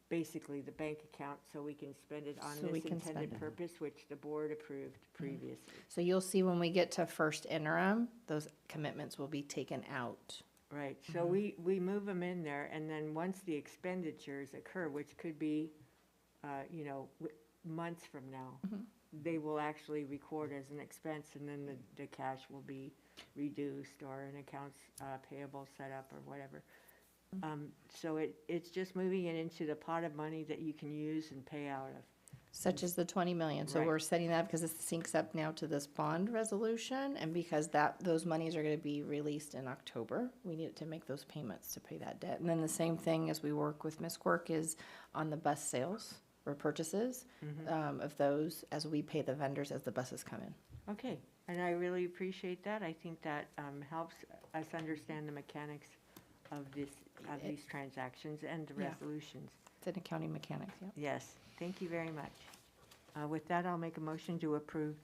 basically the bank account so we can spend it on So we this can spend intended it. purpose, which the board approved previously. So you'll see when we get to first interim, those commitments will be taken out. Right, so we move them in there, and then once the expenditures occur, which could be, months from now, they will actually record as an expense, and then the cash will be reduced or an accounts payable set up or whatever. So it's just moving it into the pot of money that you can use and pay out of. Such as the 20 million. So Right. we're setting that because this syncs up now to this bond resolution, and because those monies are going to be released in October, we need to make those payments to pay that debt. And then the same thing as we work with Ms. Quirk is on the bus sales or purchases of those as we pay the vendors as the buses come in. Okay, and I really appreciate that. I think that helps us understand the mechanics of these transactions and the Yeah. resolutions. It's an accounting mechanics, yeah. Yes, thank you very much. With that, I'll make a motion to approve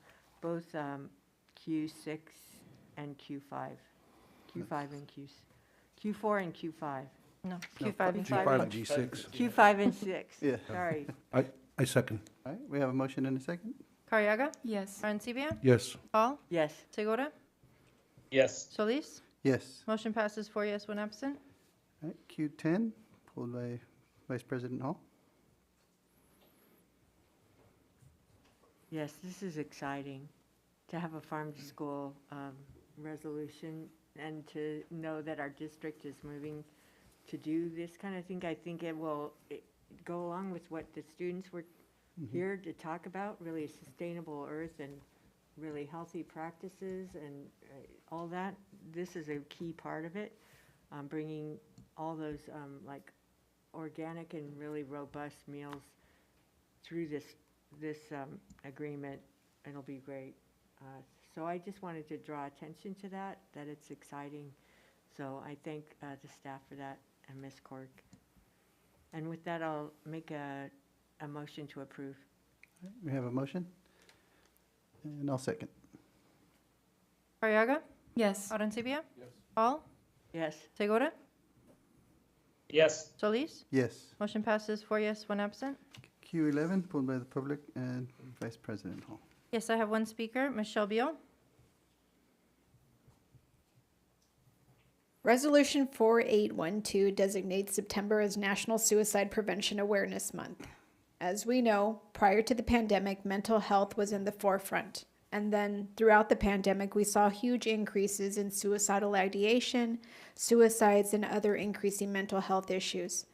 both Q6 and Q5. Q4 and Q5. No, Q5 and G5 and 6. G6. Q5 and 6. Yeah. Sorry. I second. All right, we have a motion and a second. Arriaga? Yes. Arencibia? Yes. Hall? Yes. Segura? Yes. Solis? Yes. Motion passes 4 yes, 1 absent. All right, Q10, pulled by Vice President Hall. Yes, this is exciting to have a farm-to-school resolution and to know that our district is moving to do this kind of thing. I think it will go along with what the students were here to talk about, really sustainable earth and really healthy practices and all that. This is a key part of it, bringing all those like organic and really robust meals through this agreement. It'll be great. So I just wanted to draw attention to that it's exciting. So I thank the staff for that and Ms. Cork. And with that, I'll make a motion to approve. We have a motion, and I'll second. Arriaga? Yes. Arencibia? Hall? Yes. Segura? Yes. Solis? Yes. Motion passes 4 yes, 1 absent. Q11, pulled by the public and Vice President Hall. Yes, I have one speaker, Michelle Beal. Resolution 4812 designates September as National Suicide Prevention Awareness Month. As we know, prior to the pandemic, mental health was in the forefront. And then throughout the pandemic, we saw huge increases in suicidal ideation, suicides, and other increasing mental health issues.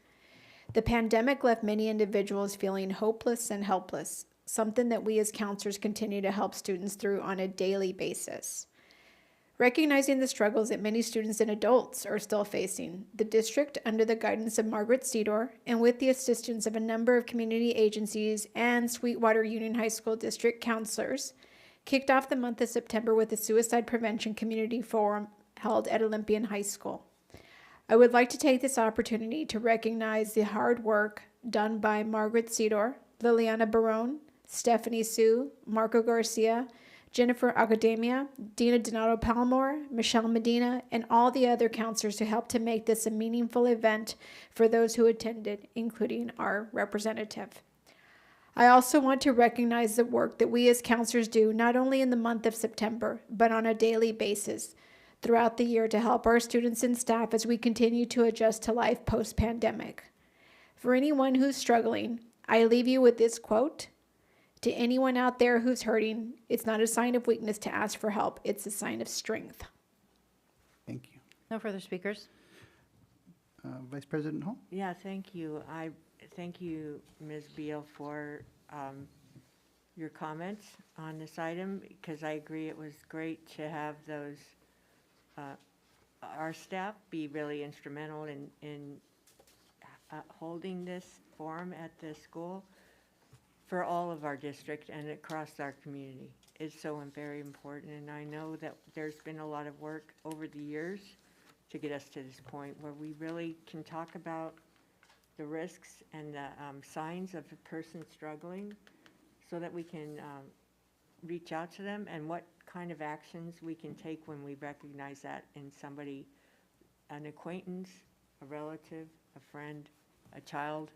The pandemic left many individuals feeling hopeless and helpless, something that we as counselors continue to help students through on a daily basis. Recognizing the struggles that many students and adults are still facing, the district, under the guidance of Margaret Cedar and with the assistance of a number of community agencies and Sweetwater Union High School District counselors, kicked off the month of September with a Suicide Prevention Community Forum held at Olympian High School. I would like to take this opportunity to recognize the hard work done by Margaret Cedar, Liliana Barone, Stephanie Sue, Marco Garcia, Jennifer Academia, Dina Donato Palmore, Michelle Medina, and all the other counselors who helped to make this a meaningful event for those who attended, including our representative. I also want to recognize the work that we as counselors do not only in the month of September, but on a daily basis throughout the year to help our students and staff as we continue to adjust to life post-pandemic. For anyone who's struggling, I leave you with this quote. To anyone out there who's hurting, it's not a sign of weakness to ask for help. It's a sign of strength. Thank you. No further speakers. Vice President Hall? Yeah, thank you. I thank you, Ms. Beal, for your comments on this item, because I agree it was great to have those, our staff be really instrumental in holding this forum at the school for all of our district and across our community. It's so very important, and I know that there's been a lot of work over the years to get us to this point where we really can talk about the risks and the signs of a person struggling so that we can reach out to them and what kind of actions we can take when we recognize that in somebody, an acquaintance, a relative, a friend, a child.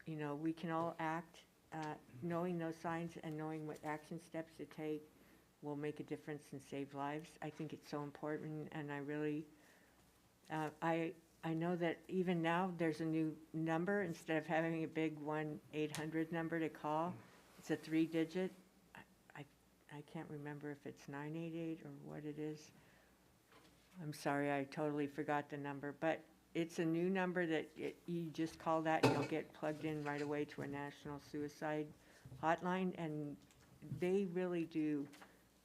You know, we can all act. Knowing those signs and knowing what action steps to take will make a difference and save lives. I think it's so important, and I really, I know that even now there's a new number. Instead of having a big 1-800 number to call, it's a 3-digit. I can't remember if it's 988 or what it is. I'm sorry, I totally forgot the number, but it's a new number that you just call that and you'll get plugged in right away to a national suicide hotline, and they really do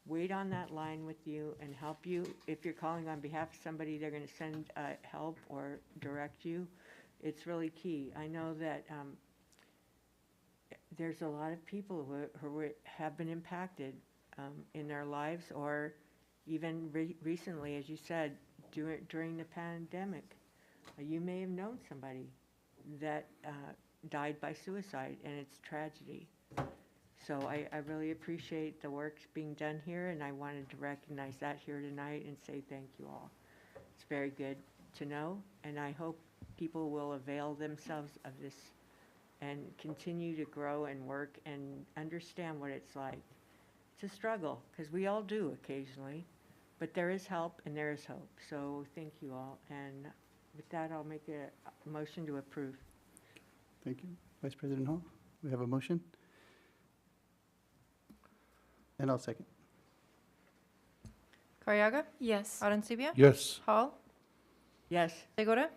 wait on that line with you and help you. If you're calling on behalf of somebody, they're going to send help or direct you. It's really key. I know that there's a lot of people who have been impacted in their lives, or even recently, as you said, during the pandemic. You may have known somebody that died by suicide, and it's tragedy. So I really appreciate the work being done here, and I wanted to recognize that here tonight and say thank you all. It's very good to know, and I hope people will avail themselves of this and continue to grow and work and understand what it's like. It's a struggle, because we all do occasionally, but there is help and there is hope. So thank you all, and with that, I'll make a motion to approve. Thank you. Vice President Hall, we have a motion. And I'll second. Carriaga? Yes. Arencibia? Yes. Hall? Yes. Segura?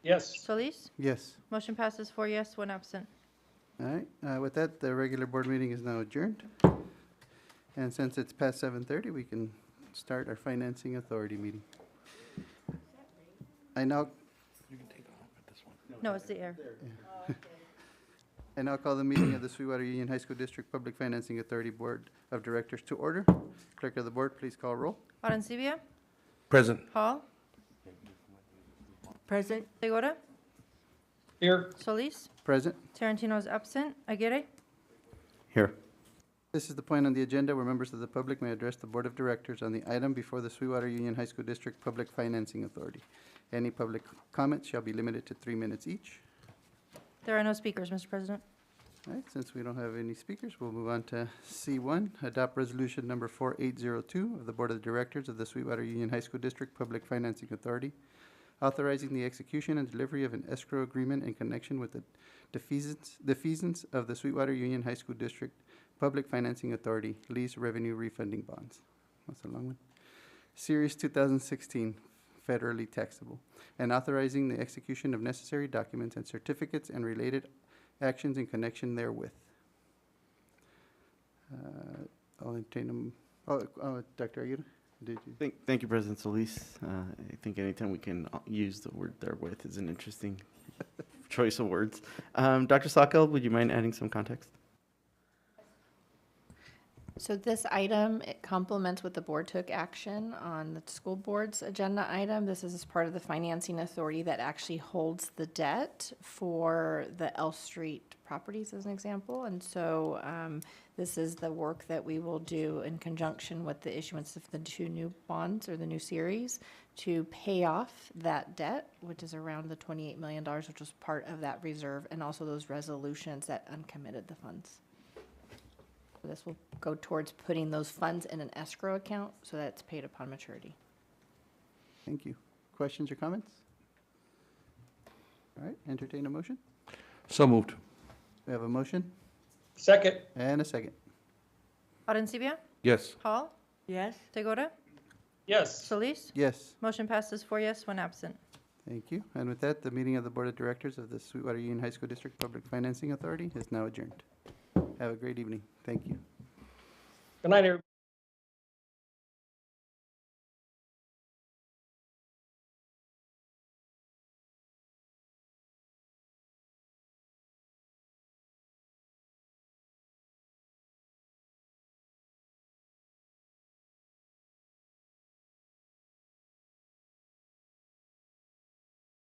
Yes. Solis? Yes. Motion passes 4 yes, 1 absent. All right, with that, the regular board meeting is now adjourned. And since it's past 7:30, we can start our financing authority meeting. I now No, it's the air. I now call the meeting of the Sweetwater Union High School District Public Financing Authority Board of Directors to order. Clerk of the board, please call roll. Arencibia? Present. Hall? Present. Segura? Here. Solis? Present. Tarantino is absent. Aguirre? Here. This is the point on the agenda where members of the public may address the Board of Directors on the item before the Sweetwater Union High School District Public Financing Authority. Any public comments shall be limited to 3 minutes each. There are no speakers, Mr. President. All right, since we don't have any speakers, we'll move on to C1, adopt resolution number 4802 of the Board of Directors of the Sweetwater Union High School District Public Financing Authority, authorizing the execution and delivery of an escrow agreement in connection with the defeasance of the Sweetwater Union High School District Public Financing Authority lease revenue refunding bonds. That's a long one. Series 2016, federally taxable, and authorizing the execution of necessary documents and certificates and related actions in connection therewith. I'll entertain them. Dr. Aguirre, did you? Thank you, President Solis. I think anytime we can use the word therewith is an interesting choice of words. Dr. Sockel, would you mind adding some context? So this item, it complements what the board took action on the school board's agenda item. This is as part of the financing authority that actually holds the debt for the L Street properties as an example. And so this is the work that we will do in conjunction with the issuance of the 2 new bonds or the new series to pay off that debt, which is around the $28 million, which was part of that reserve, and also those resolutions that uncommitted the funds. This will go towards putting those funds in an escrow account so that it's paid upon maturity. Thank you. Questions or comments? All right, entertain a motion. So moved. We have a motion Second. and a second. Arencibia? Yes. Hall? Yes? Segura? Yes. Solis? Yes. Motion passes 4 yes, 1 absent. Thank you. And with that, the meeting of the Board of Directors of the Sweetwater Union High School District Public Financing Authority is now adjourned. Have a great evening. Thank you. Good night, everybody.